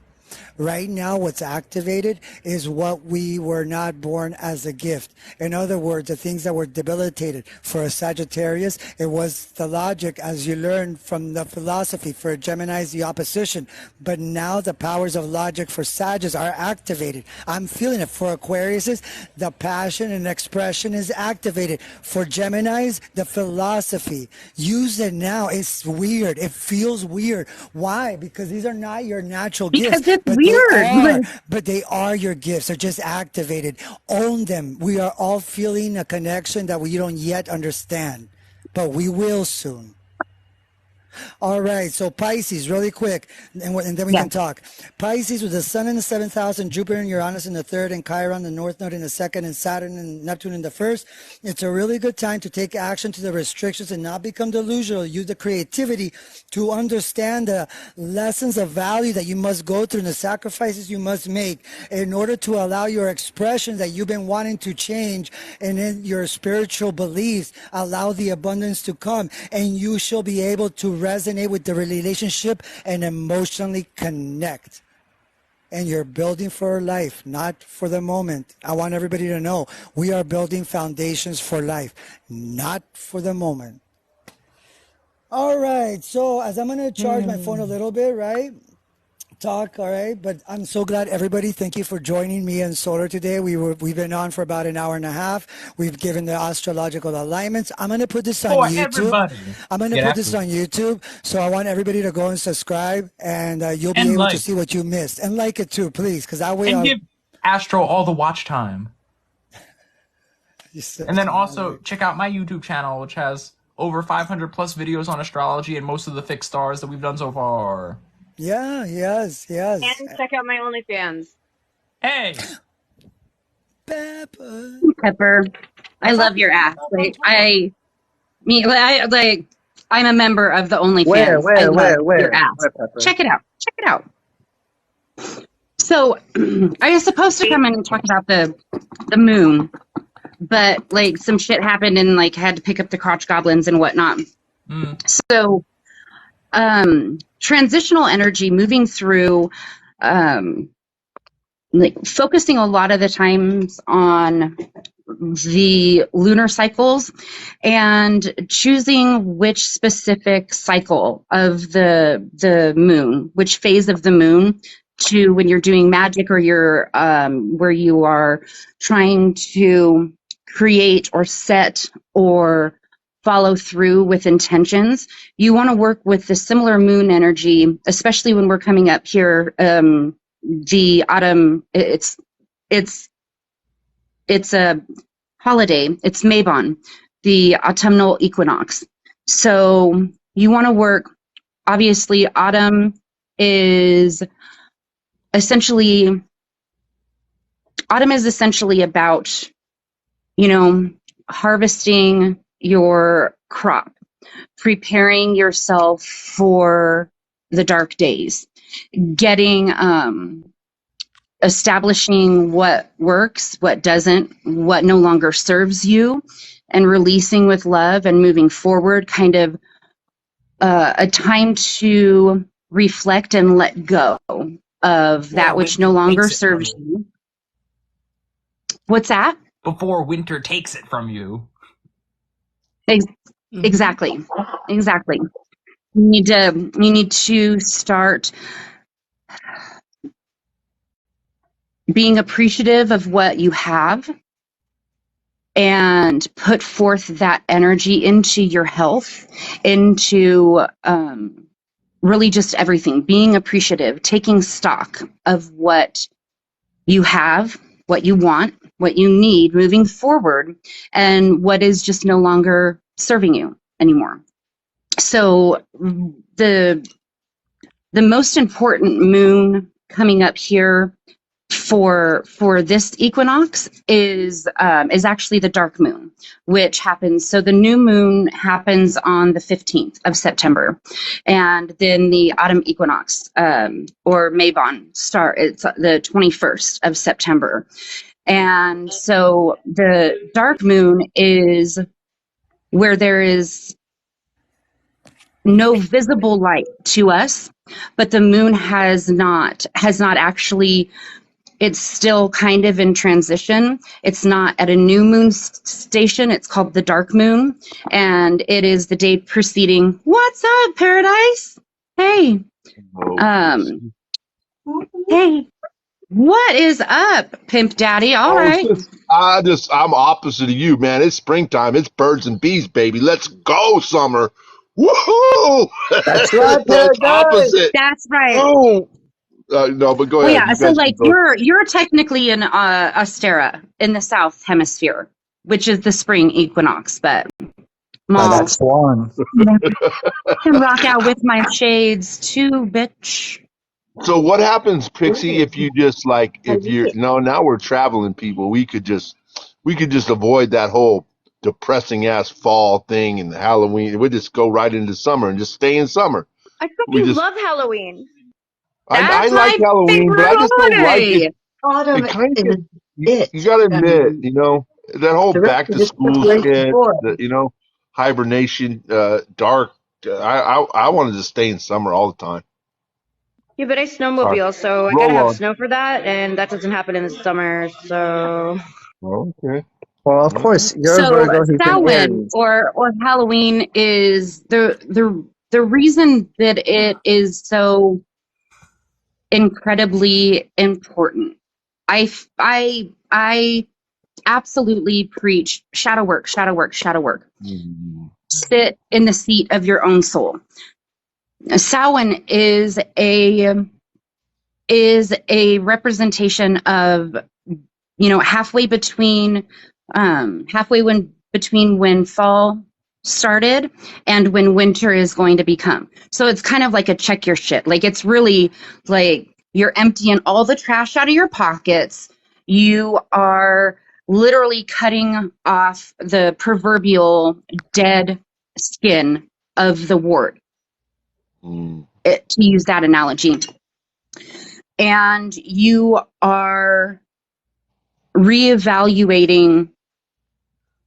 Right now, what's activated is what we were not born as a gift. In other words, the things that were debilitated. For a Sagittarius, it was the logic, as you learned from the philosophy. For a Gemini, is the opposition. But now the powers of logic for Sagittarius are activated. I'm feeling it. For Aquariuses, the passion and expression is activated. For Geminis, the philosophy. Use it now. It's weird. It feels weird. Why? Because these are not your natural gifts. Because it's weird. But they are your gifts. They're just activated. Own them. We are all feeling a connection that we don't yet understand, but we will soon. All right, so Pisces, really quick, and then we can talk. Pisces with the Sun in the 7th house and Jupiter and Uranus in the 3rd and Chiron, the North Node in the 2nd, and Saturn and Neptune in the 1st. It's a really good time to take action to the restrictions and not become delusional. Use the creativity to understand the lessons of value that you must go through and the sacrifices you must make in order to allow your expression that you've been wanting to change, and in your spiritual beliefs, allow the abundance to come, and you shall be able to resonate with the relationship and emotionally connect. And you're building for life, not for the moment. I want everybody to know we are building foundations for life, not for the moment. All right, so as I'm going to charge my phone a little bit, right? talk, all right? But I'm so glad everybody. Thank you for joining me and Solar today. We've been on for about an hour and a half. We've given the astrological alignments. I'm gonna put this on For YouTube. everybody. I'm gonna Yeah, put this on YouTube. So I want everybody to go and subscribe, and you'll be And able to like. see what you missed, and like it too, please, because that way And I'll. give Astro all the watch time. And then also check out my YouTube channel, which has over 500 plus videos on astrology and most of the fixed stars that we've done so far. Yeah, yes. And check out my OnlyFans. Hey, Pepper, I love your ass. Like I'm a member of the OnlyFans. I love your ass. Check it out. Check it out. So I was supposed to come in and talk about the moon, but like some shit happened and like had to pick up the crotch goblins and whatnot. So transitional energy moving through like focusing a lot of the times on the lunar cycles and choosing which specific cycle of the moon, which phase of the moon to when you're doing magic or you're where you are trying to create or set or follow through with intentions. You want to work with the similar moon energy, especially when we're coming up here. The autumn, it's a holiday. It's Mabon, the autumnal equinox. So you want to work. Obviously, autumn is essentially about, harvesting your crop, preparing yourself for the dark days, getting establishing what works, what doesn't, what no longer serves you, and releasing with love and moving forward, kind of a time to reflect and let go of that which no longer serves you. What's that? Before winter takes it from you. Exactly. You need to start being appreciative of what you have and put forth that energy into your health, into really just everything, being appreciative, taking stock of what you have, what you want, what you need moving forward, and what is just no longer serving you anymore. So the most important moon coming up here for this equinox is actually the dark moon, which happens. So the new moon happens on the 15th of September, and then the autumn equinox or Mabon it's the 21st of September. And so the dark moon is where there is no visible light to us, but the moon has not actually. It's still kind of in transition. It's not at a new moon station. It's called the dark moon, and it is the day preceding. What's up, Paradise? Hey. Hey. What is up, Pimp Daddy? All right. I'm opposite of you, man. It's springtime. It's birds and bees, baby. Let's go, summer. Woohoo! That's right, That's opposite. That's right. Oh. No, but go ahead. Yeah, so like you're technically in Astera in the south hemisphere, which is the spring equinox, but that's Swan. can rock out with my shades too, bitch. So what happens, Pixie, if you just now we're traveling people. We could just avoid that whole depressing ass fall thing and Halloween. We just go right into summer and just stay in summer. I fucking love Halloween. I like Halloween, but I just don't like it. Autumn you gotta admit, that whole back to school shit, hibernation, dark. I wanted to stay in summer all the time. Yeah, but I snowmobile, so I gotta have snow for that, and that doesn't happen in the summer, so. Okay. Well, of course, you're so Samhain or Halloween is the reason that it is so incredibly important. I absolutely preach shadow work, shadow work, shadow work. Sit in the seat of your own soul. Samhain is a representation of, halfway between when fall started and when winter is going to become. So it's kind of like a check your shit. Like, it's really like you're emptying all the trash out of your pockets. You are literally cutting off the proverbial dead skin of the wart, to use that analogy. And you are reevaluating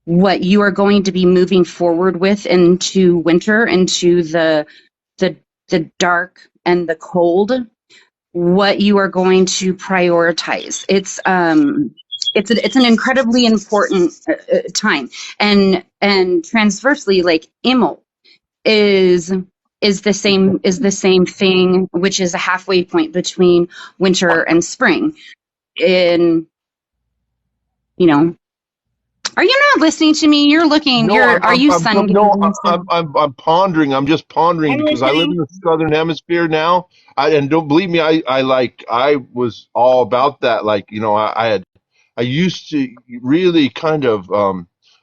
what you are going to be moving forward with into winter, into the dark and the cold, what you are going to prioritize. It's an incredibly important time, and transversely, like Imul is the same thing, which is a halfway point between winter and spring. Are you not listening to me? You're looking. No, Are you sun? no, I'm pondering. I'm just pondering because I live in the southern hemisphere now. And don't believe me, I was all about that. Like, I used to really kind of,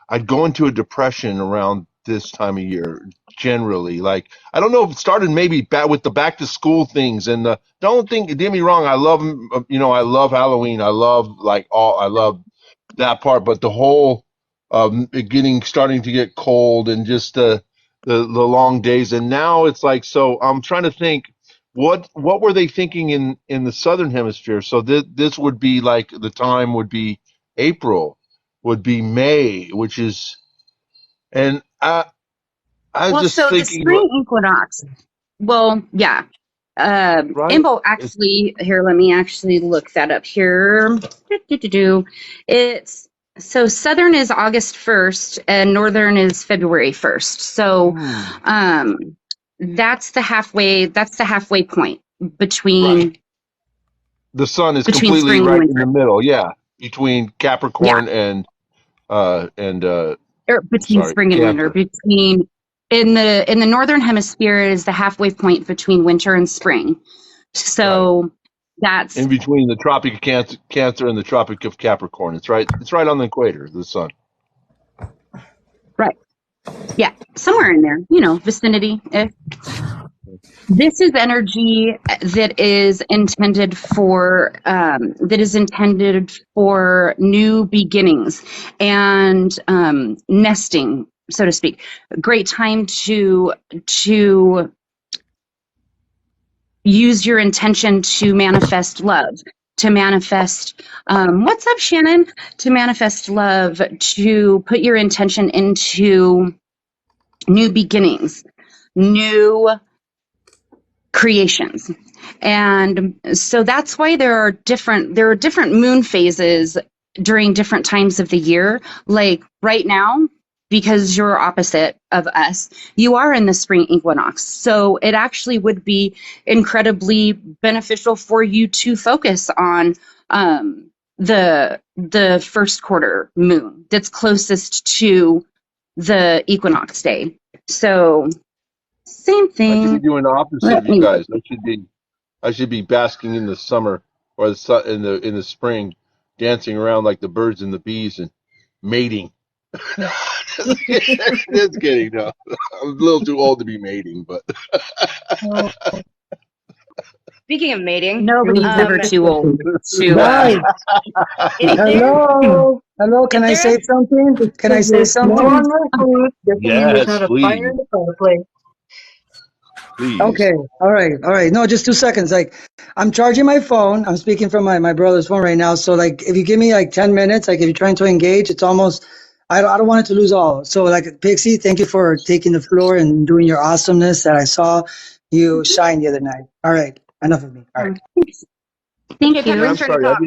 I'd go into a depression around this time of year generally. Like, I don't know if it started maybe with the back to school things, and don't get me wrong, I love, I love Halloween. I love that part, but the whole starting to get cold and just the long days, and now it's like, so I'm trying to think what were they thinking in the southern hemisphere. So this would be like, the time would be April, would be May, which is, and I was just so thinking, the spring equinox. Well, yeah. right? Imbo actually, here, let me actually look that up here. It's so southern is August 1st and northern is February 1st. So that's the halfway point between, right. The sun is between completely spring and right winter. in the middle, yeah, between Capricorn and between spring and winter. Cancer. In the northern hemisphere is the halfway point between winter and spring. So that's in between the Tropic of Cancer and the Tropic of Capricorn. It's right on the equator, the sun. right. Yeah, somewhere in there, vicinity. This is energy that is intended for new beginnings and nesting, so to speak. Great time to use your intention to manifest love, to manifest what's up, Shannon? To manifest love, to put your intention into new beginnings, new creations. And so that's why there are different moon phases during different times of the year. Like right now, because you're opposite of us, you are in the spring equinox. So it actually would be incredibly beneficial for you to focus on the first quarter moon that's closest to the equinox day. So same thing. I should be doing the opposite of you guys. I should be basking in the summer or in the spring, dancing around like the birds and the bees and mating. Just kidding. No, I'm a little too old to be mating, but. Speaking of mating, nobody's ever too old to. Guys, hello. Can I say something? Can I say something? Yes, please. Please. Okay. All right. No, just 2 seconds. Like, I'm charging my phone. I'm speaking from my brother's phone right now. So, like, if you give me like 10 minutes, like if you're trying to engage, it's almost, I don't want it to lose all. So, like, Pixie, thank you for taking the floor and doing your awesomeness that I saw you shine the other night. All right. Enough of me. All right. Thank you. I'm sorry. I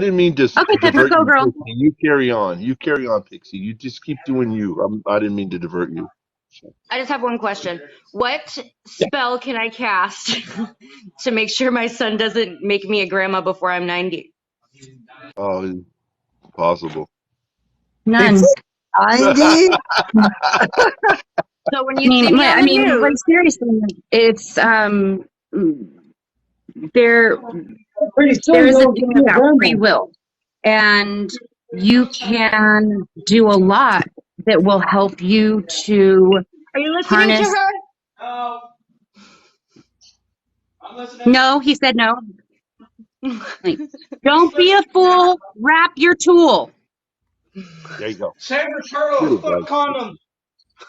didn't mean to Okay, divert go, you. girl. Pixie. You carry on, Pixie. You just keep doing you. I didn't mean to divert you. I just have one question. What spell can I cast to make sure my son doesn't make me a grandma before I'm 90? Oh, it's possible. None. It's 90? So when you see me on the news, like seriously, it's there. Pretty soon There is a you'll thing be a about free grandma. will, and you can do a lot that will help you to are you listening to harness. her? No, he said no. Like, don't be a fool. Wrap your tool. There you go. Save the Get turtles, it, put bud. condoms.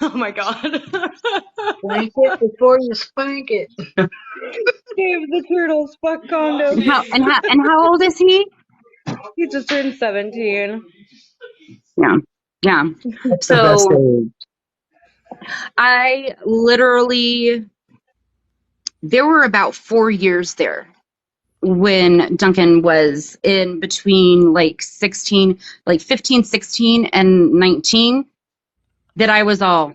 Oh my God. Spank it before you spank it. Save the turtles, fuck condoms. And how old is he? He just turned 17. Yeah. That's the best So age. I literally, there were about 4 years there when Duncan was in between like 15, 16, and 19, that I was all,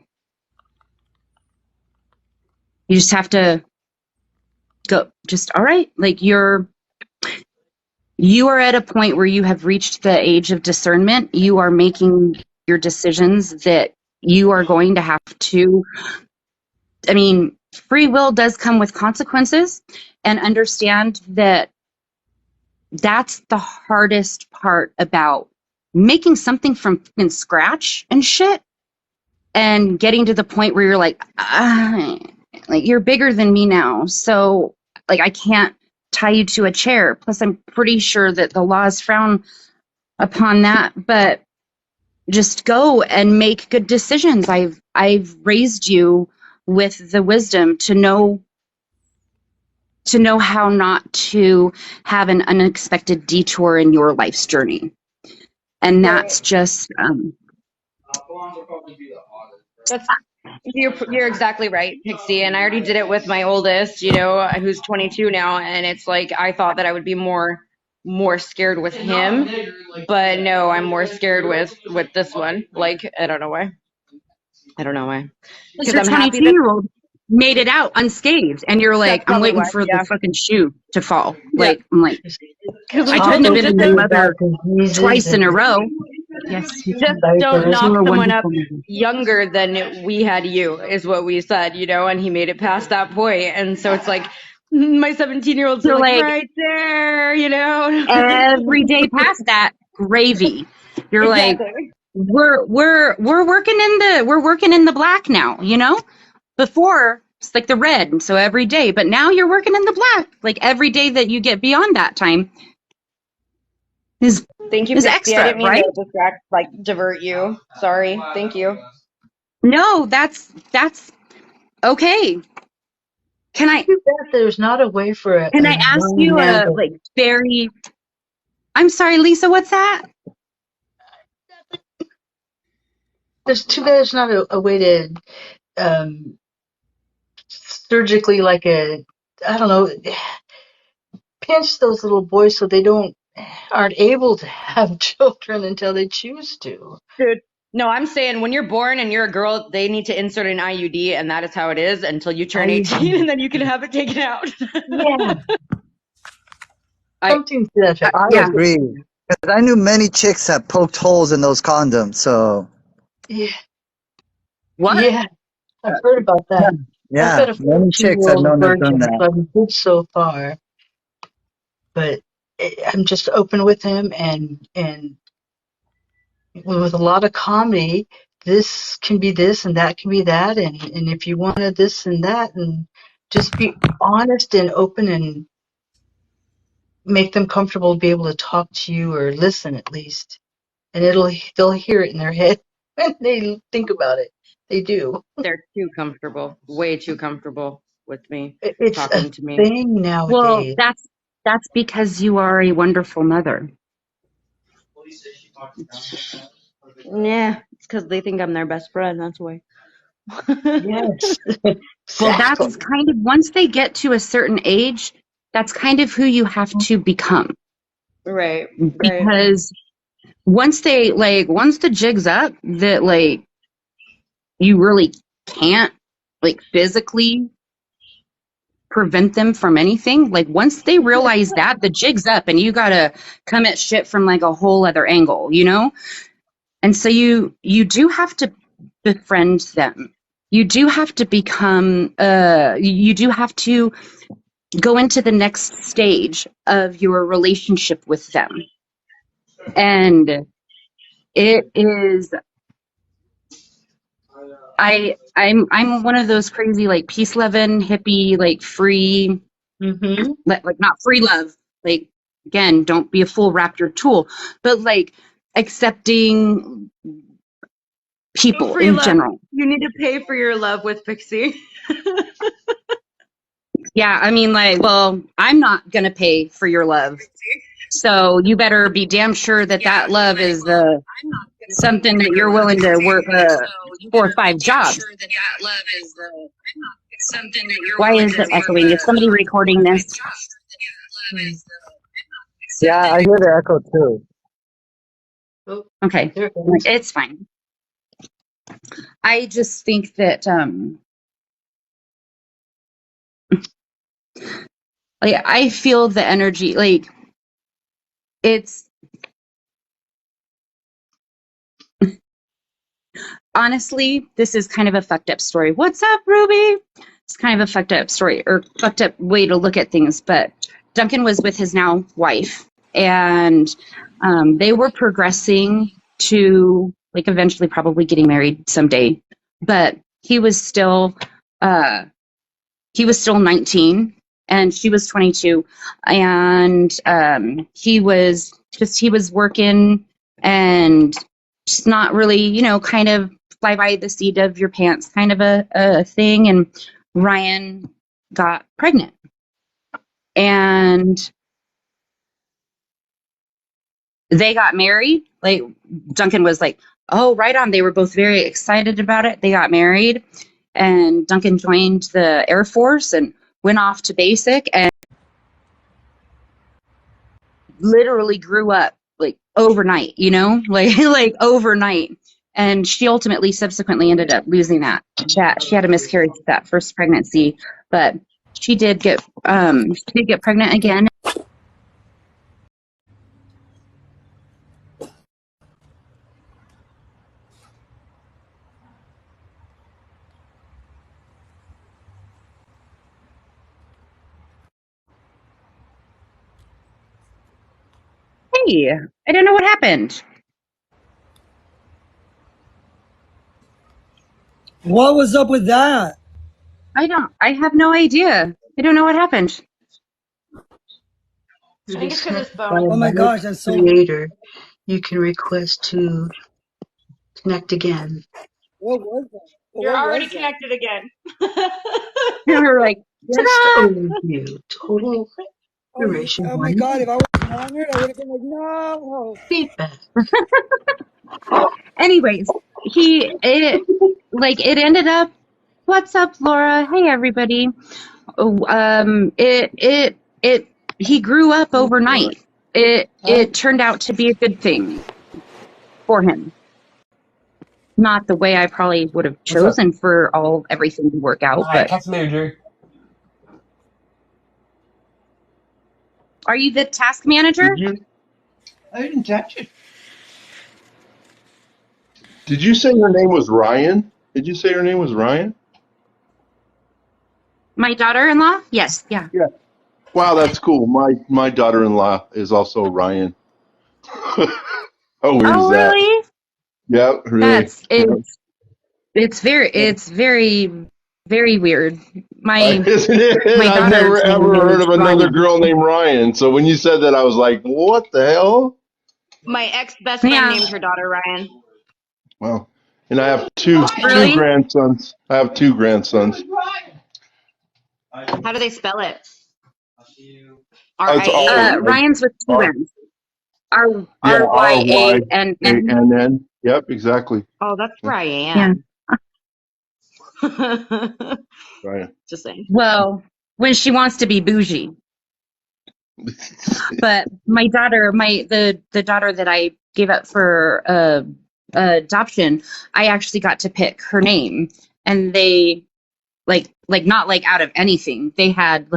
you just have to go, just, all right. Like you are at a point where you have reached the age of discernment. You are making your decisions that you are going to have to, I mean, free will does come with consequences, and understand that that's the hardest part about making something from fucking scratch and shit, and getting to the point where you're like you're bigger than me now, so like I can't tie you to a chair. Plus, I'm pretty sure that the laws frown upon that, but just go and make good decisions. I've raised you with the wisdom to know how not to have an unexpected detour in your life's journey. And that's just That's you're exactly right, Pixie. And I already did it with my oldest, who's 22 now, and it's like I thought that I would be more scared with him, but no, I'm more scared with this one. Like I don't know why. because Because your I'm happy that 22-year-old made it out unscathed, and you're that's like, I'm probably waiting why. for Yeah. the fucking shoe to fall. Yeah. Like, I'm like, Because I couldn't have been a good mother twice in a row. Yes, you just can. don't You knock were someone up wonderful mother. younger than we had you, is what we said, and he made it past that point. And so it's like my 17-year-olds are You're like like, right there, every day past that, gravy. You're like, Exactly. we're working in the black now, Before it's like the red, so every day, but now you're working in the black. Like every day that you get beyond that time is Thank you, is Pixie. I extra, didn't mean right? to divert you. Sorry. Thank you. No, that's okay. Can I There's not a way for a ask young you man a to. like very? I'm sorry, Lisa. What's that? There's too bad there's not a way to surgically, like I don't know, pinch those little boys so they aren't able to have children until they choose to. Dude. No, I'm saying when you're born and you're a girl, they need to insert an IUD, and that is how it is until you turn 18, and then you can have it taken out. Yeah. Something to that effect. I Yeah. agree. Because I knew many chicks that poked holes in those condoms, so. Yeah. What? Yeah. I've heard about that. Yeah, I've been a many chicks I've 14-year-old known that done virgin, that. so I'm good so far. But I'm just open with him, and with a lot of comedy, this can be this and that can be that, and if you wanted this and that, and just be honest and open and make them comfortable to be able to talk to you or listen at least, and they'll hear it in their head when they think about it. They do. They're too comfortable, way too comfortable with me, It's a talking to me. thing Well, nowadays. that's because you are a wonderful mother. Yeah, it's because they think I'm their best friend. That's why. Yes. Well, that's kind of, once they get to a certain age, that's kind of who you have to become. Right. Because once the jig's up, that like you really can't like physically prevent them from anything. Like once they realize that, the jig's up and you gotta come at shit from like a whole other angle, you know? And so you do have to befriend them. You do have to become you do have to go into the next stage of your relationship with them. And it is I'm one of those crazy like peace loving hippie like free like not free love, like again, don't be a fool, wrap your tool, but like accepting people Free in love. general. You need to pay for your love with Pixie. Yeah, I mean, like, well, I'm not gonna pay for your love, so you better be damn sure that that love is something that you're willing to work 4 or 5 jobs. Why is it echoing? Is somebody recording this? Yeah, I hear the echo too. Okay, it's fine. I just think that like I feel the energy, like it's honestly, this is kind of a fucked up story. What's up, Ruby? It's kind of a fucked up story or fucked up way to look at things, but Duncan was with his now wife, and they were progressing to like eventually probably getting married someday, but he was still 19 and she was 22, and he was working and just not really, you know, kind of fly by the seat of your pants kind of a thing. And Ryan got pregnant, and they got married. Like Duncan was like, oh, right on. They were both very excited about it. They got married, and Duncan joined the Air Force and went off to basic and literally grew up like overnight, you know, like overnight. And she ultimately subsequently ended up losing that. She had a miscarriage with that first pregnancy, but she did get pregnant again. Hey, I don't know what happened. What was up with that? I have no idea. I don't know what happened. I think it's because his phone. Oh my gosh, that's so Creator. You can request to connect again. What was that? You're What already was that? connected again. You're like, Just ta-da! overview. Total duration Oh my 1 god, minute. if I was monitored, I would have been like, no. Feedback. Anyways, it ended up. What's up, Laura? Hey, everybody. He grew up overnight. It turned out to be a good thing for him. Not the way I probably would have chosen for everything to work out. Hi, But catch me later. are you the task manager? I didn't touch it. Did you say her name was Ryan? Did you say her name was Ryan? My daughter-in-law? Yes, yeah. Yeah. Wow, that's cool. My daughter-in-law is also Ryan. How weird is Oh, that? really? Yeah, really. It's very, very weird. Isn't it? My I've daughter's never ever name heard is of another Ryan. girl named Ryan. So when you said that, I was like, what the hell? My ex-best friend named her daughter Ryan. Wow. And I have two Really? grandsons. I have 2 grandsons. How do they spell it? That's all. Ryan's with 2 N's. Yeah, R-Y-A-N-N. R-Y-A-N-N. Yep, exactly. Oh, that's Yeah. Ryan. Ryan. Just saying. Well, when she wants to be bougie. But my daughter, the daughter that I gave up for adoption, I actually got to pick her name, and they like not like out of anything. They had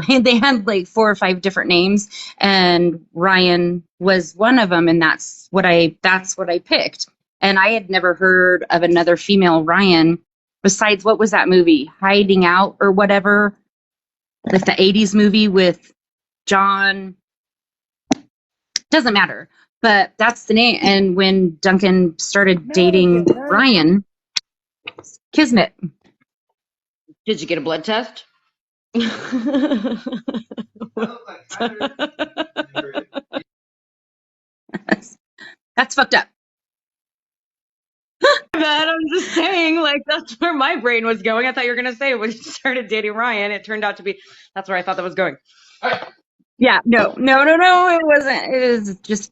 like 4 or 5 different names, and Ryan was one of them, and that's what I picked. And I had never heard of another female Ryan besides, what was that movie, Hiding Out or whatever, like the 80s movie with John, doesn't matter, but that's the name. And when Duncan started dating Ryan, Kismet. Did you get a blood test? That's fucked up. But I'm just saying, like, that's where my brain was going. I thought you were gonna say when you started dating Ryan, it turned out to be that's where I thought that was going. Yeah, no, it wasn't. It was just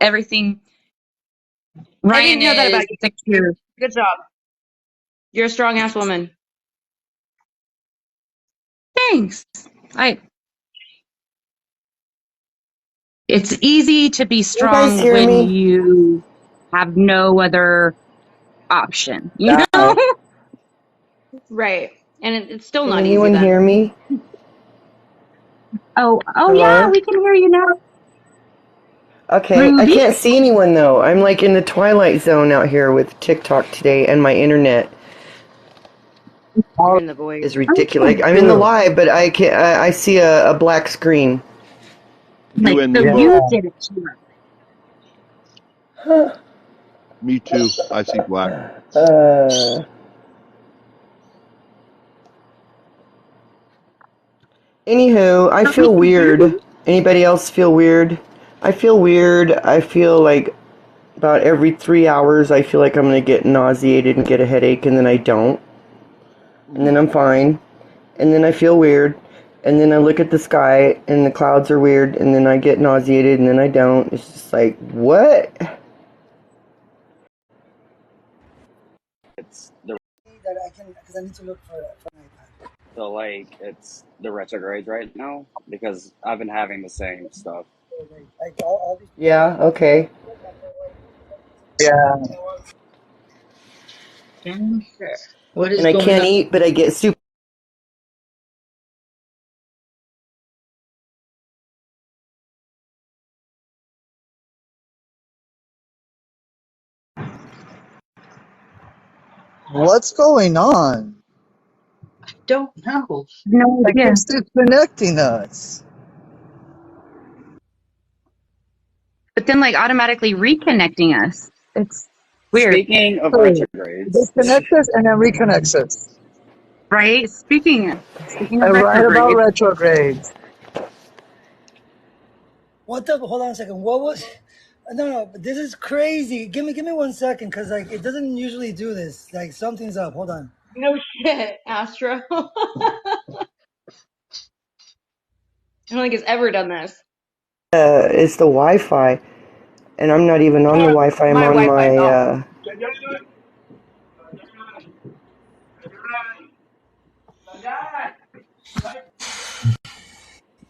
everything. Ryan I didn't know that about is you. 6 years. Good job. You're a strong ass woman. Thanks. It's easy to be strong hear when me? you have no other option, you Yeah. know? Right. And it's still Can not easy anyone then. hear me? Oh Hello? yeah, we can hear you now. Okay, I Ruby? can't see anyone though. I'm like in the twilight zone out here with TikTok today, and my internet In the voice. is ridiculous. I'm in the live, but I can't. I see a black screen. You and me So both. you did it to her. Huh. Me too. I see black. Anywho, I feel weird. Anybody else feel weird? I feel weird. I feel like about every 3 hours I feel like I'm going to get nauseated and get a headache, and then I don't. And then I'm fine. And then I feel weird. And then I look at the sky and the clouds are weird, and then I get nauseated and then I don't. It's just like, what? It's the That I can, because I need to look for an iPad. so like it's the retrogrades right now because I've been having the same stuff. Like all these. Yeah, okay. Yeah. What is And I going can't on? eat, but I get super. What's going on? Don't know. No Like idea. it's disconnecting us. But then like automatically reconnecting us. It's weird. Speaking of So, retrogrades, disconnects us and then reconnects us. Right? Speaking of I write about retrograde. retrogrades. What the? Hold on a second. What was? No. But this is crazy. Give me 1 second, cause like it doesn't usually do this. Like something's up. Hold on. No shit, Astro. I don't think it's ever done this. It's the Wi-Fi, and I'm not even on the Wi-Fi. I'm My on Wi-Fi. my.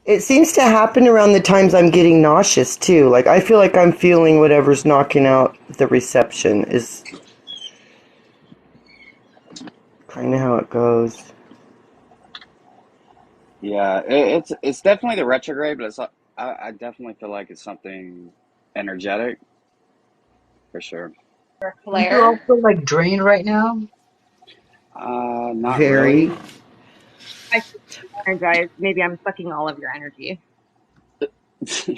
It seems to happen around the times I'm getting nauseous too. Like I feel like I'm feeling whatever's knocking out the reception is kind of how it goes. yeah, it's definitely the retrograde, but I definitely feel like it's something energetic for sure. You're Claire. also like drained right now. Not Very. really. I feel energized. Maybe I'm sucking all of your energy.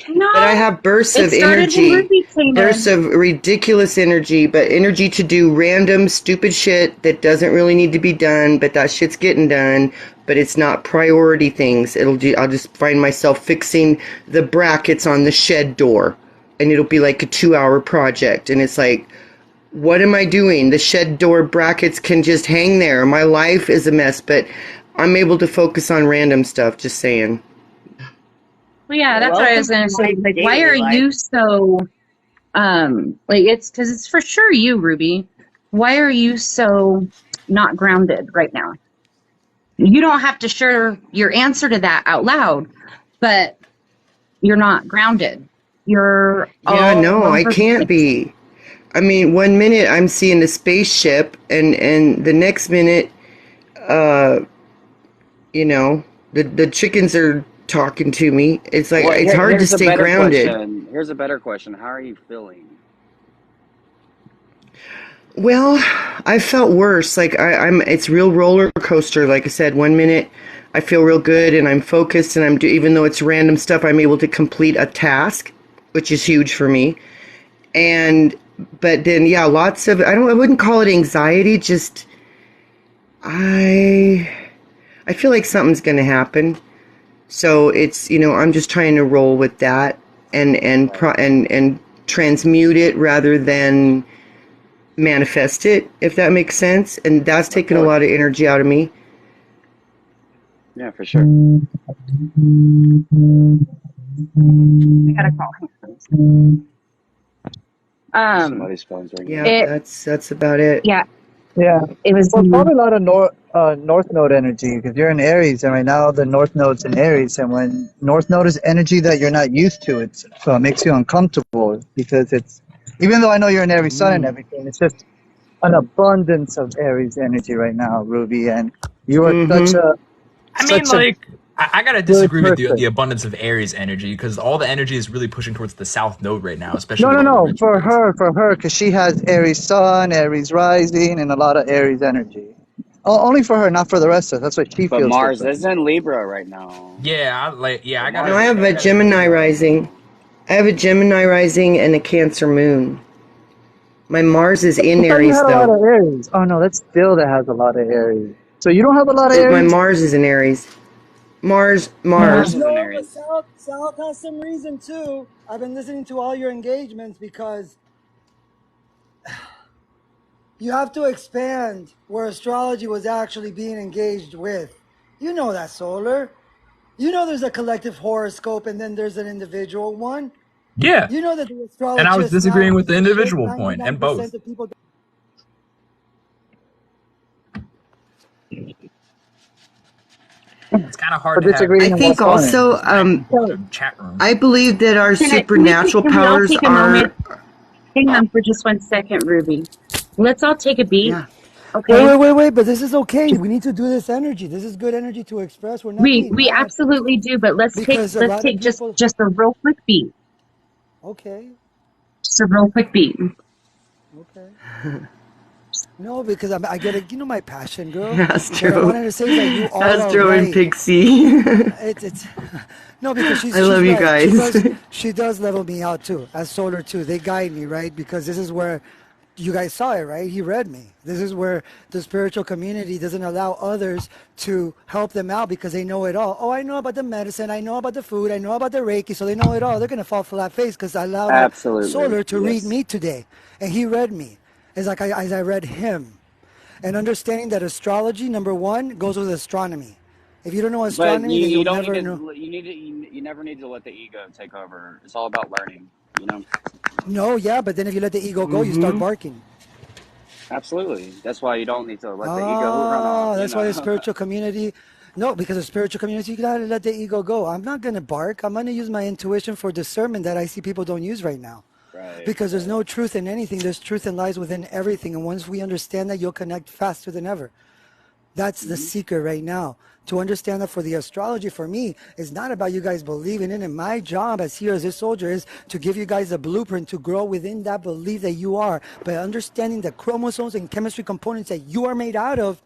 No. But I have bursts It of started when energy, Ruby came bursts in. of ridiculous energy, but energy to do random stupid shit that doesn't really need to be done, but that shit's getting done, but it's not priority things. I'll just find myself fixing the brackets on the shed door, and it'll be like a 2-hour project, and it's like, what am I doing? The shed door brackets can just hang there. My life is a mess, but I'm able to focus on random stuff, just saying. Well, yeah, that's what I was gonna say. Like, why are you so like it's because it's for sure you, Ruby. Why are you so not grounded right now? You don't have to share your answer to that out loud, but you're not grounded. You're Yeah, all no, I over the can't place. be. I mean, 1 minute I'm seeing a spaceship, and the next minute, uh, the chickens are talking to me. It's like Well, it's hard to here's a stay better grounded. question. Here's a better question. How are you feeling? Well, I felt worse. Like it's real roller coaster. Like I said, 1 minute I feel real good and I'm focused and even though it's random stuff, I'm able to complete a task, which is huge for me. But then, yeah, lots of, I wouldn't call it anxiety, just, I feel like something's going to happen. So it's, I'm just trying to roll with that and transmute it rather than manifest it, if that makes sense. And that's taken a lot of energy out of me. Yeah, for sure. I got a call. Somebody's phone's ringing. Yeah, that's about it. Yeah, Yeah. it was. Well, probably a lot of North Node energy because you're in Aries, and right now the North Node's in Aries, and when North Node is energy that you're not used to, so it makes you uncomfortable because it's, even though I know you're an Aries sun and everything, it's just an abundance of Aries energy right now, Ruby, and you are I mean, like, I gotta good disagree with person. the abundance of Aries energy because all the energy is really pushing towards the South Node right now, especially No, with no, all the no. For retrogrades. her, because she has Aries Sun, Aries Rising, and a lot of Aries energy. Only for her, not for the rest of us. That's what she But feels Mars different. is in Libra right now. Yeah, I gotta. No, I have a Gemini rising. I have a Gemini rising and a Cancer moon. My Mars is in I thought you Aries, had a lot though. of Aries. Oh no, that's still that has a lot of Aries. So you don't have a lot of My Aries? Mars is in Aries. Mars. No, but South has some reason too. I've been listening to all your engagements because you have to expand where astrology was actually being engaged with. You know that, Solar. You know there's a collective horoscope and then there's an individual one. Yeah. You know that the And I was astrologists disagreeing now with the shake individual point and 99% both. of people. It's kind of hard But to have disagreeing I in what think point? also, chat room. I believe that our supernatural Can we all powers take a moment? are. Hang on for just 1 second, Ruby. Let's all take a beat. Yeah. Okay. Wait, but this is okay. We need to do this energy. This is good energy to express. We're not being We mad absolutely do, but because a let's lot of take people. just a real quick beat. Okay, Just a real quick beat. okay. No, because I get it. You know my passion, girl. What I Astro. wanted to say is that you all are Astro and right. Pixie. It's no, because I love she's you right. guys. She does level me out too as Solar too. They guide me right because this is where you guys saw it right. He read me. This is where the spiritual community doesn't allow others to help them out because they know it all. Oh, I know about the medicine. I know about the food. I know about the Reiki. So they know it all. They're gonna fall flat face because I allowed Absolutely. Solar to read Yes. me today, and he read me. It's like as I read him, and understanding that astrology number one goes with astronomy. If you don't know But astronomy, then you you'll don't need never to, know. you never need to let the ego take over. It's all about learning, you know? No, yeah, but then if you let the ego go, you start barking. Absolutely. That's why you don't need to let the ego run off, Oh, you that's why the know? spiritual community. No, because the spiritual community, you gotta let the ego go. I'm not gonna bark. I'm gonna use my intuition for discernment that I see people don't use right now. Right. Because there's no truth in anything. There's truth and lies within everything. And once we understand that, you'll connect faster than ever. That's the secret right now. To understand that for the astrology, for me, is not about you guys believing in it. My job as here as a soldier is to give you guys a blueprint to grow within that belief that you are. By understanding the chromosomes and chemistry components that you are made out of,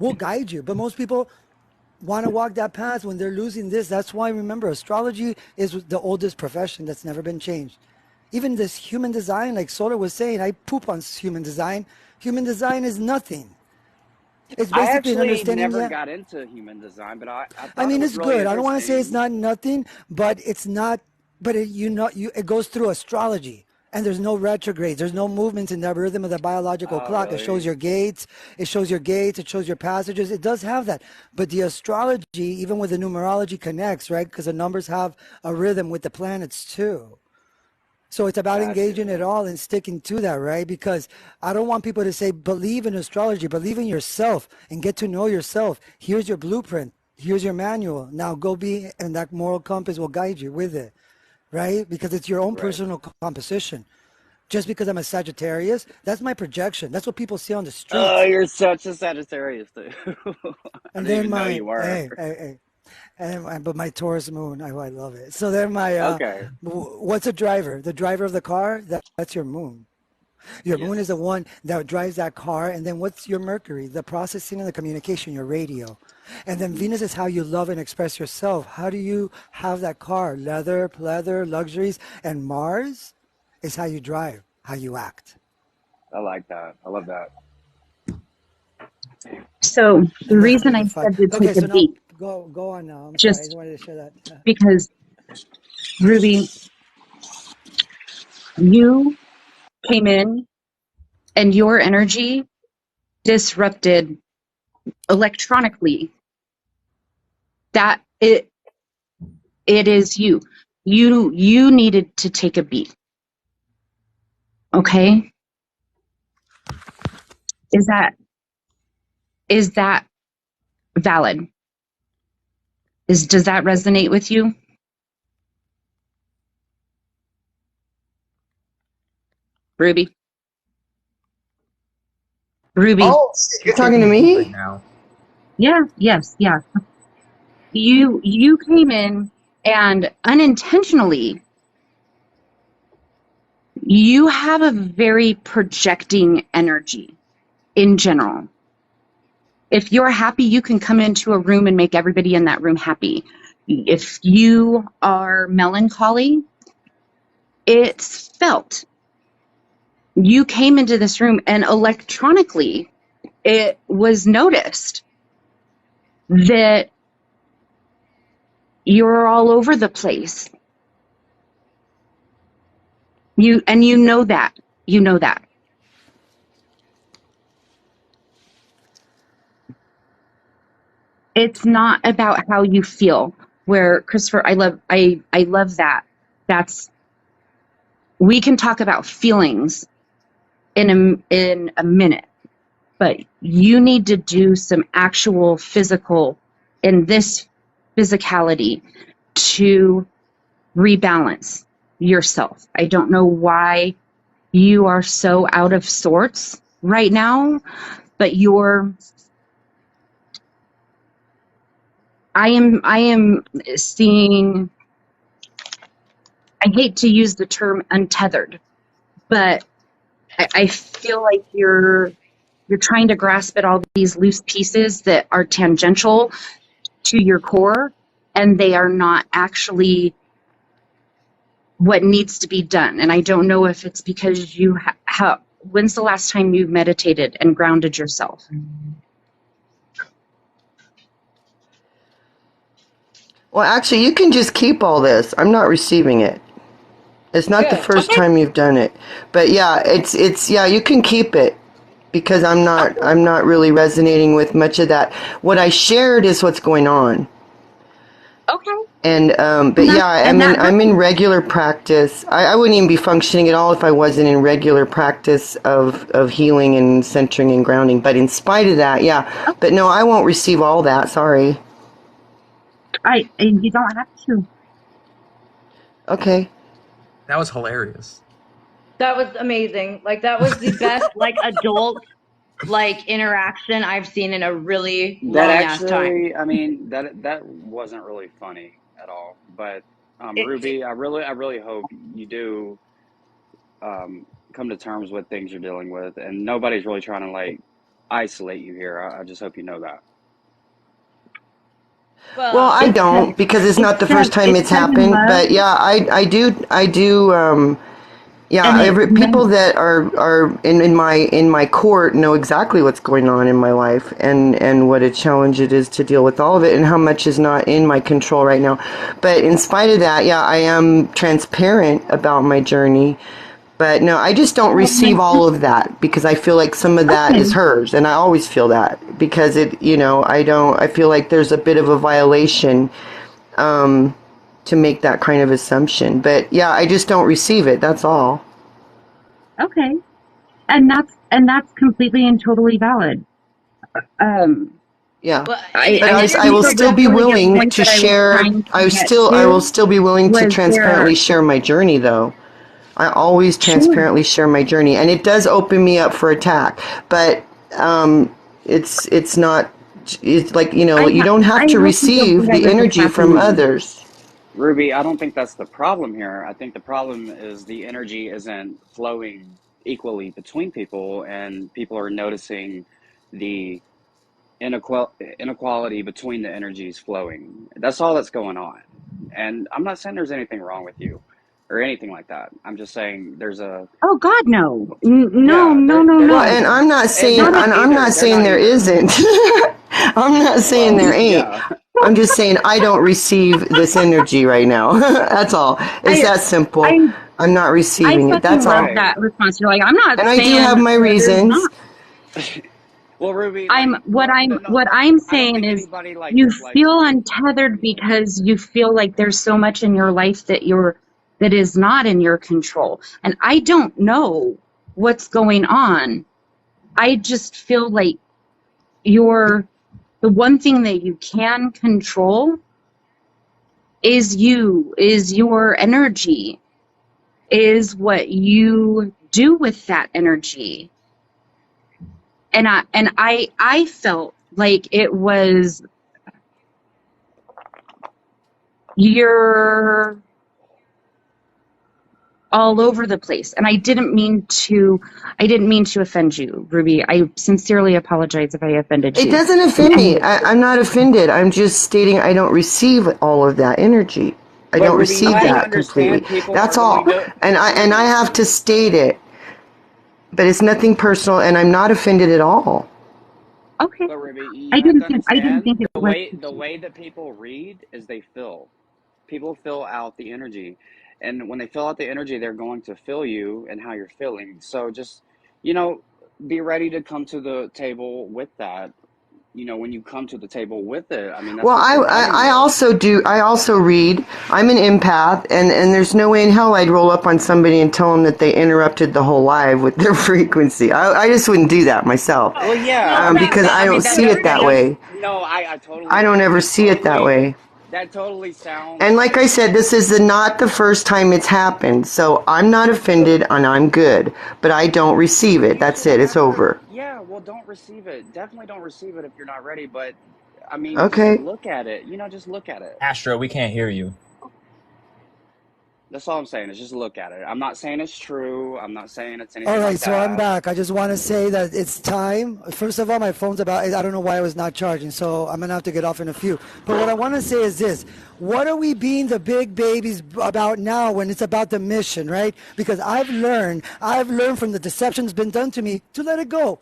will guide you. But most people want to walk that path when they're losing this. That's why, remember, astrology is the oldest profession that's never been changed. Even this human design, like Solar was saying, I poop on human design. Human design is nothing. It's I basically an actually understanding, never yeah. got into human design, but I I thought it mean, was it's really good. I don't want to say it's interesting. not nothing, but it's not. But it goes through astrology, and there's no retrogrades. There's no movements in the rhythm of the biological Oh, clock. It shows really? your gates. It shows your gates. It shows your passages. It does have that. But the astrology, even with the numerology, connects right because the numbers have a rhythm with the planets too. So it's about engaging it Gotcha. all and sticking to that, right? Because I don't want people to say, believe in astrology, believe in yourself and get to know yourself. Here's your blueprint. Here's your manual. Now go be, and that moral compass will guide you with it, right? Because it's your own Right. personal composition. just because I'm a Sagittarius, that's my projection. That's what people see on the Oh, streets. you're such a Sagittarius, dude. I And didn't then even know you were. but my Taurus moon, I love it. So then Okay. what's a driver? The driver of the car, that's your moon. Your moon is the Yes. one that drives that car. And then what's your Mercury? The processing and the communication, your radio. And then Mhm. Venus is how you love and express yourself. How do you have that car? Leather, pleather, luxuries. And Mars is how you drive, how you act. I like that. I love that. So the And then how reason you I define. said to take Okay, a so now beat, go on now. I'm sorry. I just just wanted to share that. because, Ruby, you came in and your energy disrupted electronically that it is you. You needed to take a beat. Okay? Is that valid? Does that resonate with you? Ruby? Ruby. Oh, you're She's talking taking to a beat right me? now. Yeah, yes, yeah. You came in and unintentionally you have a very projecting energy in general. If you're happy, you can come into a room and make everybody in that room happy. If you are melancholy, it's felt. You came into this room and electronically it was noticed that you're all over the place. You know that. You know that. It's not about how you feel. Where Christopher, I love that. That's we can talk about feelings in a minute, but you need to do some actual physical in this physicality to rebalance yourself. I don't know why you are so out of sorts right now, but I am seeing, I hate to use the term untethered, but I feel like you're trying to grasp at all these loose pieces that are tangential to your core, and they are not actually what needs to be done. And I don't know if it's because you when's the last time you meditated and grounded yourself? Well, actually, you can just keep all this. I'm not receiving it. It's not the Good. first Okay. time you've done it. But yeah, it's yeah, you can keep it because I'm not really resonating with much of that. What I shared is what's going on. Okay. And but yeah, I'm in regular practice. I wouldn't even be functioning at all if I wasn't in regular practice of healing and centering and grounding. But in spite of that, yeah. But no, I won't receive all that. Sorry. You don't have to. Okay. That was hilarious. That was amazing. Like that was the best like adult like interaction I've seen in a really That long ass time. actually, I mean, that wasn't really funny at all. But It Ruby, I really hope you do come to terms with things you're dealing with, and nobody's really trying to like isolate you here. I just hope you know that. Well, well, I don't because it's not the first time It's it's said in happened. love, But yeah, I do. Yeah, and it's people meant. that are in my court know exactly what's going on in my life and what a challenge it is to deal with all of it and how much is not in my control right now. But in spite of that, yeah, I am transparent about my journey. But no, I just don't receive all of that because I feel like some of that is Okay. hers, and I always feel that because I feel like there's a bit of a violation to make that kind of assumption. But yeah, I just don't receive it. That's all. Okay. And that's completely and totally valid. Um, Yeah. well, But and it I is will so still good. be really good willing point to that I was share. trying to get I will to still be willing to was transparently share my journey, though. I always transparently share my journey, and it does open me up for attack. But it's not. It's like, you know, you don't have I to hope you don't receive think I the live a energy happy from life. others. Ruby, I don't think that's the problem here. I think the problem is the energy isn't flowing equally between people, and people are noticing the inequality between the energies flowing. That's all that's going on. And I'm not saying there's anything wrong with you or anything like that. I'm just saying there's a Oh God, no, no, yeah, no, there no, there Well, no. and is, I'm not and saying they're not I'm either. not They're saying not there either. isn't. I'm not saying Well, there ain't. yeah. I'm just saying I don't receive this energy right now. That's all. It's I, that simple. I, I'm not I receiving it. fucking That's love all. Right. that response. You're like, I'm not And I do saying have my that there's reasons. not. Well, Ruby, like, no, What I'm I don't saying think is anybody like you dislikes feel you or untethered anything. because you feel like there's so much in your life that is not in your control. And I don't know what's going on. I just feel like the one thing that you can control is your energy, is what you do with that energy. And I felt like it was you're all over the place. And I didn't mean to offend you, Ruby. I sincerely apologize if I offended It you doesn't in offend any me. way. I'm not offended. I'm just stating I don't receive all of that energy. I But don't Ruby, you receive have Okay. to that completely. understand people That's are going all. to And I Ruby. have to state it. But it's nothing personal, and I'm not offended at all. Okay. But Ruby, you have to I didn't understand think it was. the way that people read is they feel. People fill out the energy, and when they fill out the energy, they're going to feel you and how you're feeling. So just, you know, be ready to come to the table with that. You know, when you come to the table with it, I mean, that's Well, what you're coming I with. also do. I also read. I'm an empath, and there's no way in hell I'd roll up on somebody and tell them that they interrupted the whole live with their frequency. I just wouldn't do that myself, Well, yeah, I mean because that. I I don't mean that. see it that That's way. no. I totally I don't get it. ever see it that way. That totally sounds And like like I said, this is not the first time it's happened, so I'm not offended and I'm good. But I don't receive it. you That's should it. It's never. over. Yeah, well, don't receive it. Definitely don't receive it if you're not ready. But I mean, just Okay. look at it. You know, just look at it. Astro, we can't hear you. That's all I'm saying is just look at it. I'm not saying it's true. I'm not saying it's All anything right, like so I'm that. back. I just want to say that it's time. First of all, my phone's about, I don't know why it was not charging, so I'm going to have to get off in a few. But what I want to say is this. What are we being the big babies about now when it's about the mission, right? Because I've learned from the deception that's been done to me to let it go.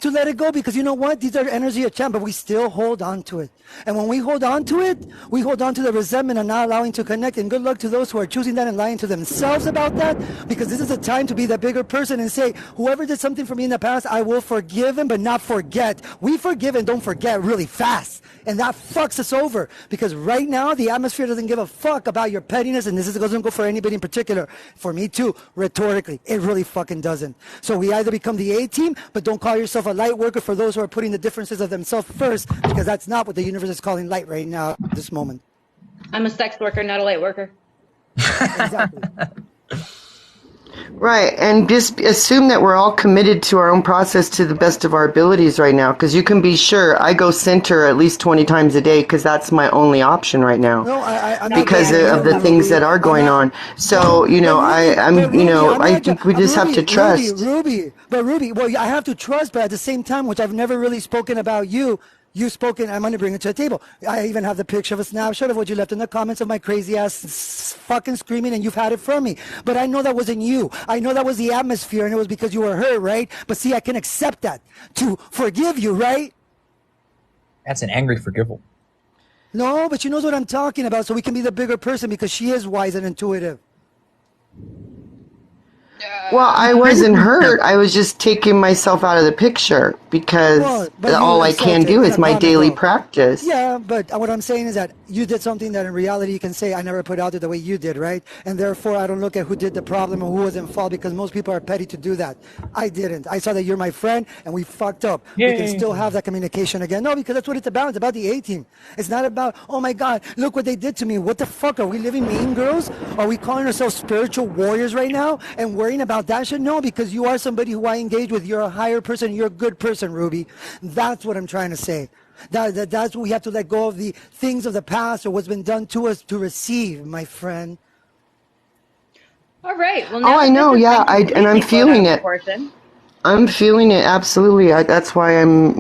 To let it go, because you know what? These are energy of champ, but we still hold on to it. And when we hold on to it, we hold on to the resentment and not allowing to connect. And good luck to those who are choosing that and lying to themselves about that, because this is a time to be the bigger person and say, whoever did something for me in the past, I will forgive him, but not forget. We forgive and don't forget really fast. And that fucks us over, because right now the atmosphere doesn't give a fuck about your pettiness, and this doesn't go for anybody in particular. For me too, rhetorically, it really fucking doesn't. So we either become the A team, but don't call yourself a light worker for those who are putting the differences of themselves first, because that's not what the universe is calling light right now at this moment. I'm a sex worker, not a light worker. Exactly. Right, and just assume that we're all committed to our own process to the best of our abilities right now, because you can be sure I go center at least 20 times a day, because that's my only option right now, No, I'm not because blaming of you, the things Ruby. that are I'm going not. on. So, you know, I think we just have to trust. Ruby, well, I have to trust, but at the same time, which I've never really spoken about you. You've spoken, I'm going to bring it to the table. I even have the picture of a snapshot of what you left in the comments of my crazy ass fucking screaming, and you've had it from me. But I know that wasn't you. I know that was the atmosphere, and it was because you were hurt, right? But see, I can accept that to forgive you, right? That's an angry forgival. No, but she knows what I'm talking about, so we can be the bigger person, because she is wise and intuitive. Well, I wasn't hurt. I was just taking myself out of the picture because but you all I can insulted do in is a my comment daily though. practice. Yeah, but what I'm saying is that you did something that in reality you can say I never put out there the way you did, right? And therefore I don't look at who did the problem or who was in fault because most people are petty to do that. I didn't. I saw that you're my friend and we fucked up. We can Yay. still have that communication again. No, because that's what it's about. It's about the A team. It's not about, oh my God, look what they did to me. What the fuck? Are we living mean girls? Are we calling ourselves spiritual warriors right now and worrying about that shit? No, because you are somebody who I engage with. You're a higher person. You're a good person, Ruby. That's what I'm trying to say. That's what we have to let go of the things of the past or what's been done to us to receive, my friend. All right. Well, Oh, now I that this know, has yeah, been and I'm completely blown out feeling of it. proportion. I'm feeling it absolutely. That's why I'm,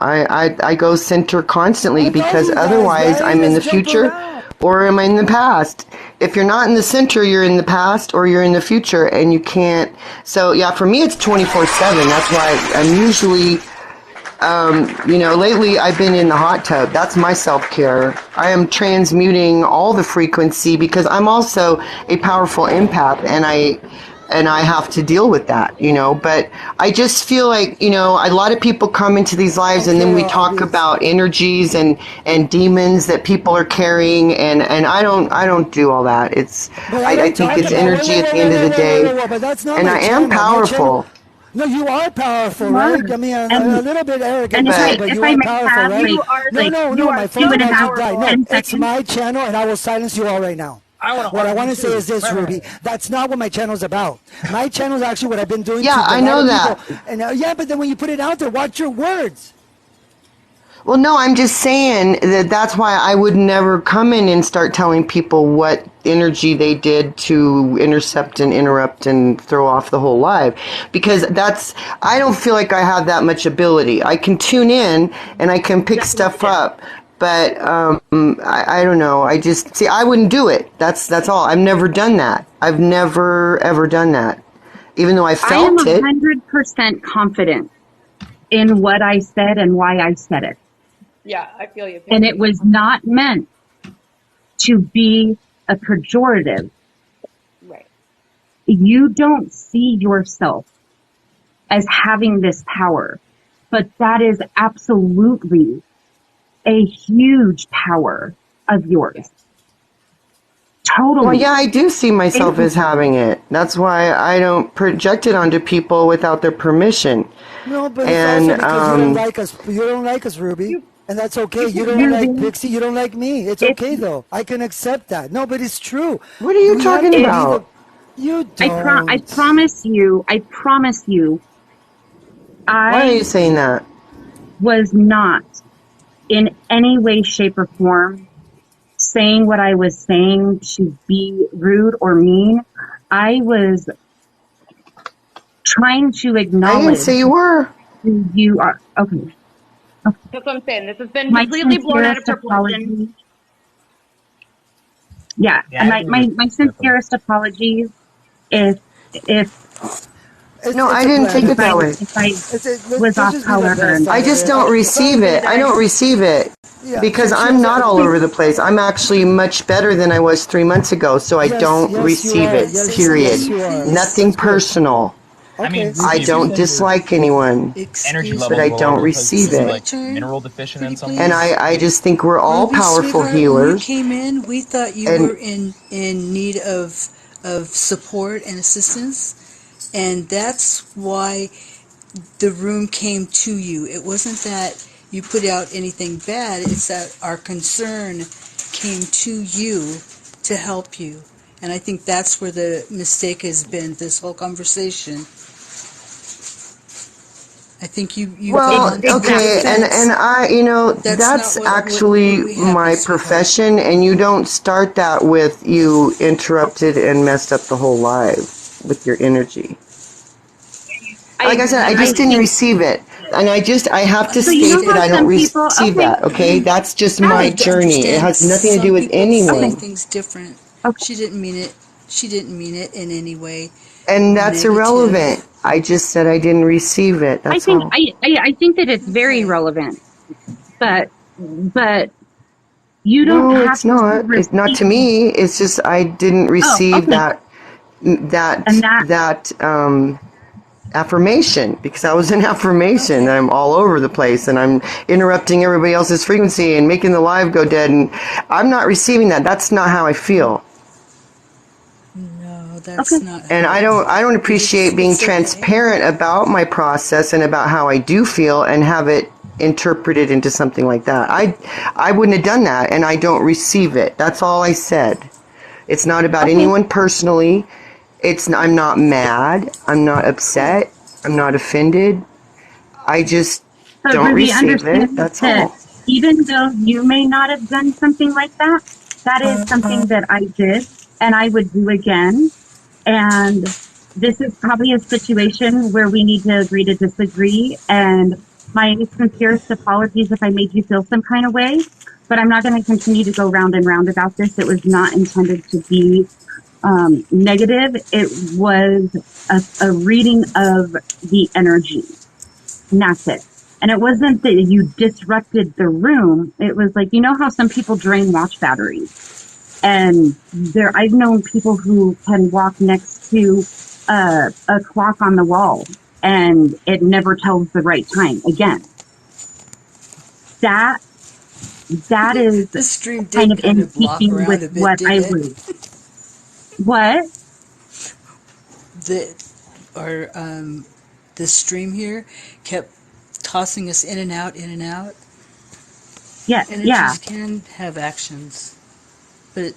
I go center constantly I told because you guys, otherwise right? I'm in Let's the jump future around. or am I in the past? If you're not in the center, you're in the past or you're in the future and you can't. So yeah, for me it's 24/7. That's why I'm usually, lately I've been in the hot tub. That's my self-care. I am transmuting all the frequency because I'm also a powerful empath and I have to deal with that, but I just feel like, a lot of people come into these lives and then Okay, we talk obvious. about energies and demons that people are carrying and I don't do all that. But I I don't think talk it's about, wait, energy wait, at wait, the wait, end of wait, the wait, wait, day wait, wait, but that's not and my I am channel. My channel, powerful. no, you are powerful, You are. right? I mean, a And little bit arrogant and to if say, I But but if you I are may powerful, have right? like No, you are my phone two is and a about to half die. No, 10 it's seconds. my channel, and I will silence you all right now. I want to What I want argue to say too. is this, Ruby. That's not what my channel is about. My channel is actually what I've been doing yeah, to a I lot know of people. that. And yeah, but then when you put it out there, watch your words. Well, no, I'm just saying that's why I would never come in and start telling people what energy they did to intercept and interrupt and throw off the whole live. Because I don't feel like I have that much ability. I can tune in and I can pick stuff up. But I don't know. I just see. I wouldn't do it. That's all. I've never done that. I've never ever done that. Even though I I am felt it. 100% confident in what I said and why I said it. Yeah, I feel you, And it Pixie. was not meant to be a pejorative. Right. You don't see yourself as having this power, but that is absolutely a huge power of yours. Well, Totally. yeah, I do see myself as having it. That's why I don't project it onto people without their permission. No, but it's And also because you don't like us. You don't like us, Ruby. And that's okay. You don't like Ruby, Pixie. You don't like me. It's if okay, though. I can accept that. No, but it's true. what are you We have talking to if be the. about? You I don't. promise you, Why are I you saying that? was not in any way, shape, or form saying what I was saying to be rude or mean. I was trying to I didn't acknowledge say you were. who you are. Okay. Okay. That's what I'm saying. This has been My completely blown out of sincerest proportion. apologies. Yeah. Yeah, And I agree with my Tiffany. sincerest apologies if, if, No, I It's a didn't take plan. it that way. if I Let's was off just be the color best I out of just it. don't It's always receive been it. I don't receive it yeah. because She I'm not doesn't. all over the place. I'm actually much better than I was 3 months ago, so I Yes, don't yes, you receive are. it, Yes, period. you are. Nothing That's good. personal. I mean, Okay. I Ruby, if you don't said your dislike anyone, energy Excuse but levels I me. were all don't over the place Is receive because it you're my it. like turn? mineral deficient in Pretty some And way, please? I just think we're all Ruby, powerful sweetheart, when you healers. came in, we thought you And were in need of support and assistance, and that's why the room came to you. It wasn't that you put out anything bad, it's that our concern came to you to help you. And I think that's where the mistake has been, this whole conversation. I think you well, gone to the okay, exactly. and defense. I, That's not that's what actually we my happened, sweetheart. profession, and you don't start that with you interrupted and messed up the whole live with your energy. Like I said, I I just didn't think, receive it. And I have to so you know state that how I don't some people, receive okay, that, okay? That's just You my have to Alex, journey. It understand, has nothing to some do with people say anyone. things different. okay, She didn't mean it. She didn't mean it in any way And that's irrelevant. negative. I just said I didn't receive it. That's all. I think that it's very Okay. relevant, but you don't No, have it's to not. It's not to receive. me. It's just I didn't Oh, receive okay. that And that, that affirmation, because I was in affirmation. Okay. I'm all over the place and I'm interrupting everybody else's frequency and making the live go dead, and I'm not receiving that. That's not how I feel. No, that's not how And I don't appreciate being transparent about my process and about how I do feel and have it interpreted into something like that. I wouldn't have done that, and I don't receive it. That's all I said. It's not about anyone personally. I'm not mad. I'm not upset. I'm not offended. I just don't Ruby, receive it. That's that all. even though you may not have done something like that, that is something that I did and I would do again. And this is probably a situation where we need to agree to disagree. And my sincerest apologies if I made you feel some kind of way, but I'm not going to continue to go round and round about this. It was not intended to be negative. It was a reading of the energy, and that's it. And it wasn't that you disrupted the room. It was like, you know how some people drain watch batteries? And I've known people who can walk next to a clock on the wall and it never tells the right time again. That is the stream kind did of in block keeping around with a bit, what I didn't it? would. What? The stream here kept tossing us in and out, in and out. Yeah, Energies can have actions, but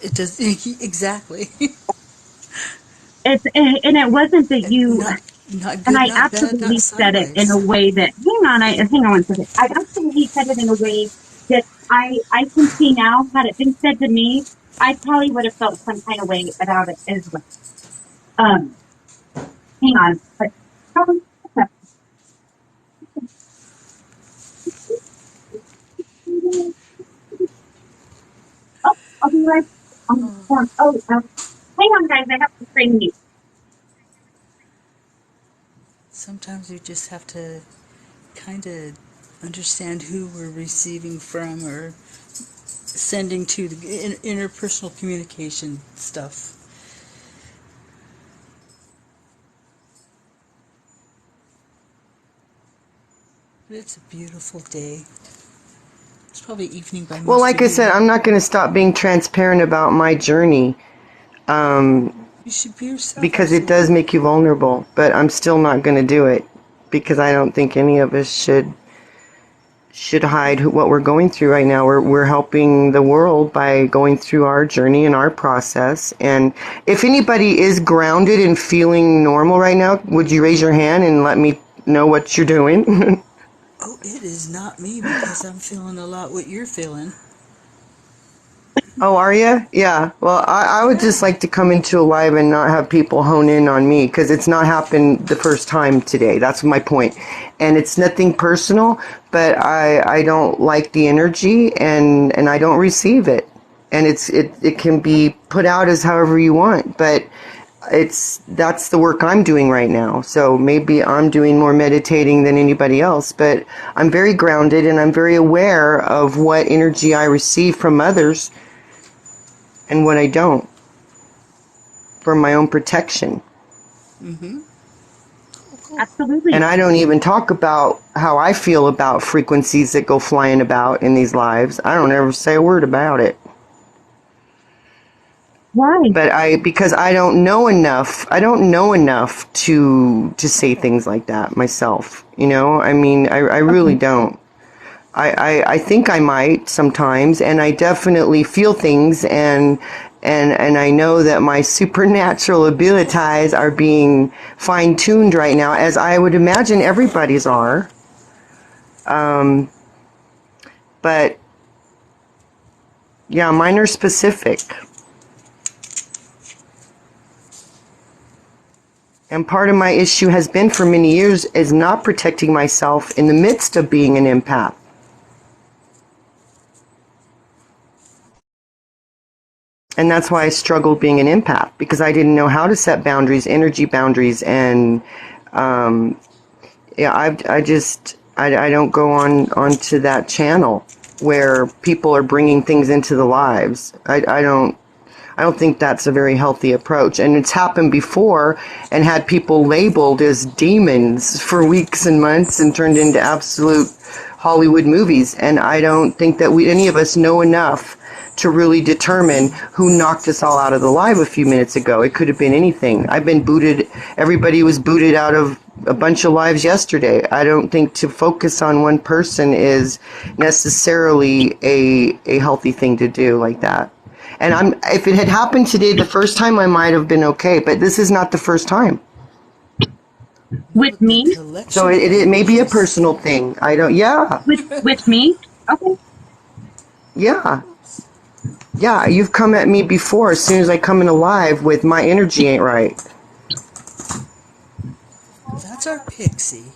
it does exactly. And it wasn't that you. Not good, and I not bad, absolutely not said it in sideways. a way that. Hang on one second. I absolutely said it in a way that I can see now. Had it been said to me, I probably would have felt some kind of way about it as well. Hang on, but oh, I'll be right. Hang on, guys. I have to train you. Sometimes you just have to kind of understand who we're receiving from or sending to, the interpersonal communication stuff. But it's a beautiful day. It's probably evening by most Well, like of I you. said, I'm not going to stop being transparent about my journey. You should be yourself. Because it does make you vulnerable, but I'm still not going to do it because I don't think any of us should hide what we're going through right now. We're helping the world by going through our journey and our process. And if anybody is grounded and feeling normal right now, would you raise your hand and let me know what you're doing? Oh, it is not me because I'm feeling a lot what you're feeling. Oh, are you? Yeah. Well, I would just like to come into a live and not have people hone in on me because it's not happened the first time today. That's my point. And it's nothing personal, but I don't like the energy and I don't receive it. And it can be put out as however you want, but that's the work I'm doing right now. So maybe I'm doing more meditating than anybody else, but I'm very grounded and I'm very aware of what energy I receive from others and what I don't, for my own protection. Mm-hmm. Absolutely. And I don't even talk about how I feel about frequencies that go flying about in these lives. I don't ever say a word about it. Why? But because I don't know enough. I don't know enough to say things like that myself. You know, I mean, I really don't. I think I might sometimes, and I definitely feel things, and I know that my supernatural abilities are being fine-tuned right now, as I would imagine everybody's are. But yeah, mine are specific. And part of my issue has been for many years is not protecting myself in the midst of being an empath. And that's why I struggled being an empath, because I didn't know how to set boundaries, energy boundaries, and yeah, I don't go onto that channel where people are bringing things into the lives. I I don't think that's a very healthy approach. And it's happened before and had people labeled as demons for weeks and months and turned into absolute Hollywood movies. And I don't think that any of us know enough to really determine who knocked us all out of the live a few minutes ago. It could have been anything. I've been booted. Everybody was booted out of a bunch of lives yesterday. I don't think to focus on one person is necessarily a healthy thing to do like that. And if it had happened today the first time, I might have been okay, but this is not the first time. With me? So it may be a personal thing. I don't, yeah. With me? Okay. Yeah. Yeah, you've come at me before as soon as I come in alive with my energy ain't right. That's our Pixie.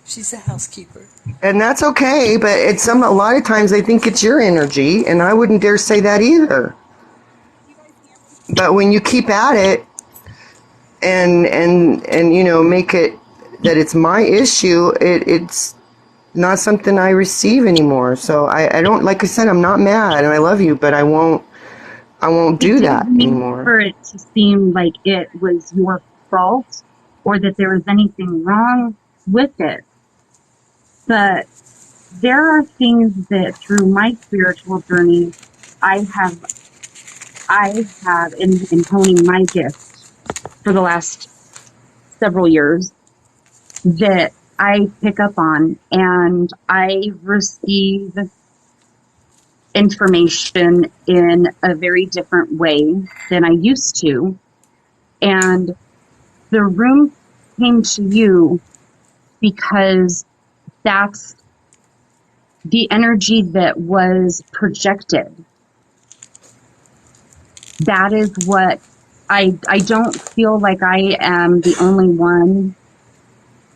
She's a housekeeper. And that's okay, but a lot of times I think it's your energy, and I wouldn't dare say that either. But when you keep at it and make it that it's my issue, it's not something I receive anymore. So I don't, like I said, I'm not mad and I love you, but I won't do that anymore. For it to seem like it was your fault or that there was anything wrong with it. But there are things that through my spiritual journey, I have in honing my gift for the last several years that I pick up on, and I receive information in a very different way than I used to. And the room came to you because that's the energy that was projected. That is what I don't feel like I am the only one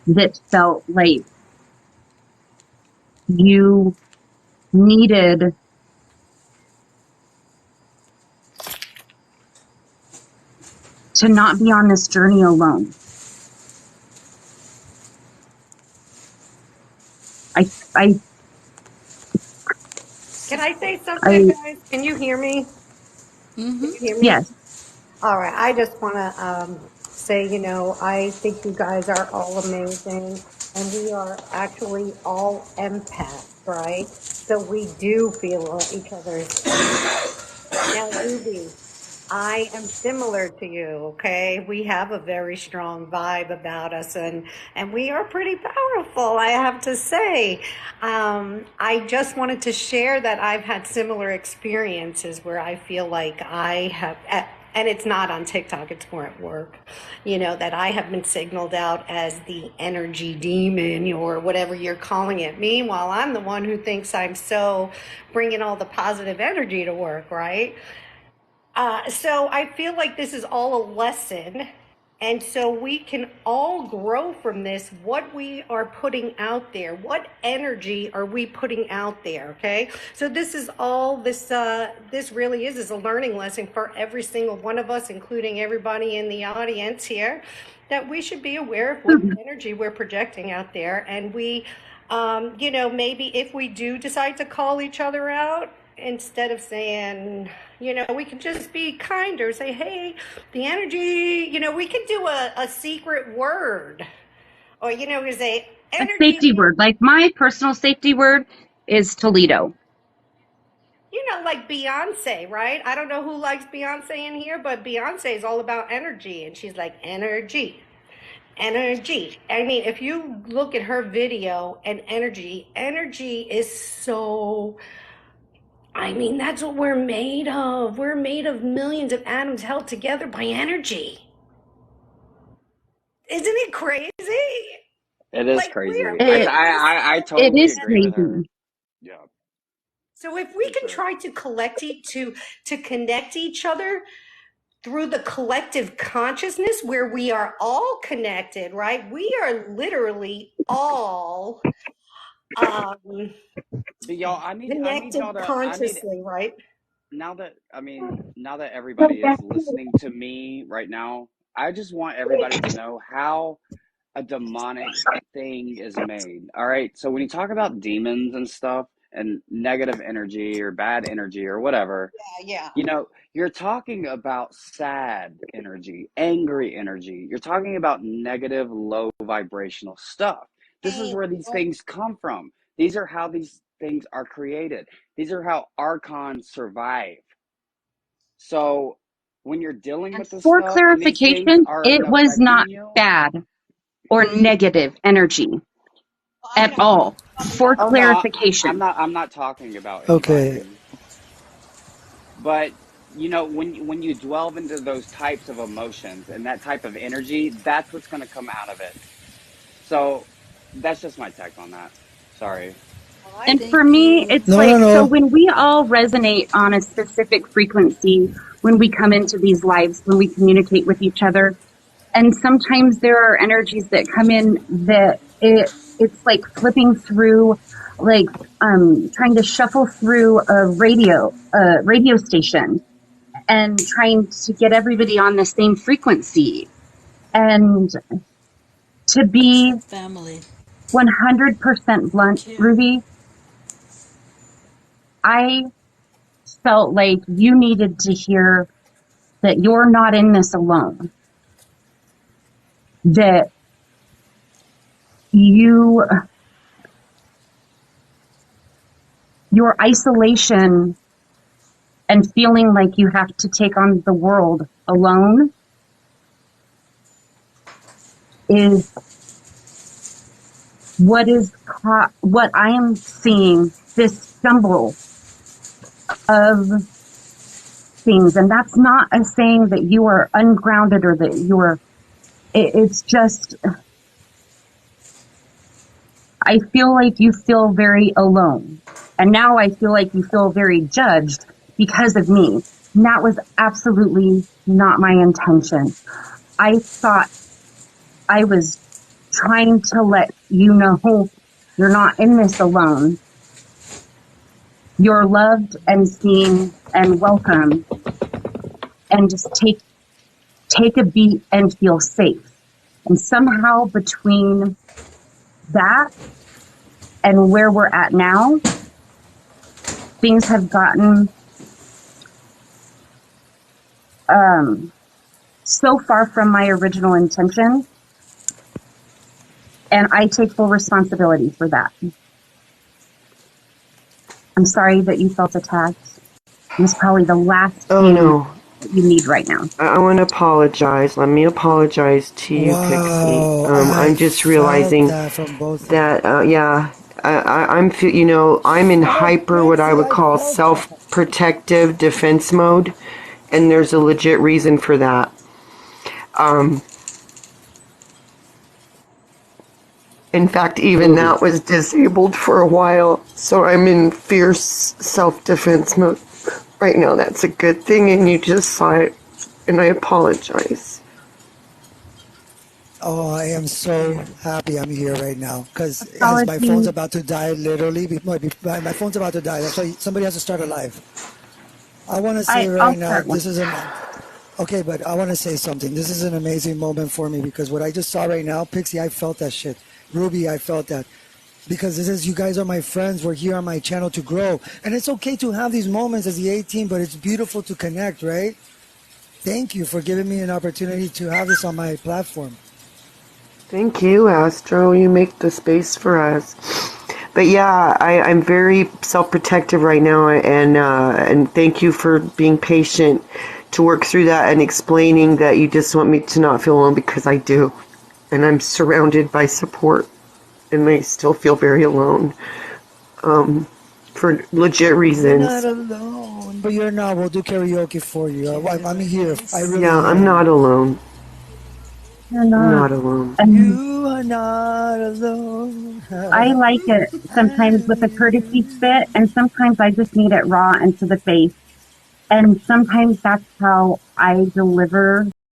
that felt like you needed to not be on this journey alone. Can I say something, guys? Can you hear me? Mm-hmm. Can you hear me? Yes. All right. I just want to say, I think you guys are all amazing, and we are actually all empaths, right? So we do feel each other's energy. Now, Ruby, I am similar to you, okay? We have a very strong vibe about us, and we are pretty powerful, I have to say. I just wanted to share that I've had similar experiences where I feel like I have, and it's not on TikTok, it's more at work, that I have been signaled out as the energy demon or whatever you're calling it. Meanwhile, I'm the one who thinks I'm so bringing all the positive energy to work, right? So I feel like this is all a lesson. And so we can all grow from this, what we are putting out there, what energy are we putting out there, okay? So this is all, this really is a learning lesson for every single one of us, including everybody in the audience here, that we should be aware of what energy we're projecting out there. And we, maybe if we do decide to call each other out, instead of saying, we can just be kinder, say, hey, the energy, we could do a secret word, or, say, A energy, safety word. Like my personal safety word is Toledo. like Beyonce, right? I don't know who likes Beyonce in here, but Beyonce is all about energy, and she's like, energy. I mean, if you look at her video and energy is so, I mean, that's what we're made of. We're made of millions of atoms held together by energy. Isn't it crazy? It is Like, crazy. we're I totally agree with her. Yeah. So if we can try to to connect each other through the collective consciousness where we are all connected, right? We are literally all But y'all, I need connected y'all to consciously, right? now that everybody is listening to me right now, I just want everybody to know how a demonic thing is made. All right. So when you talk about demons and stuff, and negative energy or bad energy or whatever, Yeah. you know, you're talking about sad energy, angry energy. You're talking about negative, low vibrational stuff. This is where these things come from. These are how these things are created. These are how archons survive. So when you're dealing And with this for stuff and these things clarification, are it was affecting not you. bad or negative energy I at know. all. For Oh no, clarification. I'm not talking about Okay. anybody. But you know, when you delve into those types of emotions and that type of energy, that's what's going to come out of it. So that's just my take on that. Sorry. Well, I And for Thank me, you. it's No, no, like, so no. when we all resonate on a specific frequency, when we come into these lives, when we communicate with each other, and sometimes there are energies that come in that it's like flipping through, like trying to shuffle through a radio station and trying to get everybody on the same frequency. And to be Family. 100% blunt, Thank you. Ruby, I felt like you needed to hear that you're not in this alone, that you, your isolation and feeling like you have to take on the world alone is what I am seeing, this jumble of things. And that's not a saying that you are ungrounded or that it's just, I feel like you feel very alone. And now I feel like you feel very judged because of me. And that was absolutely not my intention. I thought I was trying to let you know you're not in this alone. You're loved and seen and welcome, and just take a beat and feel safe. And somehow between that and where we're at now, things have gotten so far from my original intention, and I take full responsibility for that. I'm sorry that you felt attacked. It's probably the last Oh thing no. that you need right now. I want to apologize. Let me apologize to you, Pixie. Wow. I'm I just felt realizing that from both of you. that, yeah, I'm in Oh, hyper, what I Pixie, would I call felt that. self-protective defense mode, and there's a legit reason for that. Um, in fact, even Ruby. that was disabled for a while, so I'm in fierce self-defense mode right now. That's a good thing, and you just saw it, and I apologize. Oh, I am so happy I'm here right now because as my phone's Apologies. about to die, literally, my phone's about to die. That's why somebody has to start a live. I want to say I'll right now, start one. this is okay, but I want to say something. This is an amazing moment for me because what I just saw right now, Pixie, I felt that shit. Ruby, I felt that. Because this is, you guys are my friends. We're here on my channel to grow. And it's okay to have these moments as the 18, but it's beautiful to connect, right? Thank you for giving me an opportunity to have this on my platform. Thank you, Astro. You make the space for us. But yeah, I'm very self-protective right now, and thank you for being patient to work through that and explaining that you just want me to not feel alone because I do, and I'm surrounded by support, and I still feel very alone, for legit You're not reasons. alone, but you're not. We'll do karaoke for you. I'm here. I Yeah, really I'm am. not alone. You're I'm not. not alone. And You are not alone. I like it sometimes with a courtesy fit, and sometimes I just need it raw and to the face. And sometimes that's how I deliver